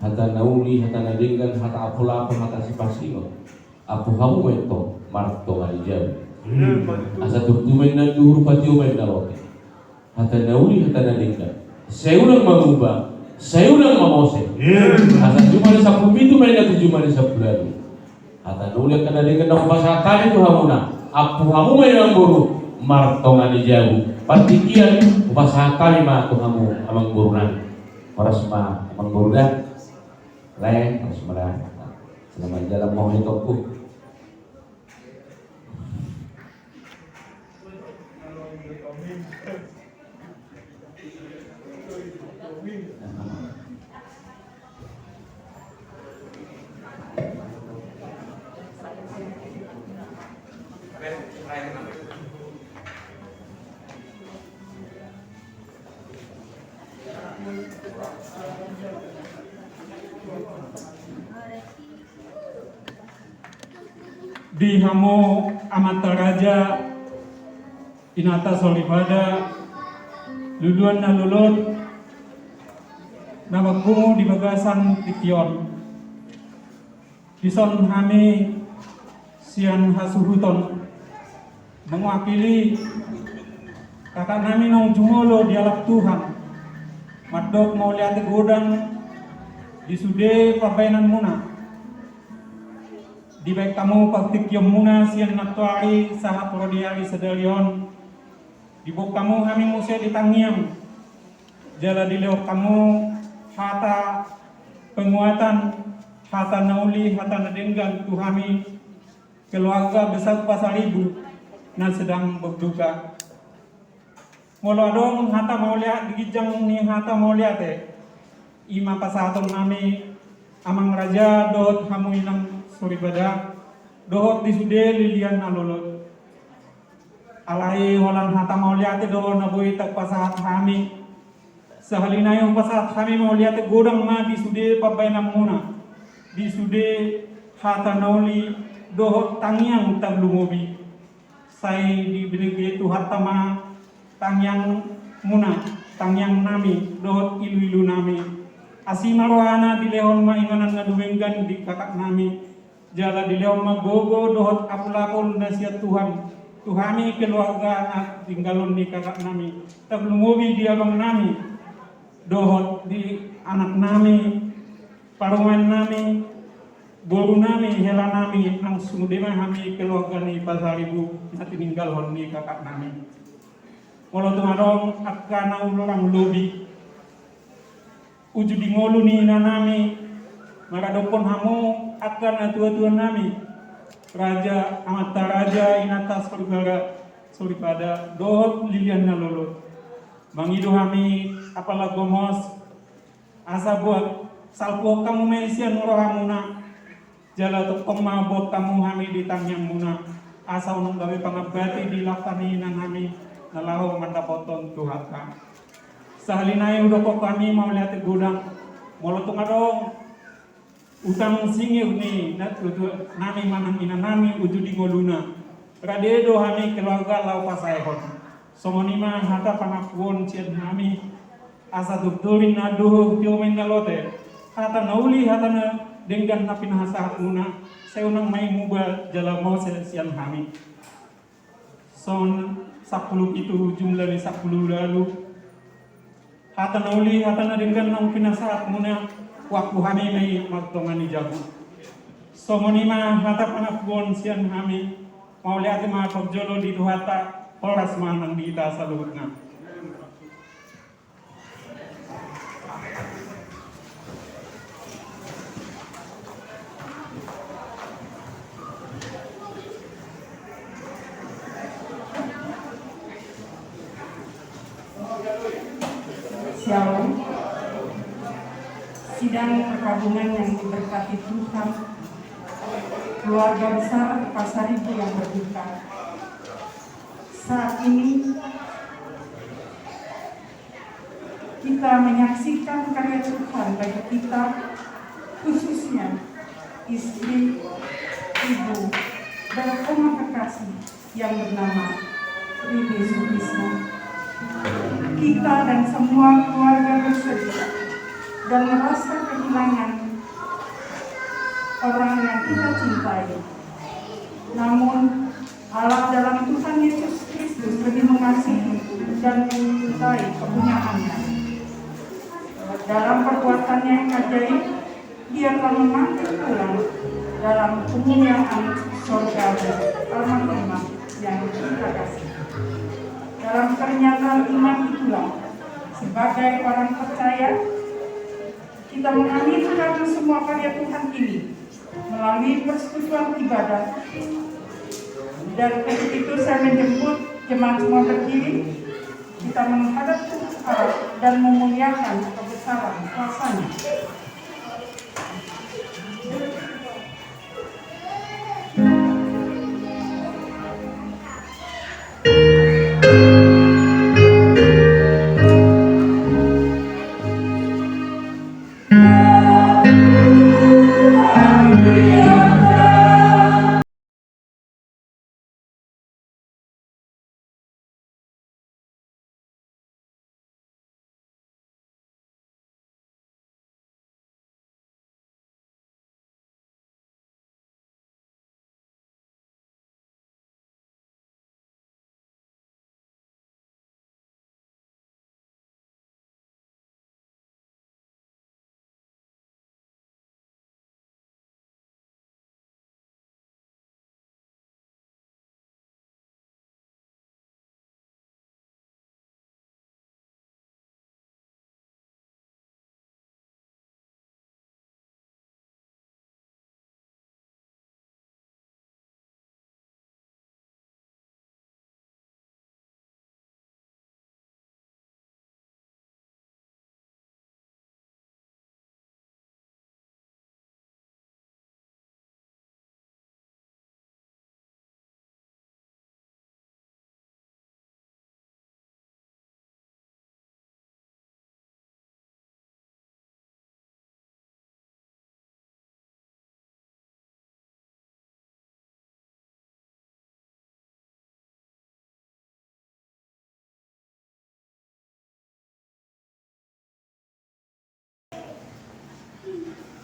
hata nauli, hata nadinggan, hata apula-apul, hata sipasingo. Apo hamu ito, marto alijab. Asa tuktumay na duro pati umay na rote. Hata nauli, hata nadinggan. Sayo nang mamubah, sayo nang mamose. Asa jumali sa pumito may natujumali sa pulado. Hata nauli, hata nadinggan na kupasatan ito hamu na. Apo hamu may nang buru, marto alijab. Patikian, upasatan lima ito hamu amang burunan. Oras ma amang burunan. Lain harus merah selama jalan mau hitopku. Di hamo amata raja inata solibada luluan na lulun na magkungo di bagasan tikyon ison kami siang hasuhuton mewakili kakak kami nong jumulo di alap Tuhan madok mau lihat godang di sude pabainan muna di baik kamu praktikyom muna siang natuari sahat rodiari sedalion di bok kamu kami musia ditangiam jala di lewat kamu hata penguatan hata nauli hata nadenggan tuhami keluarga besar pasar ibu na sedang berduka ngolo dong hata mau lihat digijang ni hata mau lihat ima pasaton kami amang raja dot kamu inang suribada dohot di sude lilian alolot alai walang hata mau lihat do nabui tak pasahat kami Sahalina yung pasat kami mau lihat godang na di sude pabainam muna. Di sude hata nauli dohot tangyang tablumobi. Sai di binege tu hatama tangyang muna, tangyang nami dohot ilu-ilu nami. Asima rohana di lehon ma inganan ngaduwenggan di kakak nami. Jala di lehon ma gogo dohot apulakon nasihat Tuhan. Tuhami keluarga anak tinggalon di kakak nami. Tablumobi di abang nami. Dohot di anak nami, paruman nami, boru nami, hela nami, nang sumudema kami keluarga ni pasaribu nanti tinggal hon ni kakak nami. Walau tumadong akka na ulorang lobi, uju di ngolu ni nami, maradopon hamu akka na tua-tua nami, raja amata raja inata soribada dohot lilian na lolot. Mangido kami apala gomos asa buat salpo kamu mesian rohamuna jala tokom mabot kamu kami di tangyang muna asa unong gawe pangabati di lakani nang kami nalaho mandapoton tuhaka sahalinay udoko kami mau lihat gudang molotong adong utang singir ni nami manang ina nami uju di ngoluna radedo kami keluarga lau pasayhon somonima hata pangapuon cian kami asa dukturin aduh tiomen ngalote hata nauli hata na denggan na pinahasa una seunang may muba jala mau sian kami son 10 itu jumlah ni 10 lalu hata nauli hata na denggan nang pinahasa una waktu kami may magtongani jago somonima hata pangapuon cian kami mau lihat mga pagjolo di hata oras manang dita sa luhut na. Shalom. Sidang perkabungan yang diberkati Tuhan, keluarga besar Pasaribu yang berduka. Saat ini kita menyaksikan karya Tuhan bagi kita, khususnya istri, ibu, dan oma kekasih yang bernama Rini Sutisna. Kita dan semua keluarga bersedih dan merasa kehilangan orang yang kita cintai. Namun Allah dalam Tuhan Yesus Kristus lebih mengasihi dan mencintai kepunyaannya. Dalam perbuatannya yang ajaib, Dia telah memanggil pulang dalam kemuliaan surga almarhumah yang kita kasih. Dalam pernyataan iman itulah, sebagai orang percaya, kita mengaminkan semua karya Tuhan ini melalui persetujuan ibadah. Dan ketika saya menjemput jemaat semua berdiri, kita menghadap Tuhan Allah dan memuliakan kebesaran kuasa-Nya.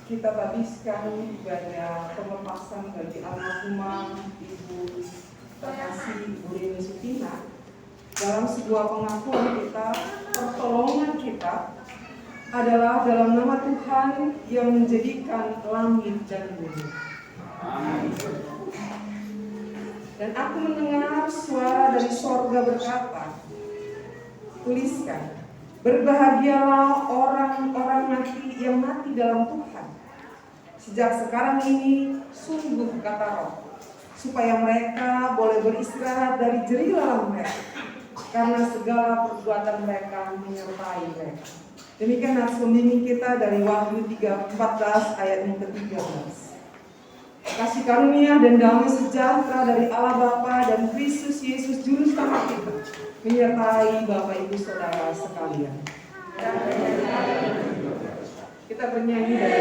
kita habiskan ibadah pelepasan bagi almarhumah Ibu terkasih Bu Rini Sutina dalam sebuah pengakuan kita, pertolongan kita adalah dalam nama Tuhan yang menjadikan langit dan bumi. Dan aku mendengar suara dari sorga berkata, tuliskan, berbahagialah orang-orang mati yang mati dalam Tuhan. Sejak sekarang ini, sungguh kata Roh, supaya mereka boleh beristirahat dari jerih lelah mereka, karena segala perbuatan mereka menyertai mereka. Demikian nats pembimbing kita dari Wahyu 14 ayat yang ke-13. Kasih karunia dan damai sejahtera dari Allah Bapa dan Kristus Yesus Juru Selamat kita menyertai Bapak Ibu Saudara sekalian. Kita bernyanyi dari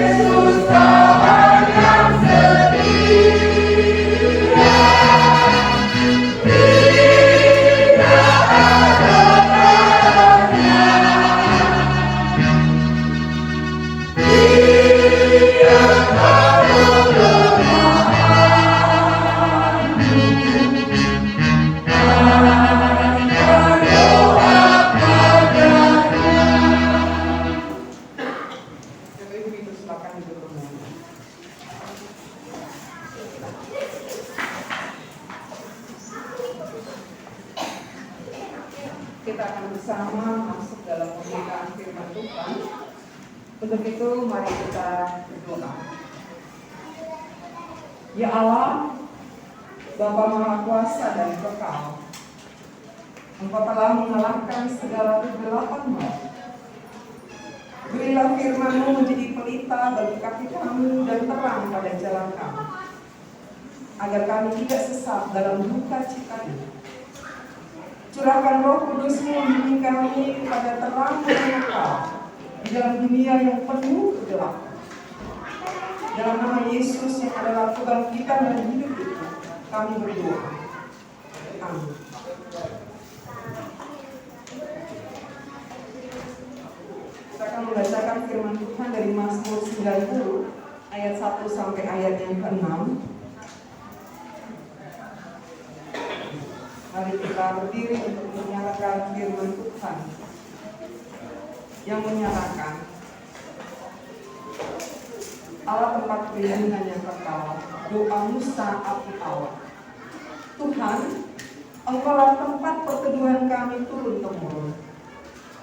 Yesus Tuhan yang setia. Kita akan bersama masuk dalam pemberitaan firman Tuhan. Untuk itu mari kita berdoa. Ya Allah, Bapa Maha Kuasa dan Kekal, Engkau telah mengalahkan segala kegelapan maut. Berilah firman-Mu menjadi pelita bagi kaki kami dan terang pada jalan kami, agar kami tidak sesat dalam duka cita ini. Curahkan Roh Kudus-Mu membimbing kami kepada terang yang kekal di dalam dunia yang penuh kegelapan. Dalam nama Yesus yang adalah kebangkitan dan hidup itu, kami berdoa. Amin. Kita akan membacakan firman Tuhan dari Mazmur 90 ayat 1 sampai ayat yang ke-6. Mari kita berdiri untuk menyalakan firman Tuhan yang menyatakan, Allah tempat perlindungan yang kekal, doa Musa api awal. Tuhan, Engkaulah tempat perteduhan kami turun-temurun.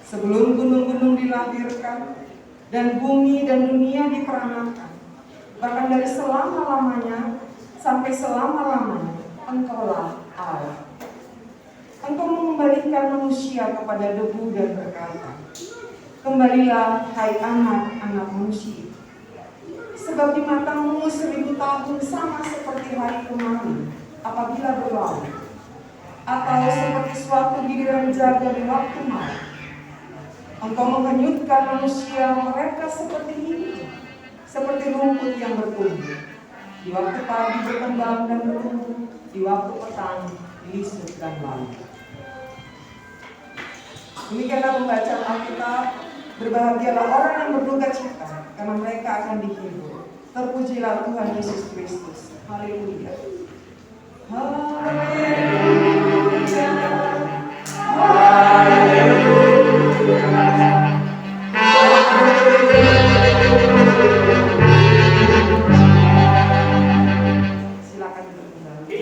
Sebelum gunung-gunung dilahirkan dan bumi dan dunia diperanakan, bahkan dari selama-lamanya sampai selama-lamanya, Engkaulah Allah. Engkau mengembalikan manusia kepada debu dan berkata, kembalilah hai anak-anak manusia. Sebab di matamu 1000 tahun sama seperti hari kemarin apabila berlalu, atau seperti suatu giliran jaga di waktu malam. Engkau menghanyutkan manusia mereka seperti ini, seperti rumput yang bertumbuh. Di waktu pagi berkembang dan bertumbuh, di waktu petang dilisut dan layu. Demikianlah pembacaan Alkitab. Berbahagialah orang yang berduka cita, karena mereka akan dihibur. Terpujilah Tuhan Yesus Kristus. Haleluya. Haleluya. Silakan duduk kembali.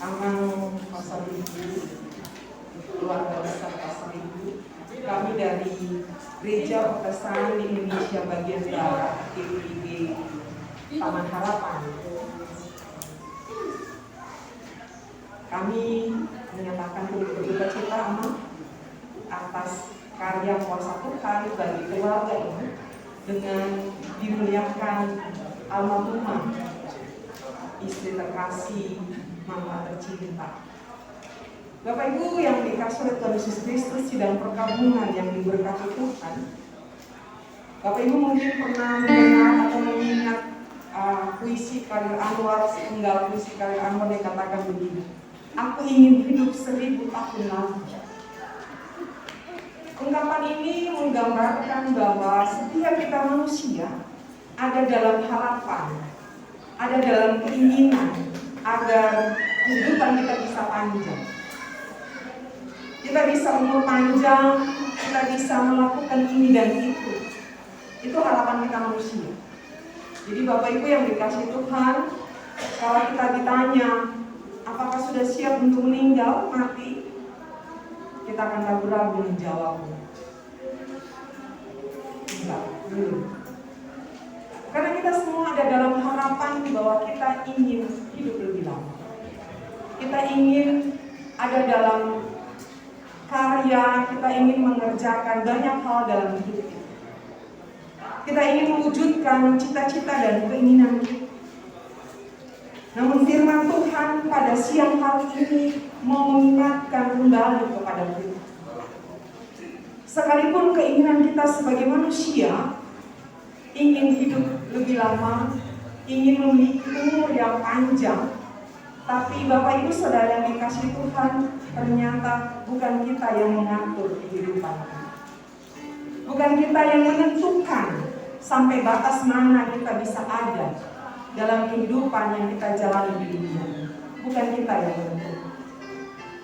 Amal Pasar Minggu, keluarga besar Pasar Minggu, kami dari Gereja Protestan di Indonesia bagian Barat, GPIB Taman Harapan. Kami menyatakan berduka cita atas karya kuasa Tuhan bagi keluarga ini dengan dimuliakan almarhumah istri terkasih, mama tercinta. Bapak Ibu yang dikasih oleh Tuhan Yesus Kristus sidang perkabungan yang diberkati Tuhan. Bapak Ibu mungkin pernah mendengar atau mengingat puisi Khalil Anwar, sepenggal puisi Khalil Anwar yang katakan begini, aku ingin hidup 1000 tahun lagi. Ungkapan ini menggambarkan bahwa setiap kita manusia ada dalam harapan, ada dalam keinginan agar kehidupan kita bisa panjang. Kita bisa umur panjang, kita bisa melakukan ini dan itu. Itu harapan kita manusia. Jadi Bapak Ibu yang dikasih Tuhan, kalau kita ditanya apakah sudah siap untuk meninggal, mati, kita akan ragu-ragu menjawabnya. Enggak, belum. Karena kita semua ada dalam harapan bahwa kita ingin hidup lebih lama. Kita ingin ada dalam karya, kita ingin mengerjakan banyak hal dalam hidup kita. Kita ingin mewujudkan cita-cita dan keinginan kita. Namun firman Tuhan pada siang hari ini mau mengingatkan kembali kepada kita. Sekalipun keinginan kita sebagai manusia ingin hidup lebih lama, ingin memiliki umur yang panjang, tapi Bapak Ibu Saudara yang dikasih Tuhan, ternyata bukan kita yang mengatur kehidupan kita. Bukan kita yang menentukan sampai batas mana kita bisa ada dalam kehidupan yang kita jalani di dunia. Bukan kita yang menentukan.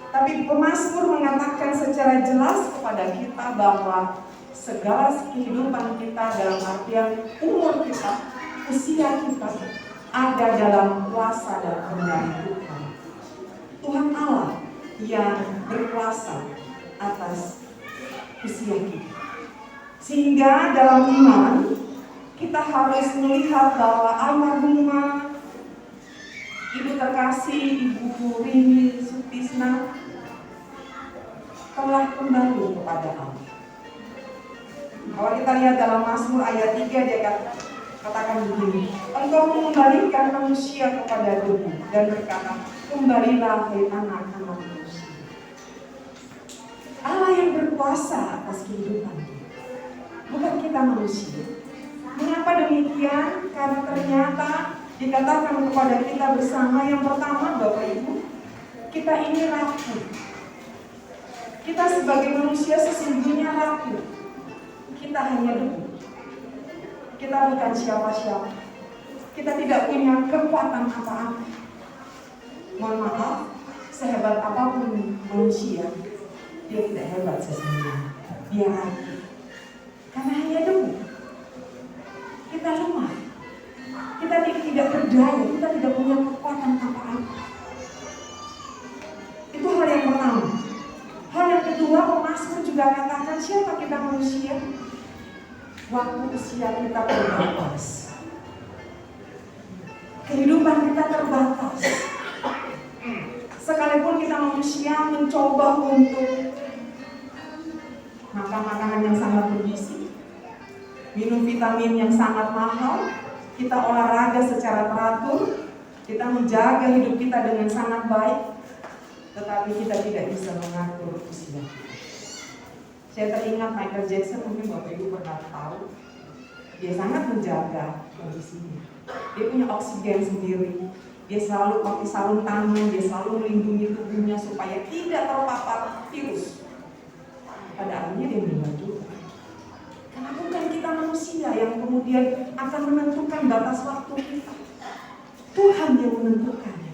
Tapi pemazmur mengatakan secara jelas kepada kita bahwa segala kehidupan kita dalam artian umur kita, usia kita ada dalam kuasa dan kendali Tuhan. Tuhan Allah yang berkuasa atas usia kita. Sehingga dalam iman kita harus melihat bahwa almarhumah Ibu terkasih Ibu Rini Sutisna telah kembali kepada Allah. Kalau kita lihat dalam Mazmur ayat 3 dia katakan begini, Engkau mengembalikan manusia kepada debu dan berkata, kembalilah hai anak-anak manusia. Allah yang berkuasa atas kehidupan, bukan kita manusia. Mengapa demikian? Karena ternyata dikatakan kepada kita bersama, yang pertama Bapak Ibu, kita ini rapuh. Kita sebagai manusia sesungguhnya rapuh. Kita hanya debu. Kita bukan siapa-siapa. Kita tidak punya kekuatan apa-apa. Mohon maaf, sehebat apapun manusia, dia tidak hebat sesungguhnya. Dia rapuh. Karena hanya debu. Kita lemah. Kita tidak berdaya, kita tidak punya kekuatan apa-apa. Itu hal yang pertama. Hal yang kedua, pemazmur juga katakan siapa kita manusia? Waktu usia kita terbatas. Kehidupan kita terbatas. Sekalipun kita manusia mencoba untuk makan makanan yang sangat bergizi, minum vitamin yang sangat mahal, kita olahraga secara teratur, kita menjaga hidup kita dengan sangat baik, tetapi kita tidak bisa mengatur usia. Saya teringat Michael Jackson, mungkin Bapak Ibu pernah tahu, dia sangat menjaga kondisinya. Dia punya oksigen sendiri, dia selalu pakai sarung tangan, dia selalu melindungi tubuhnya supaya tidak terpapar virus. Pada akhirnya dia meninggal juga. Karena bukan kita manusia yang kemudian akan menentukan batas waktu kita. Tuhan yang menentukannya.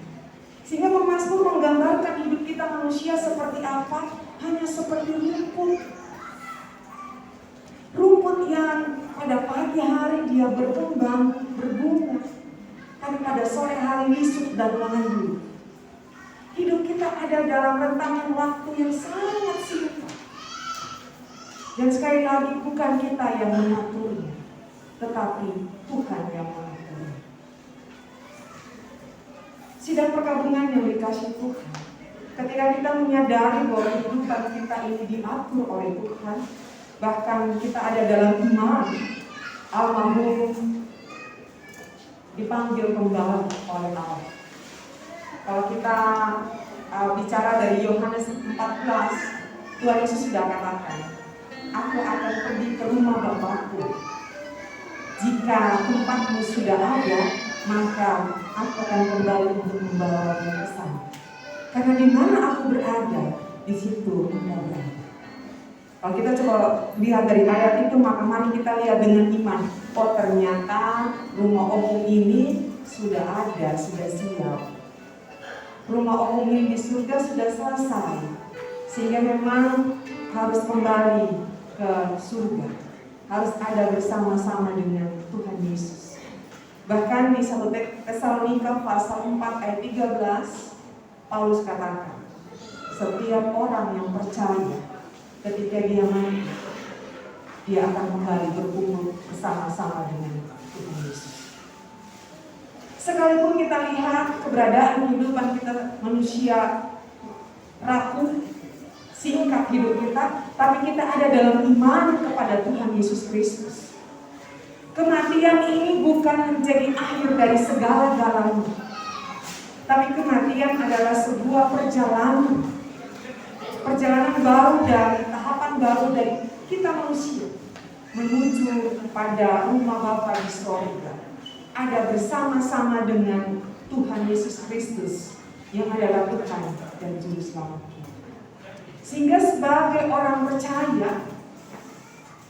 Sehingga pemazmur menggambarkan hidup kita manusia seperti apa? Hanya seperti rumput. Rumput yang pada pagi hari dia berkembang, berbunga. Tapi pada sore hari lisut dan mengandung. Hidup kita ada dalam rentangan waktu yang sangat singkat. Dan sekali lagi bukan kita yang mengaturnya, tetapi Tuhan yang mengaturnya. Sidang perkabungan yang dikasih Tuhan, ketika kita menyadari bahwa kehidupan kita ini diatur oleh Tuhan, bahkan kita ada dalam iman, almarhum dipanggil kembali oleh Allah. Kalau kita bicara dari Yohanes 14, Tuhan Yesus sudah katakan, Aku akan pergi ke rumah Bapakku. Jika tempatmu sudah ada, maka aku akan kembali untuk membawamu ke sana. Karena di mana aku berada, di situ engkau berada. Kalau kita coba lihat dari ayat itu, maka mari kita lihat dengan iman. Oh, ternyata rumah opung ini sudah ada, sudah siap. Rumah opung ini di surga sudah selesai. Sehingga memang harus kembali ke surga. Harus ada bersama-sama dengan Tuhan Yesus. Bahkan di 1 Tesalonika pasal 4 ayat 13, Paulus katakan, setiap orang yang percaya ketika dia mati, dia akan kembali berkumpul bersama-sama dengan Tuhan Yesus. Sekalipun kita lihat keberadaan kehidupan kita manusia rapuh, singkat hidup kita, tapi kita ada dalam iman kepada Tuhan Yesus Kristus. Kematian ini bukan menjadi akhir dari segala-galanya, tapi kematian adalah sebuah perjalanan baru dari tahapan baru dari kita manusia menuju kepada rumah Bapa di sorga. Ada bersama-sama dengan Tuhan Yesus Kristus yang adalah Tuhan dan Juru Selamat kita. Sehingga sebagai orang percaya,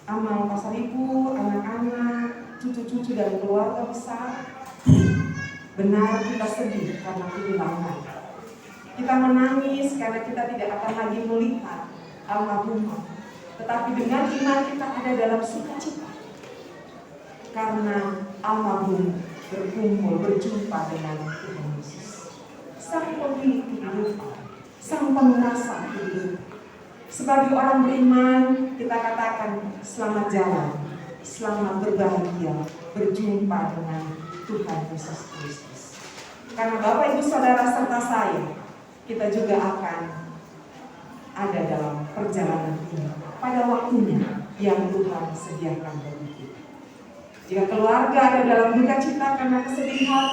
amal pasar ibu, anak-anak, cucu-cucu dan keluarga besar, benar kita sedih karena kehilangan. Kita menangis karena kita tidak akan lagi melihat almarhumah. Tetapi dengan iman kita ada dalam sukacita. Karena almarhum berkumpul, berjumpa dengan Tuhan Yesus. Sang pemilik kehidupan, sang penguasa kehidupan. Sebagai orang beriman, kita katakan selamat jalan, selamat berbahagia, berjumpa dengan Tuhan Yesus Kristus. Karena Bapak, Ibu, Saudara, serta saya, kita juga akan ada dalam perjalanan ini pada waktunya yang Tuhan sediakan bagi kita. Jika keluarga ada dalam duka cita karena kesedihan,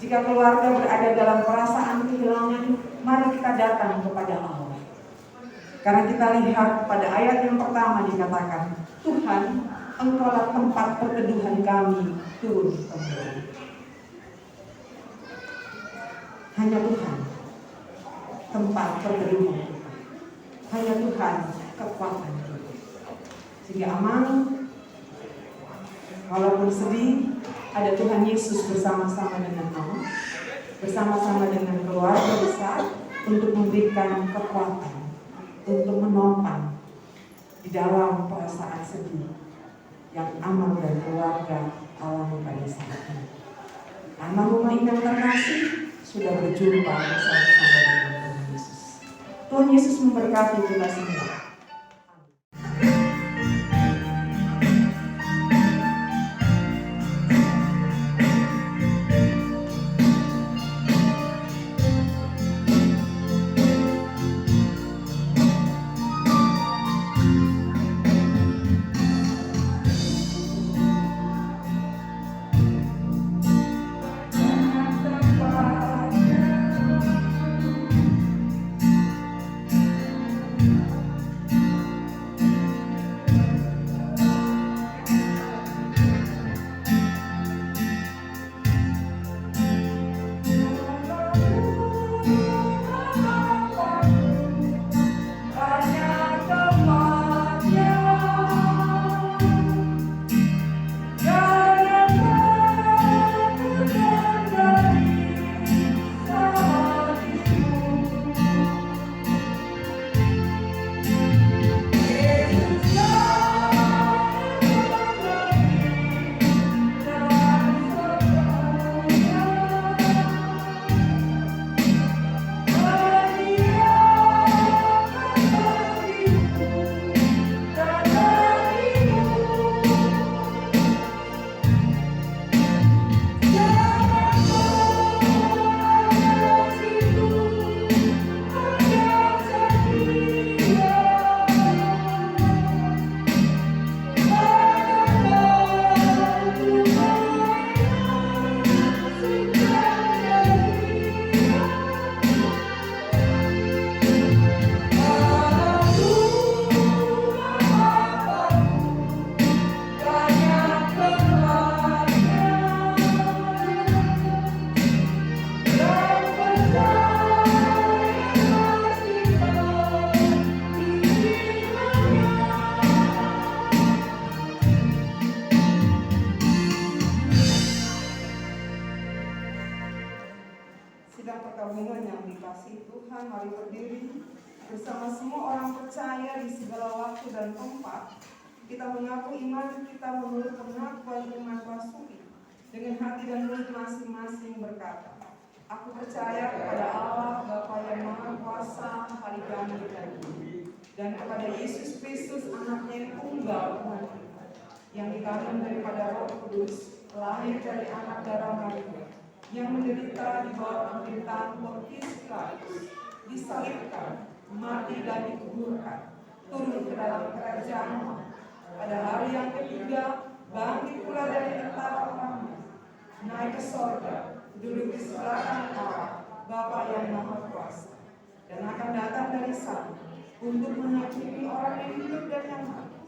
jika keluarga berada dalam perasaan kehilangan, mari kita datang kepada Allah. Karena kita lihat pada ayat yang pertama dikatakan, Tuhan, Engkaulah tempat perteduhan kami turun temurun. Hanya Tuhan tempat perteduhan kita. Hanya Tuhan kekuatan kita. Sehingga aman, walaupun sedih, ada Tuhan Yesus bersama-sama dengan Allah, bersama-sama dengan keluarga besar untuk memberikan kekuatan, untuk menopang di dalam perasaan sedih yang aman dan keluarga alami pada saat ini. Almarhumah yang terkasih sudah berjumpa bersama-sama dengan Tuhan Yesus. Tuhan Yesus memberkati kita semua. perkabungan yang dikasihi Tuhan, mari berdiri bersama semua orang percaya di segala waktu dan tempat. Kita mengaku iman kita menurut pengakuan iman Rasuli dengan hati dan mulut masing-masing berkata, aku percaya kepada Allah Bapa yang Maha Kuasa hari kami dan kepada Yesus Kristus anaknya yang tunggal Tuhan kita, yang dikandung daripada Roh Kudus, lahir dari anak darah Maria, yang menderita di bawah pemerintahan Pontius Pilatus, disalibkan, mati dan dikuburkan, turun ke dalam kerajaan Allah. Pada hari yang ketiga, bangkit pula dari antara orang, naik ke sorga, duduk di sebelah kanan Allah, Bapa yang Maha Kuasa, dan akan datang dari sana untuk menghakimi orang yang hidup dan yang mati.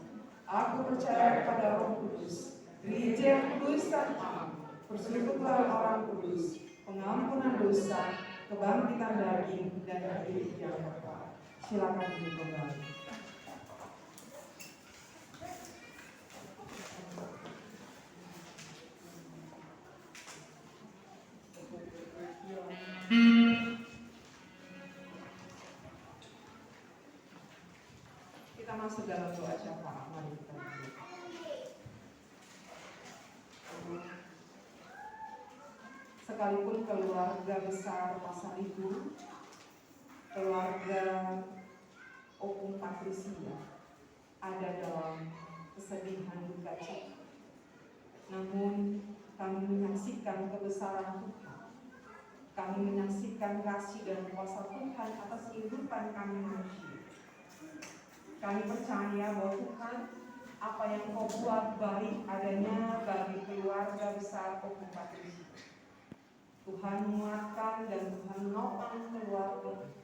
Aku percaya kepada Roh Kudus, Gereja yang kudus dan aman, persekutuan orang kudus, pengampunan dosa, kebangkitan daging, dan hidup yang kekal. Silakan duduk kembali. Kita masuk dalam doa syafaat. Mari kita berdoa. Sekalipun keluarga besar Pasar Ibu, keluarga Opung Patrisia ada dalam kesedihan duka cita, namun kami menyaksikan kebesaran Tuhan. Kami menyaksikan kasih dan kuasa Tuhan atas kehidupan kami manusia. Kami percaya bahwa Tuhan, apa yang Kau buat baik adanya bagi keluarga besar Opung Patrisia. Tuhan menguatkan dan Tuhan menopang keluarga.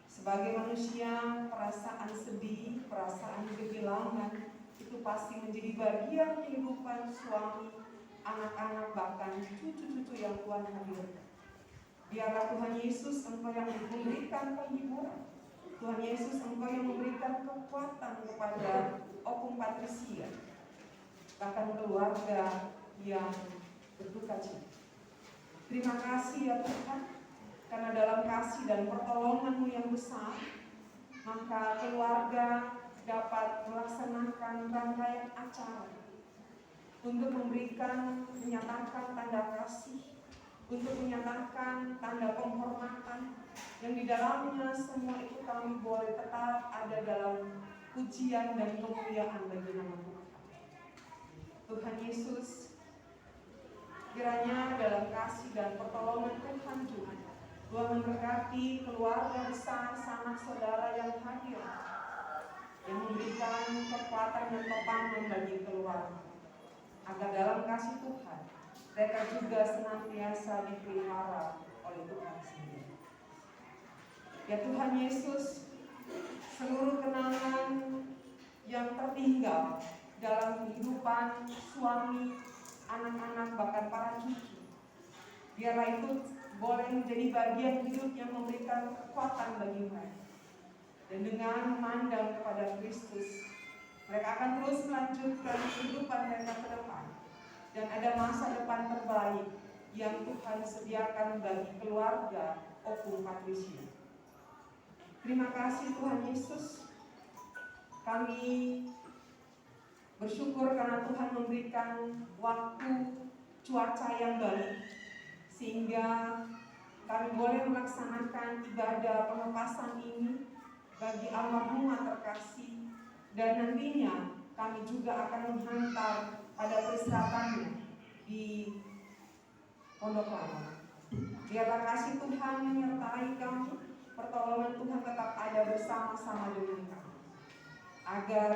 Sebagai manusia, perasaan sedih, perasaan kehilangan itu pasti menjadi bagian kehidupan suami, anak-anak, bahkan cucu-cucu yang Tuhan hadirkan. Biarlah Tuhan Yesus Engkau yang memberikan penghiburan. Tuhan Yesus Engkau yang memberikan kekuatan kepada Opung Patrisia, bahkan keluarga yang berduka cita. Terima kasih ya Tuhan, karena dalam kasih dan pertolongan-Mu yang besar, maka keluarga dapat melaksanakan rangkaian acara untuk menyatakan tanda kasih, untuk menyatakan tanda penghormatan, yang di dalamnya semua itu kami boleh tetap ada dalam pujian dan kemuliaan bagi nama Tuhan. Tuhan Yesus, kiranya dalam kasih dan pertolongan Tuhan juga, Tuhan memberkati keluarga besar sanak saudara yang hadir, yang memberikan kekuatan dan topangan bagi keluarga, agar dalam kasih Tuhan mereka juga senantiasa dipelihara oleh Tuhan sendiri. Ya Tuhan Yesus, seluruh kenangan yang tertinggal dalam kehidupan suami, anak-anak, bahkan para cucu, biarlah itu boleh menjadi bagian hidup yang memberikan kekuatan bagi mereka. Dan dengan memandang kepada Kristus, mereka akan terus melanjutkan kehidupan mereka ke depan. Dan ada masa depan terbaik yang Tuhan sediakan bagi keluarga Opung Patrisia. Terima kasih Tuhan Yesus. Kami bersyukur karena Tuhan memberikan waktu cuaca yang baik, sehingga kami boleh melaksanakan ibadah pelepasan ini bagi almarhumah terkasih, dan nantinya kami juga akan menghantar pada peristapannya di Pondok Lama. Biarlah kasih Tuhan menyertai kami, pertolongan Tuhan tetap ada bersama-sama dengan kami, agar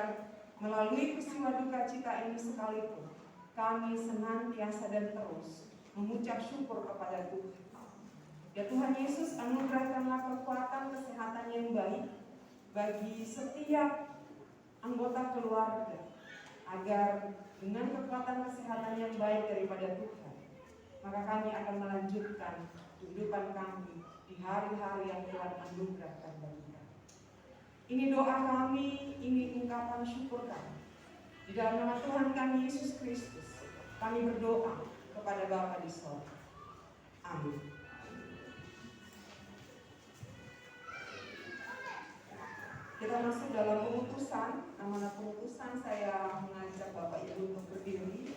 melalui peristiwa duka cita ini sekalipun kami senantiasa dan terus mengucap syukur kepada Tuhan. Ya Tuhan Yesus, anugerahkanlah kekuatan kesehatan yang baik bagi setiap anggota keluarga, agar dengan kekuatan kesehatan yang baik daripada Tuhan, maka kami akan melanjutkan kehidupan kami di hari-hari yang Tuhan anugerahkan bagi kami. Ini doa kami, ini ungkapan syukur kami. Di dalam nama Tuhan kami Yesus Kristus, kami berdoa kepada Bapa di sorga. Amin. Kita masuk dalam pengutusan. Amanat pengutusan, saya mengajak Bapak Ibu untuk berdiri.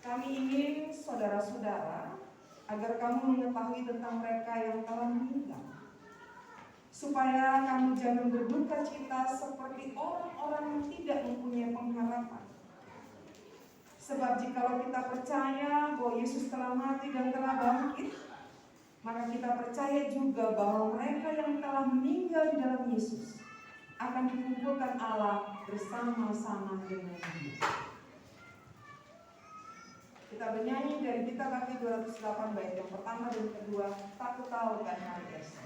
Kami ingin saudara-saudara agar kamu mengetahui tentang mereka yang telah meninggal, supaya kamu jangan berduka cita seperti orang-orang yang tidak mempunyai pengharapan. Sebab jikalau kita percaya bahwa Yesus telah mati dan telah bangkit, maka kita percaya juga bahwa mereka yang telah meninggal di dalam Yesus akan dikumpulkan Allah bersama-sama dengan Dia. Kita bernyanyi dari Kitab Kaki 208 bait yang pertama dan kedua, Takut Tahu Kan Hari Esok.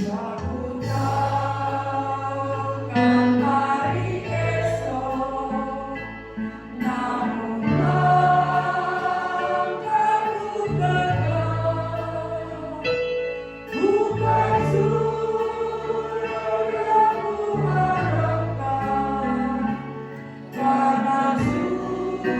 Takut tahu kan hari esok, namun langkahku tegak, bukan surga ku harapkan, karena surga.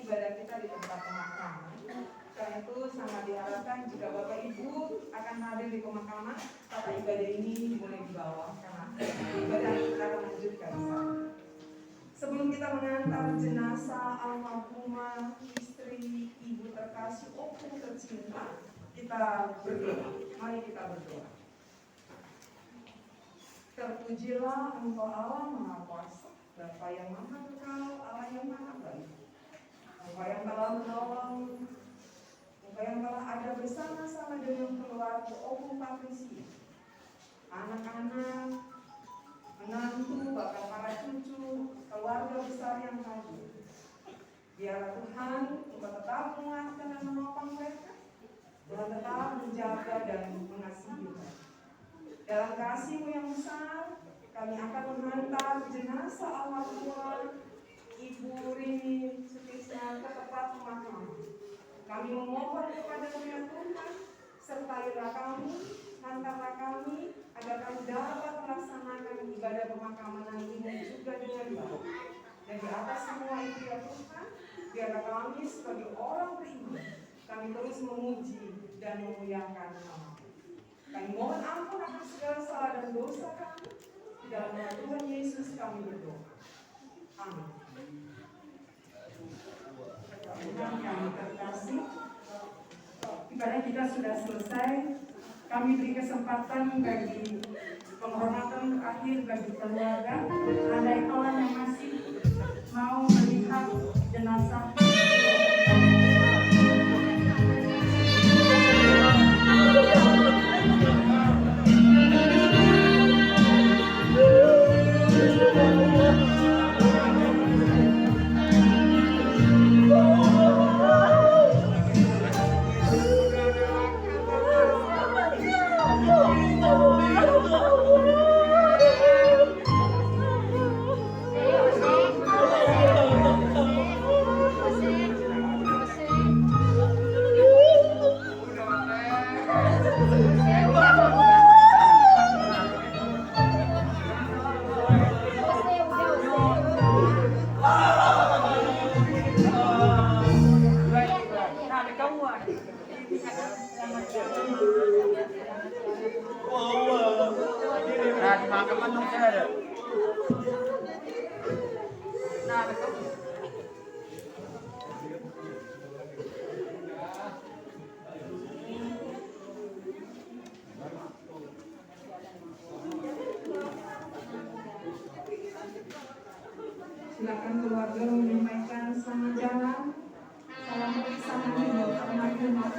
Ibadah kita di tempat pemakaman. Karena itu sangat diharapkan jika Bapak Ibu akan hadir di pemakaman, tata ibadah ini dimulai di bawah karena ibadah kita akan lanjutkan di sana. Sebelum kita mengantar jenazah almarhumah istri ibu terkasih opung tercinta, kita berdoa. Mari kita berdoa. Terpujilah Engkau Allah Maha Kuasa, Bapa yang Maha Kekal, Allah yang Maha Baik. Engkau yang telah menolong, Engkau yang telah ada bersama-sama dengan keluarga Opung Patricia, anak-anak, menantu, bahkan para cucu, keluarga besar yang hadir. Biarlah Tuhan Engkau tetap menguatkan dan menopang mereka, Tuhan tetap menjaga dan mengasihi mereka. Dalam kasih-Mu yang besar, kami akan menghantar jenazah almarhumah Ibu Rini Sutisna ke tempat pemakaman. Kami memohon kepada Tuhan, sertailah kami, hantarlah kami, agar kami dapat melaksanakan ibadah pemakaman ini juga dengan baik. Dan di atas semua itu ya Tuhan, biarlah kami sebagai orang beriman, kami terus memuji dan memuliakan nama. Kami mohon ampun akan segala salah dan dosa kami. Di dalam nama Tuhan Yesus kami berdoa. Amin. Tuhan kami terkasih, ibadah kita sudah selesai. Kami beri kesempatan bagi penghormatan terakhir bagi keluarga. Andai kawan yang masih mau melihat jenazah. Silakan keluarga menyampaikan selamat jalan, salam bersama hidup, almarhumah.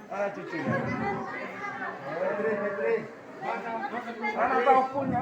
Mana cucunya? Mana tahu punya,